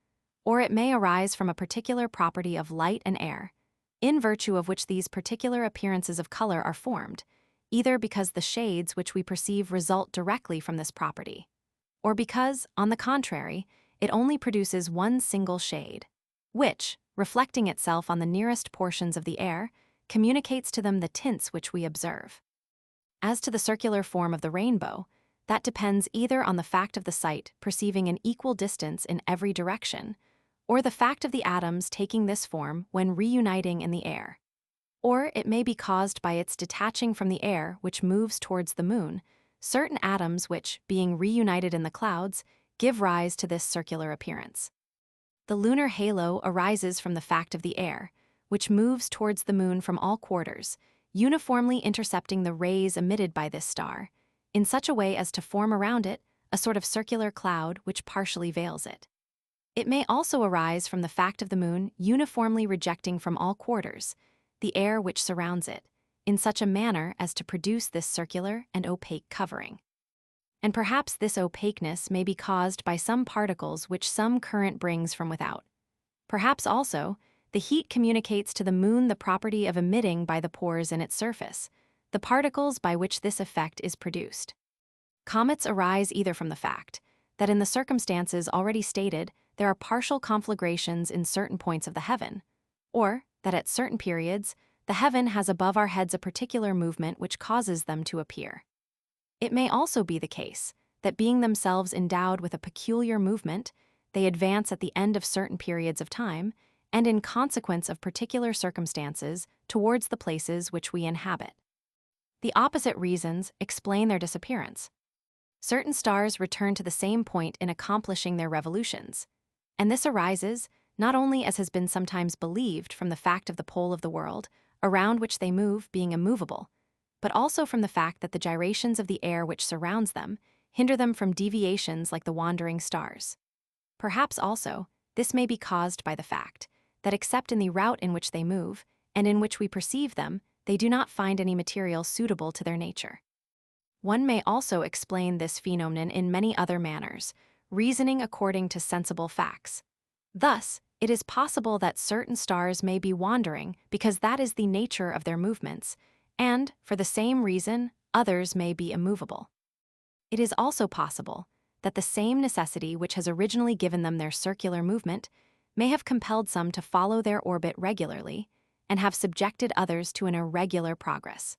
or it may arise from a particular property of light and air, in virtue of which these particular appearances of color are formed, either because the shades which we perceive result directly from this property, or because, on the contrary, it only produces one single shade, which, reflecting itself on the nearest portions of the air, communicates to them the tints which we observe. As to the circular form of the rainbow, that depends either on the fact of the sight perceiving an equal distance in every direction, or the fact of the atoms taking this form when reuniting in the air. Or it may be caused by its detaching from the air which moves towards the moon, certain atoms which, being reunited in the clouds, give rise to this circular appearance. The lunar halo arises from the fact of the air, which moves towards the moon from all quarters, uniformly intercepting the rays emitted by this star, in such a way as to form around it a sort of circular cloud which partially veils it. It may also arise from the fact of the moon uniformly rejecting from all quarters the air which surrounds it, in such a manner as to produce this circular and opaque covering. And perhaps this opaqueness may be caused by some particles which some current brings from without. Perhaps also, the heat communicates to the moon the property of emitting by the pores in its surface, the particles by which this effect is produced. Comets arise either from the fact that in the circumstances already stated there are partial conflagrations in certain points of the heaven, or that at certain periods the heaven has above our heads a particular movement which causes them to appear. It may also be the case that being themselves endowed with a peculiar movement, they advance at the end of certain periods of time, and in consequence of particular circumstances towards the places which we inhabit. The opposite reasons explain their disappearance. Certain stars return to the same point in accomplishing their revolutions, and this arises not only, as has been sometimes believed, from the fact of the pole of the world, around which they move being immovable, but also from the fact that the gyrations of the air which surrounds them hinder them from deviations like the wandering stars. Perhaps also, this may be caused by the fact that except in the route in which they move, and in which we perceive them, they do not find any material suitable to their nature. One may also explain this phenomenon in many other manners, reasoning according to sensible facts. Thus, it is possible that certain stars may be wandering because that is the nature of their movements, and, for the same reason, others may be immovable. It is also possible that the same necessity which has originally given them their circular movement may have compelled some to follow their orbit regularly and have subjected others to an irregular progress.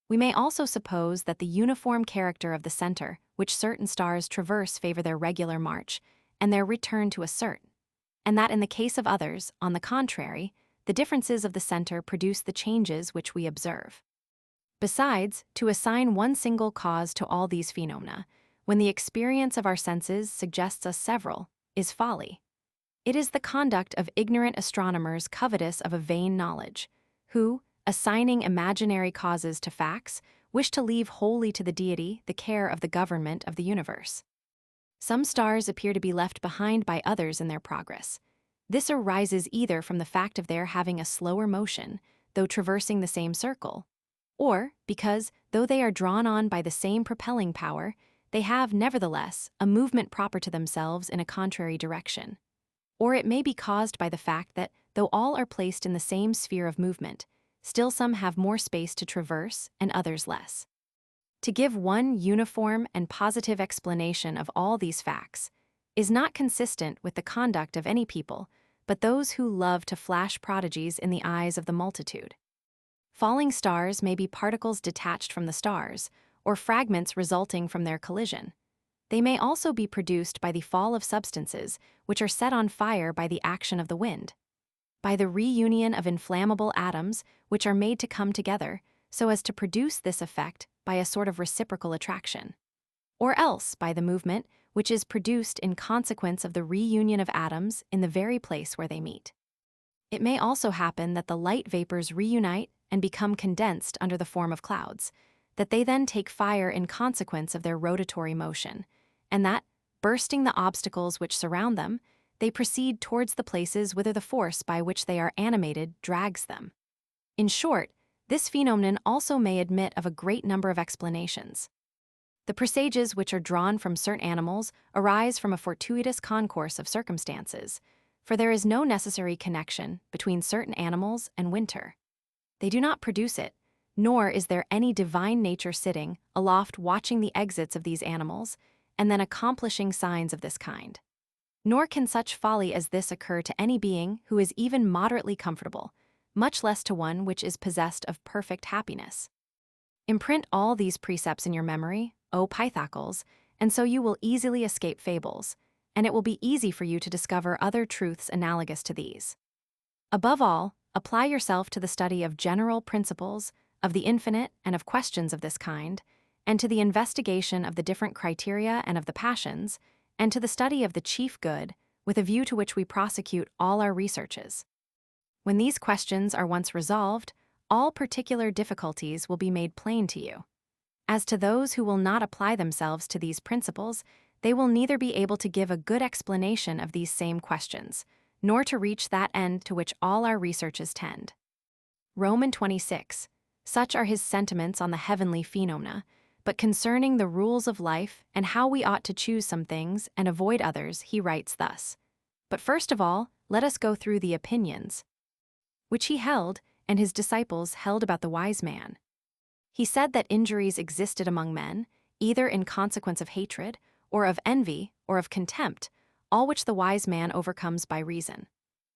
We may also suppose that the uniform character of the center which certain stars traverse favor their regular march and their return to assert, and that in the case of others, on the contrary, the differences of the center produce the changes which we observe. Besides, to assign one single cause to all these phenomena, when the experience of our senses suggests us several, is folly. It is the conduct of ignorant astronomers covetous of a vain knowledge, who, assigning imaginary causes to facts, wish to leave wholly to the deity the care of the government of the universe. Some stars appear to be left behind by others in their progress. This arises either from the fact of their having a slower motion, though traversing the same circle, or because, though they are drawn on by the same propelling power, they have, nevertheless, a movement proper to themselves in a contrary direction. Or it may be caused by the fact that, though all are placed in the same sphere of movement, still some have more space to traverse and others less. To give one uniform and positive explanation of all these facts is not consistent with the conduct of any people, but those who love to flash prodigies in the eyes of the multitude. Falling stars may be particles detached from the stars, or fragments resulting from their collision. They may also be produced by the fall of substances which are set on fire by the action of the wind, by the reunion of inflammable atoms which are made to come together so as to produce this effect by a sort of reciprocal attraction, or else by the movement which is produced in consequence of the reunion of atoms in the very place where they meet. It may also happen that the light vapors reunite and become condensed under the form of clouds, that they then take fire in consequence of their rotatory motion, and that, bursting the obstacles which surround them, they proceed towards the places whither the force by which they are animated drags them. In short, this phenomenon also may admit of a great number of explanations. The presages which are drawn from certain animals arise from a fortuitous concourse of circumstances, for there is no necessary connection between certain animals and winter. They do not produce it, nor is there any divine nature sitting aloft watching the exits of these animals and then accomplishing signs of this kind. Nor can such folly as this occur to any being who is even moderately comfortable, much less to one which is possessed of perfect happiness. Imprint all these precepts in your memory, O Pythocles, and so you will easily escape fables, and it will be easy for you to discover other truths analogous to these. Above all, apply yourself to the study of general principles, of the infinite and of questions of this kind, and to the investigation of the different criteria and of the passions, and to the study of the chief good, with a view to which we prosecute all our researches. When these questions are once resolved, all particular difficulties will be made plain to you. As to those who will not apply themselves to these principles, they will neither be able to give a good explanation of these same questions, nor to reach that end to which all our researches tend. Roman 26. Such are his sentiments on the heavenly phenomena, but concerning the rules of life and how we ought to choose some things and avoid others, he writes thus. But first of all, let us go through the opinions which he held and his disciples held about the wise man. He said that injuries existed among men, either in consequence of hatred, or of envy, or of contempt, all which the wise man overcomes by reason.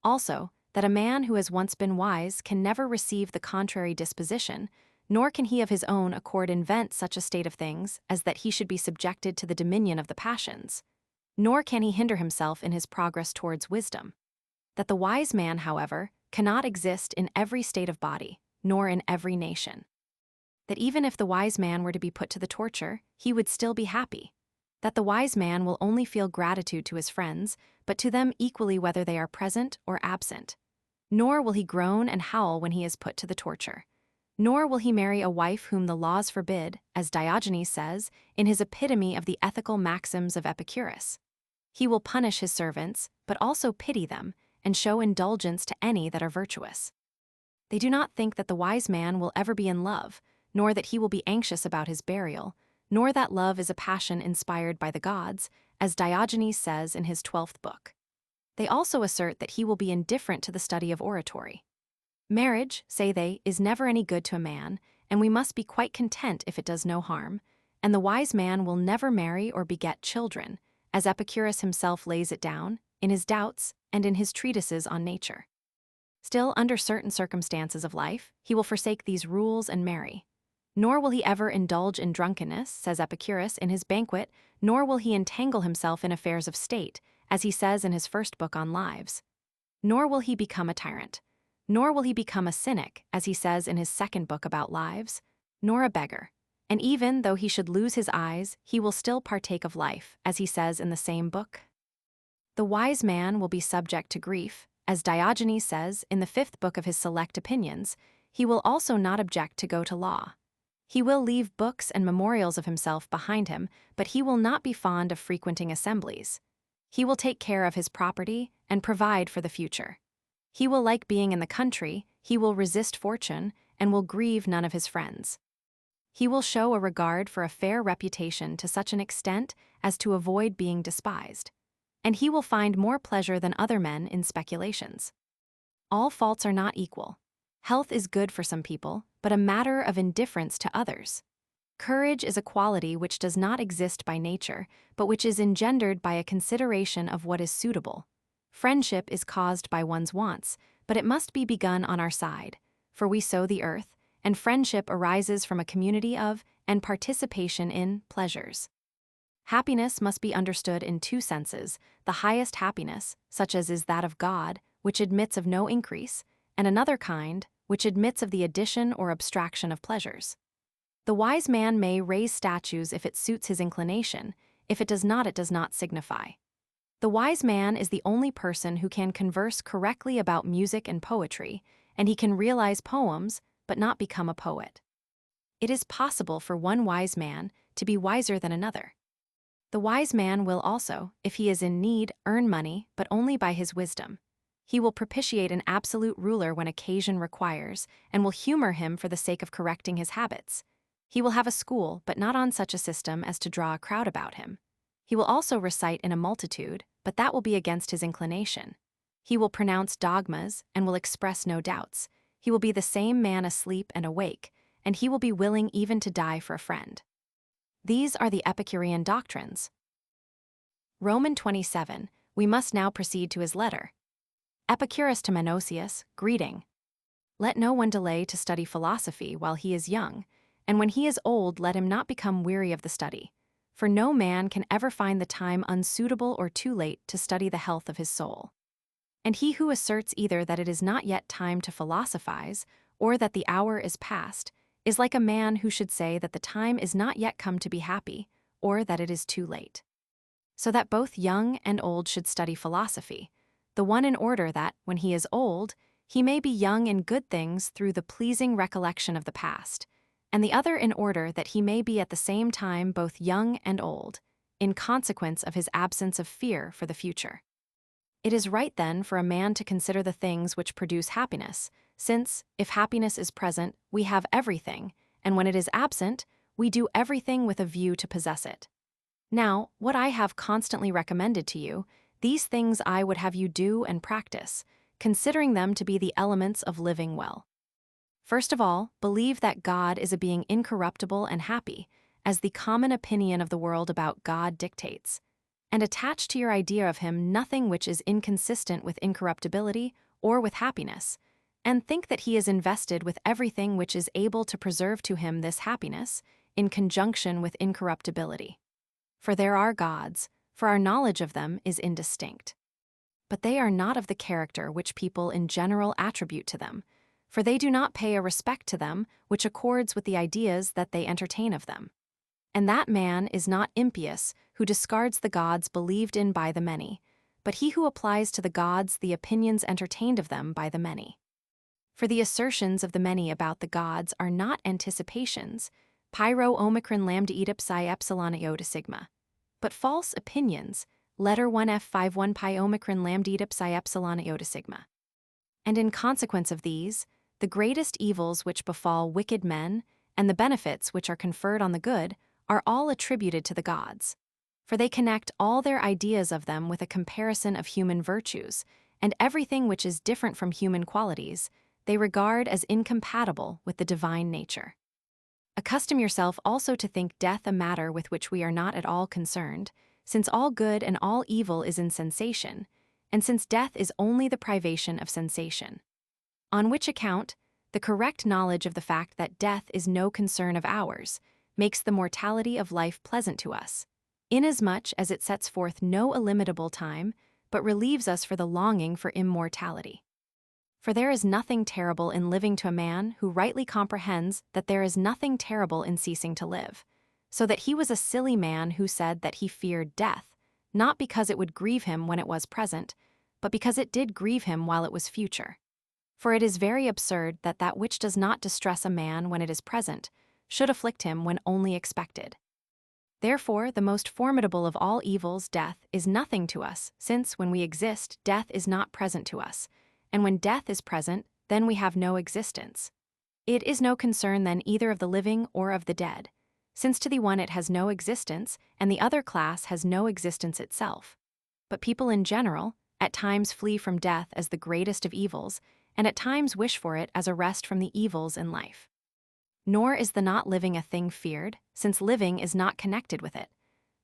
Also, that a man who has once been wise can never receive the contrary disposition, nor can he of his own accord invent such a state of things as that he should be subjected to the dominion of the passions, nor can he hinder himself in his progress towards wisdom. That the wise man, however, cannot exist in every state of body, nor in every nation. That even if the wise man were to be put to the torture, he would still be happy. That the wise man will only feel gratitude to his friends, but to them equally whether they are present or absent. Nor will he groan and howl when he is put to the torture. Nor will he marry a wife whom the laws forbid, as Diogenes says, in his epitome of the ethical maxims of Epicurus. He will punish his servants, but also pity them, and show indulgence to any that are virtuous. They do not think that the wise man will ever be in love, nor that he will be anxious about his burial, nor that love is a passion inspired by the gods, as Diogenes says in his 12th book. They also assert that he will be indifferent to the study of oratory. Marriage, say they, is never any good to a man, and we must be quite content if it does no harm, and the wise man will never marry or beget children, as Epicurus himself lays it down, in his Doubts and in his treatises on nature. Still, under certain circumstances of life, he will forsake these rules and marry. Nor will he ever indulge in drunkenness, says Epicurus in his Banquet, nor will he entangle himself in affairs of state, as he says in his first book on Lives. Nor will he become a tyrant. Nor will he become a cynic, as he says in his second book about Lives, nor a beggar. And even though he should lose his eyes, he will still partake of life, as he says in the same book. The wise man will be subject to grief, as Diogenes says in the 5th book of his Select Opinions. He will also not object to go to law. He will leave books and memorials of himself behind him, but he will not be fond of frequenting assemblies. He will take care of his property and provide for the future. He will like being in the country, he will resist fortune, and will grieve none of his friends. He will show a regard for a fair reputation to such an extent as to avoid being despised. And he will find more pleasure than other men in speculations. All faults are not equal. Health is good for some people, but a matter of indifference to others. Courage is a quality which does not exist by nature, but which is engendered by a consideration of what is suitable. Friendship is caused by one's wants, but it must be begun on our side, for we sow the earth, and friendship arises from a community of, and participation in, pleasures. Happiness must be understood in two senses: the highest happiness, such as is that of God, which admits of no increase, and another kind, which admits of the addition or abstraction of pleasures. The wise man may raise statues if it suits his inclination; if it does not signify. The wise man is the only person who can converse correctly about music and poetry, and he can realize poems, but not become a poet. It is possible for one wise man to be wiser than another. The wise man will also, if he is in need, earn money, but only by his wisdom. He will propitiate an absolute ruler when occasion requires, and will humor him for the sake of correcting his habits. He will have a school, but not on such a system as to draw a crowd about him. He will also recite in a multitude, but that will be against his inclination. He will pronounce dogmas, and will express no doubts. He will be the same man asleep and awake, and he will be willing even to die for a friend. These are the Epicurean doctrines. Roman 27, we must now proceed to his letter. Epicurus to Menocius, greeting. Let no one delay to study philosophy while he is young, and when he is old let him not become weary of the study. For no man can ever find the time unsuitable or too late to study the health of his soul. And he who asserts either that it is not yet time to philosophize, or that the hour is past, is like a man who should say that the time is not yet come to be happy, or that it is too late. So that both young and old should study philosophy, the one in order that, when he is old, he may be young in good things through the pleasing recollection of the past, and the other in order that he may be at the same time both young and old, in consequence of his absence of fear for the future. It is right then for a man to consider the things which produce happiness, since, if happiness is present, we have everything, and when it is absent, we do everything with a view to possess it. Now, what I have constantly recommended to you, these things I would have you do and practice, considering them to be the elements of living well. First of all, believe that God is a being incorruptible and happy, as the common opinion of the world about God dictates, and attach to your idea of him nothing which is inconsistent with incorruptibility or with happiness, and think that he is invested with everything which is able to preserve to him this happiness, in conjunction with incorruptibility. For there are gods, for our knowledge of them is indistinct. But they are not of the character which people in general attribute to them, for they do not pay a respect to them which accords with the ideas that they entertain of them. And that man is not impious who discards the gods believed in by the many, but he who applies to the gods the opinions entertained of them by the many. For the assertions of the many about the gods are not anticipations, pyro omicron lambda oedip psi epsilon iota sigma, but false opinions, letter 1F51 pi omicron lambda oedip psi epsilon iota sigma. And in consequence of these, the greatest evils which befall wicked men, and the benefits which are conferred on the good, are all attributed to the gods. For they connect all their ideas of them with a comparison of human virtues, and everything which is different from human qualities, they regard as incompatible with the divine nature. Accustom yourself also to think death a matter with which we are not at all concerned, since all good and all evil is in sensation, and since death is only the privation of sensation. On which account, the correct knowledge of the fact that death is no concern of ours makes the mortality of life pleasant to us, inasmuch as it sets forth no illimitable time, but relieves us for the longing for immortality. For there is nothing terrible in living to a man who rightly comprehends that there is nothing terrible in ceasing to live, so that he was a silly man who said that he feared death, not because it would grieve him when it was present, but because it did grieve him while it was future. For it is very absurd that that which does not distress a man when it is present should afflict him when only expected. Therefore, the most formidable of all evils, death, is nothing to us, since when we exist, death is not present to us, and when death is present, then we have no existence. It is no concern then either of the living or of the dead, since to the one it has no existence, and the other class has no existence itself. But people in general, at times flee from death as the greatest of evils, and at times wish for it as a rest from the evils in life. Nor is the not living a thing feared, since living is not connected with it.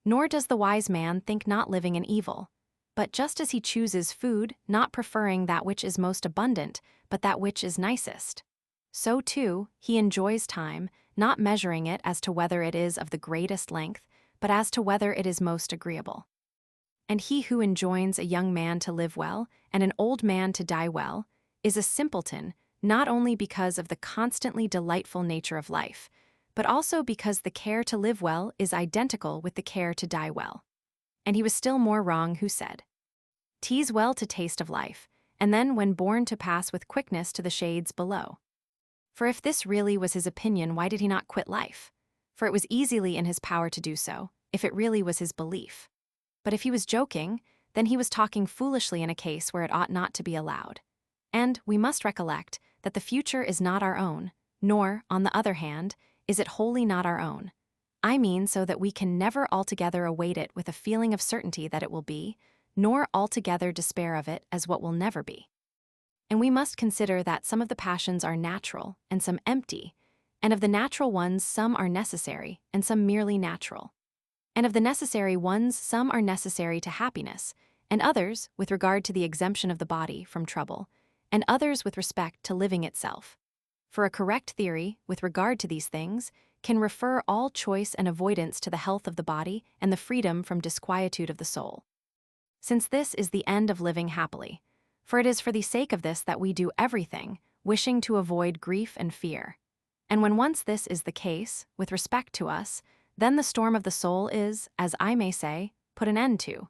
Nor does the wise man think not living an evil. But just as he chooses food, not preferring that which is most abundant, but that which is nicest, so too he enjoys time, not measuring it as to whether it is of the greatest length, but as to whether it is most agreeable. And he who enjoins a young man to live well, and an old man to die well, is a simpleton, not only because of the constantly delightful nature of life, but also because the care to live well is identical with the care to die well. And he was still more wrong who said, "'Tis well to taste of life, and then when born to pass with quickness to the shades below." For if this really was his opinion, why did he not quit life? For it was easily in his power to do so, if it really was his belief. But if he was joking, then he was talking foolishly in a case where it ought not to be allowed. And we must recollect that the future is not our own, nor, on the other hand, is it wholly not our own. I mean so that we can never altogether await it with a feeling of certainty that it will be, nor altogether despair of it as what will never be. And we must consider that some of the passions are natural and some empty, and of the natural ones some are necessary and some merely natural. And of the necessary ones some are necessary to happiness, and others with regard to the exemption of the body from trouble, and others with respect to living itself. For a correct theory, with regard to these things, can refer all choice and avoidance to the health of the body and the freedom from disquietude of the soul. Since this is the end of living happily, for it is for the sake of this that we do everything, wishing to avoid grief and fear. And when once this is the case, with respect to us, then the storm of the soul is, as I may say, put an end to.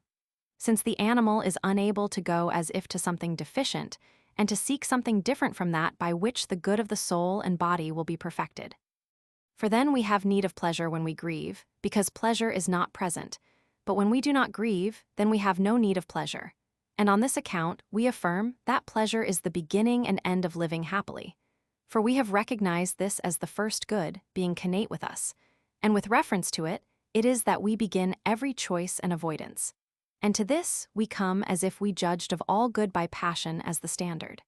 Since the animal is unable to go as if to something deficient, and to seek something different from that by which the good of the soul and body will be perfected. For then we have need of pleasure when we grieve, because pleasure is not present, but when we do not grieve, then we have no need of pleasure. And on this account, we affirm that pleasure is the beginning and end of living happily. For we have recognized this as the first good, being connate with us, and with reference to it, it is that we begin every choice and avoidance. And to this we come as if we judged of all good by passion as the standard.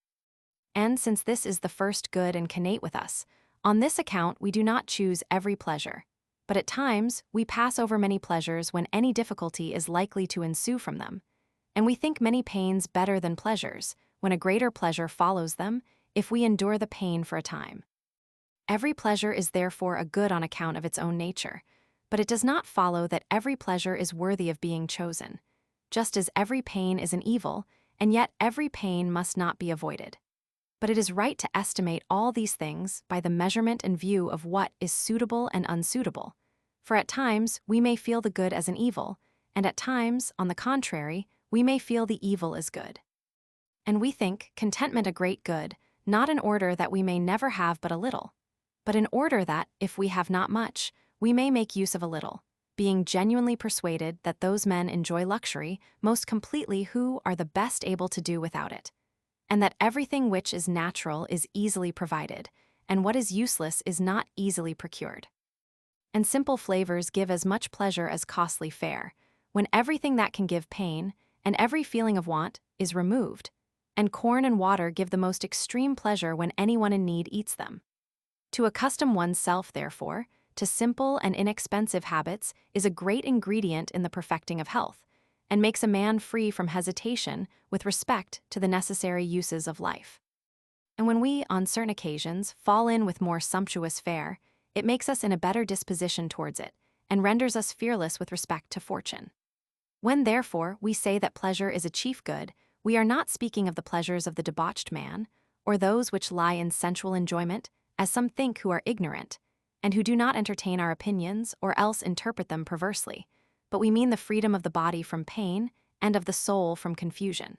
And since this is the first good and connate with us, on this account we do not choose every pleasure, but at times we pass over many pleasures when any difficulty is likely to ensue from them, and we think many pains better than pleasures, when a greater pleasure follows them, if we endure the pain for a time. Every pleasure is therefore a good on account of its own nature, but it does not follow that every pleasure is worthy of being chosen, just as every pain is an evil, and yet every pain must not be avoided. But it is right to estimate all these things by the measurement and view of what is suitable and unsuitable, for at times we may feel the good as an evil, and at times, on the contrary, we may feel the evil as good. And we think contentment a great good, not in order that we may never have but a little, but in order that, if we have not much, we may make use of a little, being genuinely persuaded that those men enjoy luxury most completely who are the best able to do without it, and that everything which is natural is easily provided, and what is useless is not easily procured. And simple flavors give as much pleasure as costly fare, when everything that can give pain, and every feeling of want, is removed, and corn and water give the most extreme pleasure when anyone in need eats them. To accustom oneself, therefore, to simple and inexpensive habits is a great ingredient in the perfecting of health, and makes a man free from hesitation with respect to the necessary uses of life. And when we, on certain occasions, fall in with more sumptuous fare, it makes us in a better disposition towards it, and renders us fearless with respect to fortune. When, therefore, we say that pleasure is a chief good, we are not speaking of the pleasures of the debauched man, or those which lie in sensual enjoyment, as some think who are ignorant, and who do not entertain our opinions or else interpret them perversely, but we mean the freedom of the body from pain and of the soul from confusion.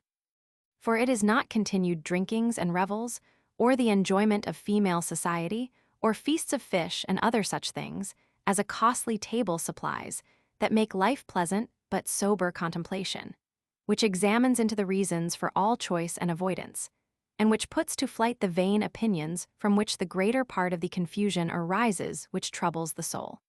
For it is not continued drinkings and revels, or the enjoyment of female society, or feasts of fish and other such things, as a costly table supplies, that make life pleasant but sober contemplation, which examines into the reasons for all choice and avoidance, and which puts to flight the vain opinions from which the greater part of the confusion arises which troubles the soul.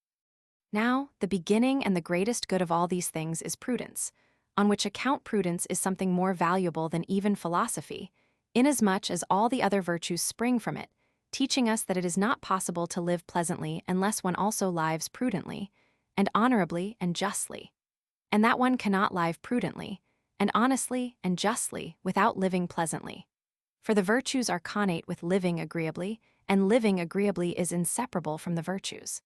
Now, the beginning and the greatest good of all these things is prudence, on which account prudence is something more valuable than even philosophy, inasmuch as all the other virtues spring from it, teaching us that it is not possible to live pleasantly unless one also lives prudently, and honorably and justly, and that one cannot live prudently, and honestly and justly without living pleasantly. For the virtues are connate with living agreeably, and living agreeably is inseparable from the virtues.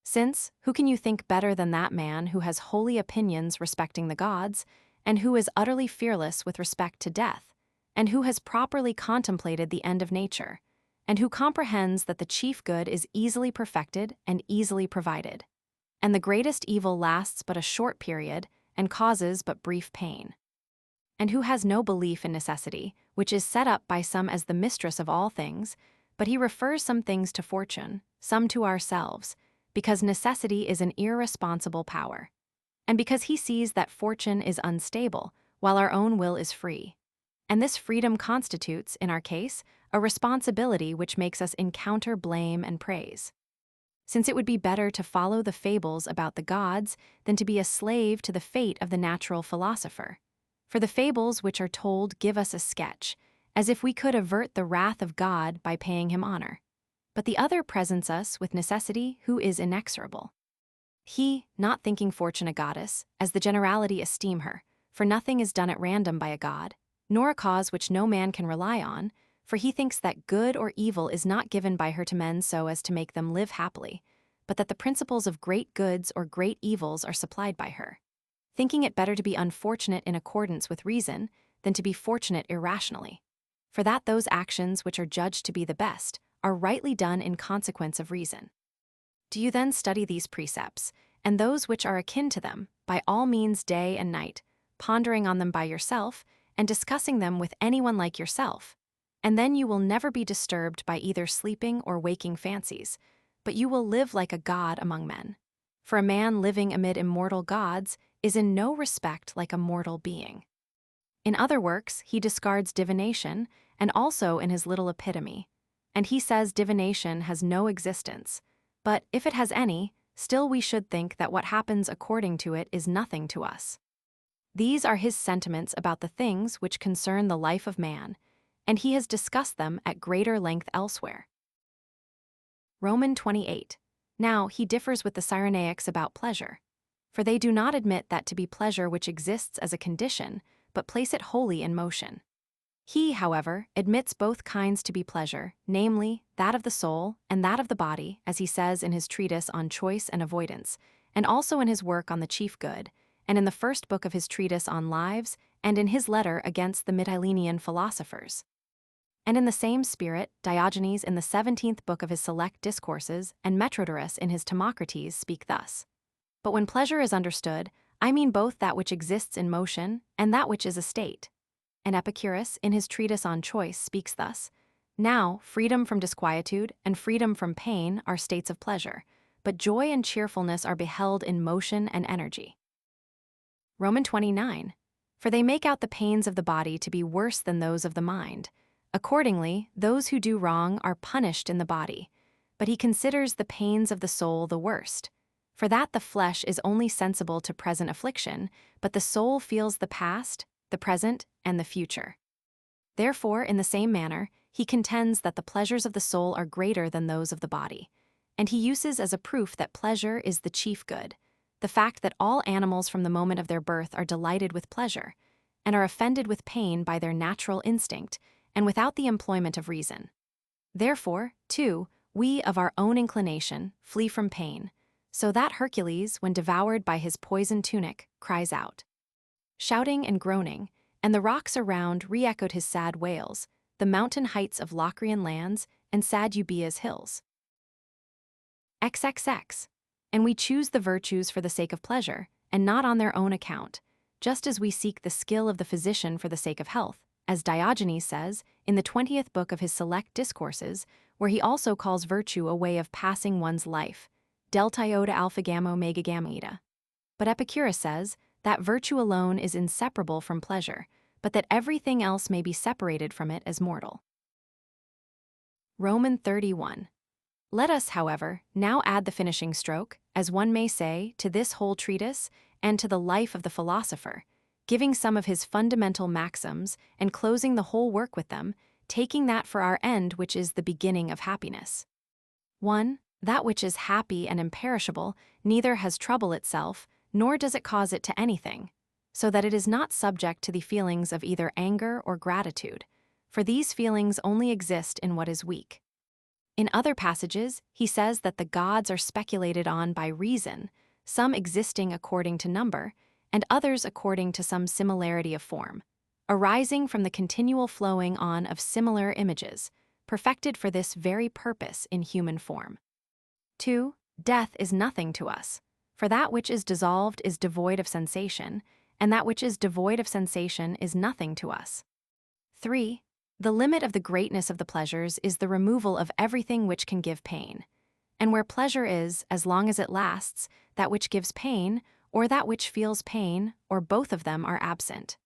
Since, who can you think better than that man who has holy opinions respecting the gods, and who is utterly fearless with respect to death, and who has properly contemplated the end of nature, and who comprehends that the chief good is easily perfected and easily provided, and the greatest evil lasts but a short period and causes but brief pain, and who has no belief in necessity, which is set up by some as the mistress of all things, but he refers some things to fortune, some to ourselves, because necessity is an irresponsible power, and because he sees that fortune is unstable, while our own will is free. And this freedom constitutes, in our case, a responsibility which makes us encounter blame and praise. Since it would be better to follow the fables about the gods than to be a slave to the fate of the natural philosopher. For the fables which are told give us a sketch, as if we could avert the wrath of God by paying him honor. But the other presents us with necessity who is inexorable. He, not thinking fortune a goddess, as the generality esteem her, for nothing is done at random by a god, nor a cause which no man can rely on, for he thinks that good or evil is not given by her to men so as to make them live happily, but that the principles of great goods or great evils are supplied by her, thinking it better to be unfortunate in accordance with reason than to be fortunate irrationally, for that those actions which are judged to be the best are rightly done in consequence of reason. Do you then study these precepts, and those which are akin to them, by all means day and night, pondering on them by yourself, and discussing them with anyone like yourself, and then you will never be disturbed by either sleeping or waking fancies, but you will live like a god among men. For a man living amid immortal gods is in no respect like a mortal being. In other works, he discards divination, and also in his little epitome, and he says divination has no existence, but if it has any, still we should think that what happens according to it is nothing to us. These are his sentiments about the things which concern the life of man, and he has discussed them at greater length elsewhere. Roman 28. Now he differs with the Cyrenaics about pleasure, for they do not admit that to be pleasure which exists as a condition, but place it wholly in motion. He, however, admits both kinds to be pleasure, namely, that of the soul and that of the body, as he says in his treatise on choice and avoidance, and also in his work on the chief good, and in the first book of his treatise on lives, and in his letter against the Mytilenean philosophers. And in the same spirit, Diogenes in the 17th book of his Select Discourses, and Metrodorus in his Timocrates speak thus. But when pleasure is understood, I mean both that which exists in motion and that which is a state. And Epicurus, in his treatise on choice, speaks thus, Now, freedom from disquietude and freedom from pain are states of pleasure, but joy and cheerfulness are beheld in motion and energy. Roman 29. For they make out the pains of the body to be worse than those of the mind. Accordingly, those who do wrong are punished in the body, but he considers the pains of the soul the worst. For that the flesh is only sensible to present affliction, but the soul feels the past, the present, and the future. Therefore, in the same manner, he contends that the pleasures of the soul are greater than those of the body, and he uses as a proof that pleasure is the chief good, the fact that all animals from the moment of their birth are delighted with pleasure, and are offended with pain by their natural instinct, and without the employment of reason. Therefore, too, we of our own inclination flee from pain, so that Hercules, when devoured by his poisoned tunic, cries out, shouting and groaning, and the rocks around re-echoed his sad wails, the mountain heights of Locrian lands and sad Euboea's hills. XXX. And we choose the virtues for the sake of pleasure, and not on their own account, just as we seek the skill of the physician for the sake of health, as Diogenes says in the 20th book of his Select Discourses, where he also calls virtue a way of passing one's life, delta iota alpha gamma omega gamma eta. But Epicurus says that virtue alone is inseparable from pleasure, but that everything else may be separated from it as mortal. Roman 31. Let us, however, now add the finishing stroke, as one may say, to this whole treatise and to the life of the philosopher, giving some of his fundamental maxims and closing the whole work with them, taking that for our end which is the beginning of happiness. 1. That which is happy and imperishable neither has trouble itself, nor does it cause it to anything, so that it is not subject to the feelings of either anger or gratitude, for these feelings only exist in what is weak. In other passages, he says that the gods are speculated on by reason, some existing according to number, and others according to some similarity of form, arising from the continual flowing on of similar images, perfected for this very purpose in human form. 2. Death is nothing to us, for that which is dissolved is devoid of sensation, and that which is devoid of sensation is nothing to us. 3. The limit of the greatness of the pleasures is the removal of everything which can give pain. And where pleasure is, as long as it lasts, that which gives pain, or that which feels pain, or both of them are absent.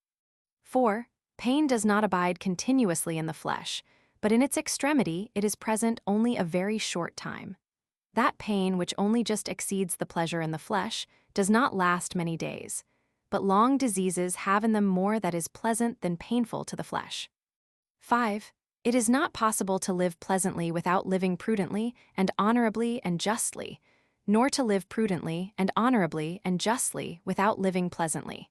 4. Pain does not abide continuously in the flesh, but in its extremity it is present only a very short time. That pain which only just exceeds the pleasure in the flesh does not last many days, but long diseases have in them more that is pleasant than painful to the flesh. 5. It is not possible to live pleasantly without living prudently and honorably and justly, nor to live prudently and honorably and justly without living pleasantly.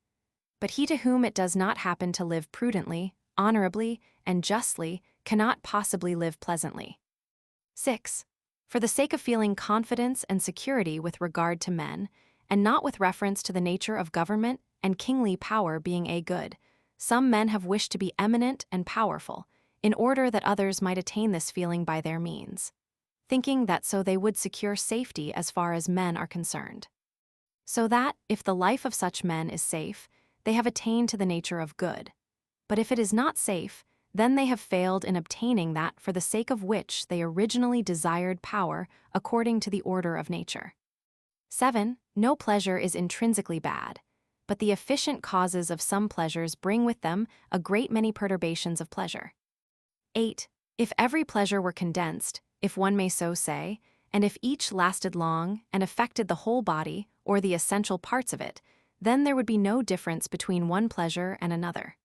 But he to whom it does not happen to live prudently, honorably, and justly cannot possibly live pleasantly. 6. For the sake of feeling confidence and security with regard to men, and not with reference to the nature of government and kingly power being a good, some men have wished to be eminent and powerful, in order that others might attain this feeling by their means, thinking that so they would secure safety as far as men are concerned. So that, if the life of such men is safe, they have attained to the nature of good. But if it is not safe, then they have failed in obtaining that for the sake of which they originally desired power according to the order of nature. 7. No pleasure is intrinsically bad, but the efficient causes of some pleasures bring with them a great many perturbations of pleasure. 8. If every pleasure were condensed, if one may so say, and if each lasted long and affected the whole body or the essential parts of it, then there would be no difference between one pleasure and another.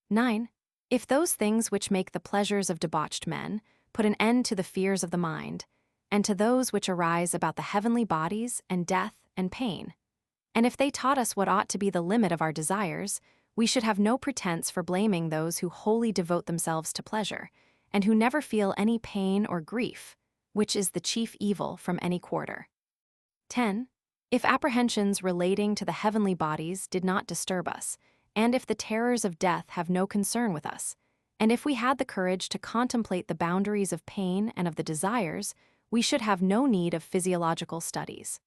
9. If those things which make the pleasures of debauched men put an end to the fears of the mind, and to those which arise about the heavenly bodies and death and pain, and if they taught us what ought to be the limit of our desires, we should have no pretense for blaming those who wholly devote themselves to pleasure, and who never feel any pain or grief, which is the chief evil from any quarter. 10. If apprehensions relating to the heavenly bodies did not disturb us, and if the terrors of death have no concern with us, and if we had the courage to contemplate the boundaries of pain and of the desires, we should have no need of physiological studies.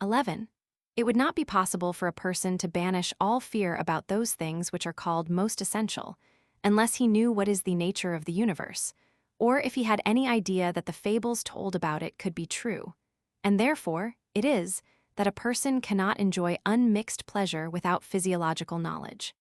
11. It would not be possible for a person to banish all fear about those things which are called most essential, unless he knew what is the nature of the universe, or if he had any idea that the fables told about it could be true. And therefore, it is that a person cannot enjoy unmixed pleasure without physiological knowledge.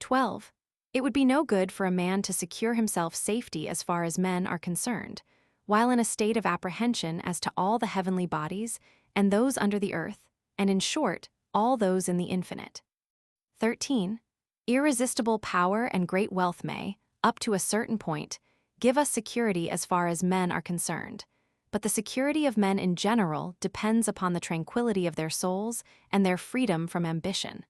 12. It would be no good for a man to secure himself safety as far as men are concerned, while in a state of apprehension as to all the heavenly bodies and those under the earth, and in short, all those in the infinite. 13. Irresistible power and great wealth may, up to a certain point, give us security as far as men are concerned, but the security of men in general depends upon the tranquility of their souls and their freedom from ambition.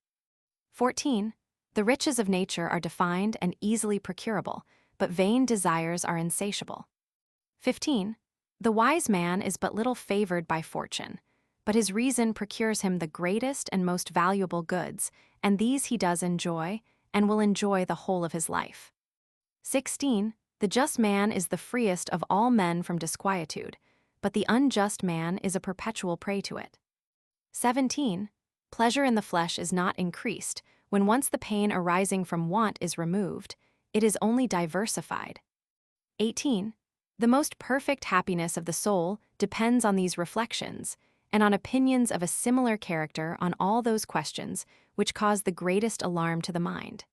14. The riches of nature are defined and easily procurable, but vain desires are insatiable. 15. The wise man is but little favored by fortune, but his reason procures him the greatest and most valuable goods, and these he does enjoy, and will enjoy the whole of his life. 16. The just man is the freest of all men from disquietude, but the unjust man is a perpetual prey to it. 17. Pleasure in the flesh is not increased, when once the pain arising from want is removed, it is only diversified. 18. The most perfect happiness of the soul depends on these reflections, and on opinions of a similar character on all those questions which cause the greatest alarm to the mind.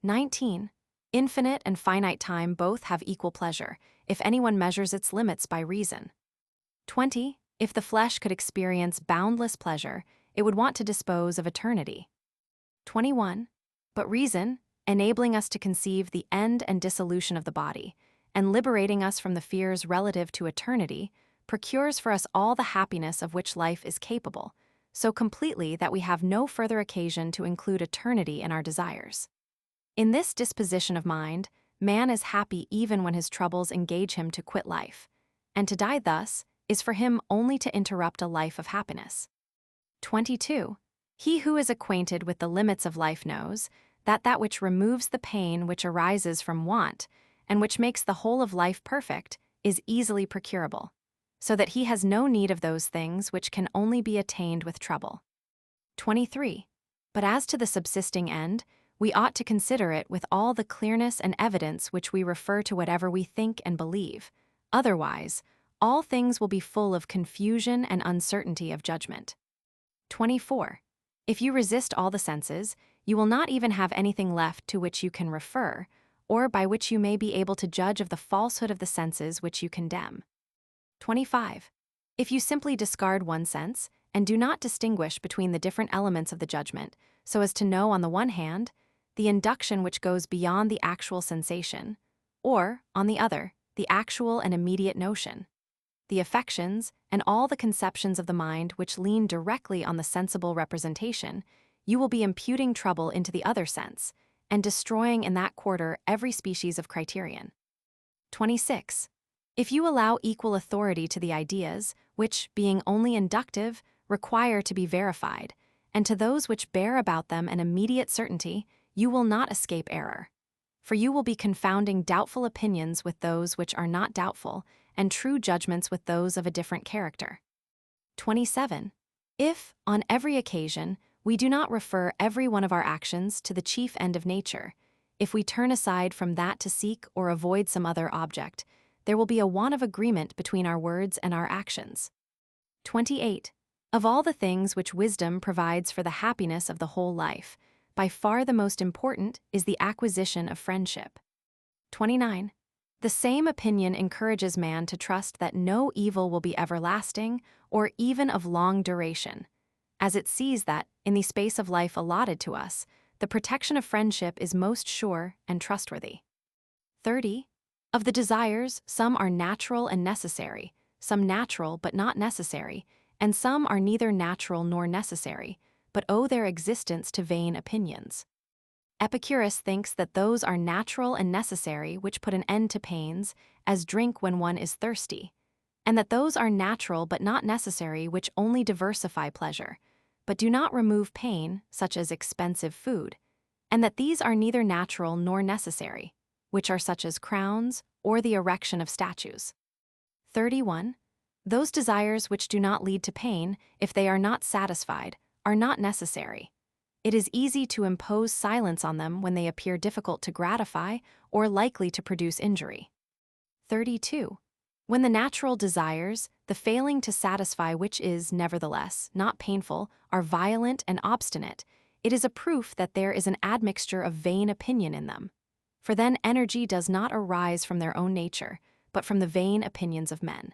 19. Infinite and finite time both have equal pleasure, if anyone measures its limits by reason. 20. If the flesh could experience boundless pleasure, it would want to dispose of eternity. 21. But reason, enabling us to conceive the end and dissolution of the body, and liberating us from the fears relative to eternity, procures for us all the happiness of which life is capable, so completely that we have no further occasion to include eternity in our desires. In this disposition of mind, man is happy even when his troubles engage him to quit life, and to die thus is for him only to interrupt a life of happiness. 22. He who is acquainted with the limits of life knows that which removes the pain which arises from want, and which makes the whole of life perfect, is easily procurable, so that he has no need of those things which can only be attained with trouble. 23. But as to the subsisting end, we ought to consider it with all the clearness and evidence which we refer to whatever we think and believe. Otherwise, all things will be full of confusion and uncertainty of judgment. 24. If you resist all the senses, you will not even have anything left to which you can refer, or by which you may be able to judge of the falsehood of the senses which you condemn. 25. If you simply discard one sense, and do not distinguish between the different elements of the judgment, so as to know on the one hand, the induction which goes beyond the actual sensation, or, on the other, the actual and immediate notion, the affections, and all the conceptions of the mind which lean directly on the sensible representation, you will be imputing trouble into the other sense, and destroying in that quarter every species of criterion. 26. If you allow equal authority to the ideas, which, being only inductive, require to be verified, and to those which bear about them an immediate certainty, you will not escape error. For you will be confounding doubtful opinions with those which are not doubtful, and true judgments with those of a different character. 27. If, on every occasion, we do not refer every one of our actions to the chief end of nature, if we turn aside from that to seek or avoid some other object, there will be a want of agreement between our words and our actions. 28. Of all the things which wisdom provides for the happiness of the whole life, by far the most important is the acquisition of friendship. 29. The same opinion encourages man to trust that no evil will be everlasting or even of long duration, as it sees that, in the space of life allotted to us, the protection of friendship is most sure and trustworthy. 30. Of the desires, some are natural and necessary, some natural but not necessary, and some are neither natural nor necessary, but owe their existence to vain opinions. Epicurus thinks that those are natural and necessary which put an end to pains, as drink when one is thirsty, and that those are natural but not necessary which only diversify pleasure, but do not remove pain, such as expensive food, and that these are neither natural nor necessary, which are such as crowns or the erection of statues. 31. Those desires which do not lead to pain, if they are not satisfied, are not necessary. It is easy to impose silence on them when they appear difficult to gratify or likely to produce injury. 32. When the natural desires, the failing to satisfy which is, nevertheless, not painful, are violent and obstinate, it is a proof that there is an admixture of vain opinion in them. For then energy does not arise from their own nature, but from the vain opinions of men.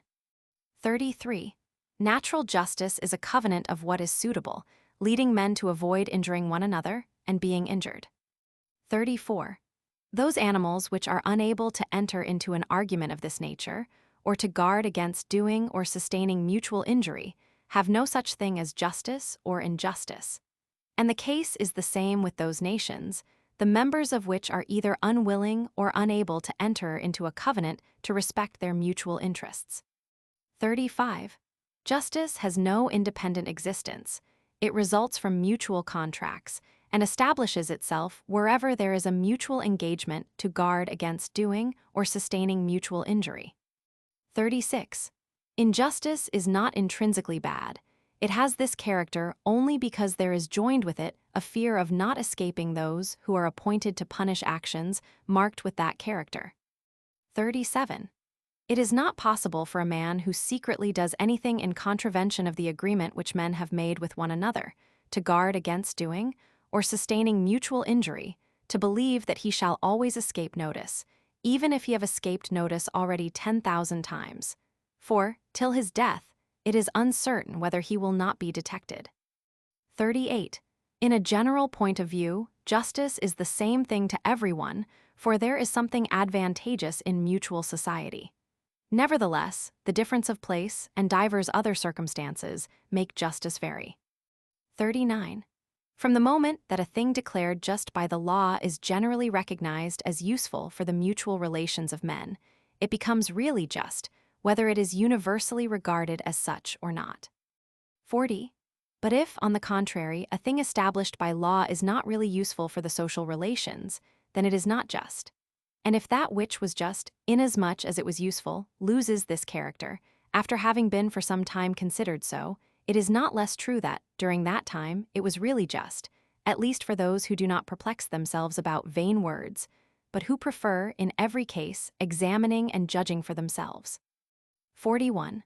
33. Natural justice is a covenant of what is suitable, leading men to avoid injuring one another and being injured. 34. Those animals which are unable to enter into an argument of this nature, or to guard against doing or sustaining mutual injury, have no such thing as justice or injustice. And the case is the same with those nations, the members of which are either unwilling or unable to enter into a covenant to respect their mutual interests. 35. Justice has no independent existence. It results from mutual contracts and establishes itself wherever there is a mutual engagement to guard against doing or sustaining mutual injury. 36. Injustice is not intrinsically bad. It has this character only because there is joined with it a fear of not escaping those who are appointed to punish actions marked with that character. 37. It is not possible for a man who secretly does anything in contravention of the agreement which men have made with one another, to guard against doing or sustaining mutual injury, to believe that he shall always escape notice, even if he have escaped notice already 10,000 times. For, till his death, it is uncertain whether he will not be detected. 38. In a general point of view, justice is the same thing to everyone, for there is something advantageous in mutual society. Nevertheless, the difference of place and divers other circumstances make justice vary. 39. From the moment that a thing declared just by the law is generally recognized as useful for the mutual relations of men, it becomes really just, whether it is universally regarded as such or not. 40. But if, on the contrary, a thing established by law is not really useful for the social relations, then it is not just. And if that which was just, inasmuch as it was useful, loses this character, after having been for some time considered so, it is not less true that, during that time, it was really just, at least for those who do not perplex themselves about vain words, but who prefer, in every case, examining and judging for themselves. 41.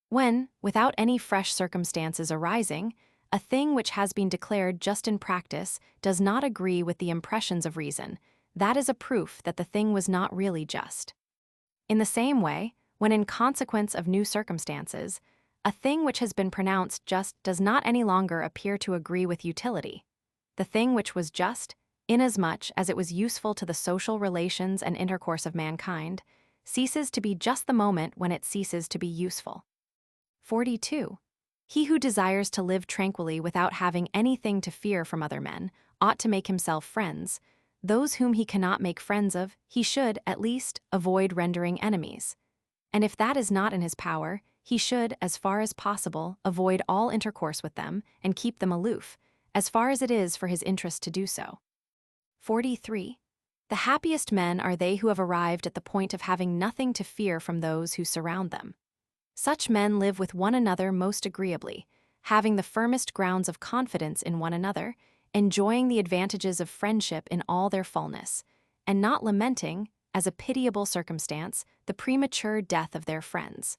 When, without any fresh circumstances arising, a thing which has been declared just in practice does not agree with the impressions of reason, that is a proof that the thing was not really just. In the same way, when in consequence of new circumstances, a thing which has been pronounced just does not any longer appear to agree with utility, the thing which was just, inasmuch as it was useful to the social relations and intercourse of mankind, ceases to be just the moment when it ceases to be useful. 42. He who desires to live tranquilly without having anything to fear from other men ought to make himself friends. Those whom he cannot make friends of, he should, at least, avoid rendering enemies. And if that is not in his power, he should, as far as possible, avoid all intercourse with them and keep them aloof, as far as it is for his interest to do so. 43. The happiest men are they who have arrived at the point of having nothing to fear from those who surround them. Such men live with one another most agreeably, having the firmest grounds of confidence in one another, enjoying the advantages of friendship in all their fullness, and not lamenting, as a pitiable circumstance, the premature death of their friends.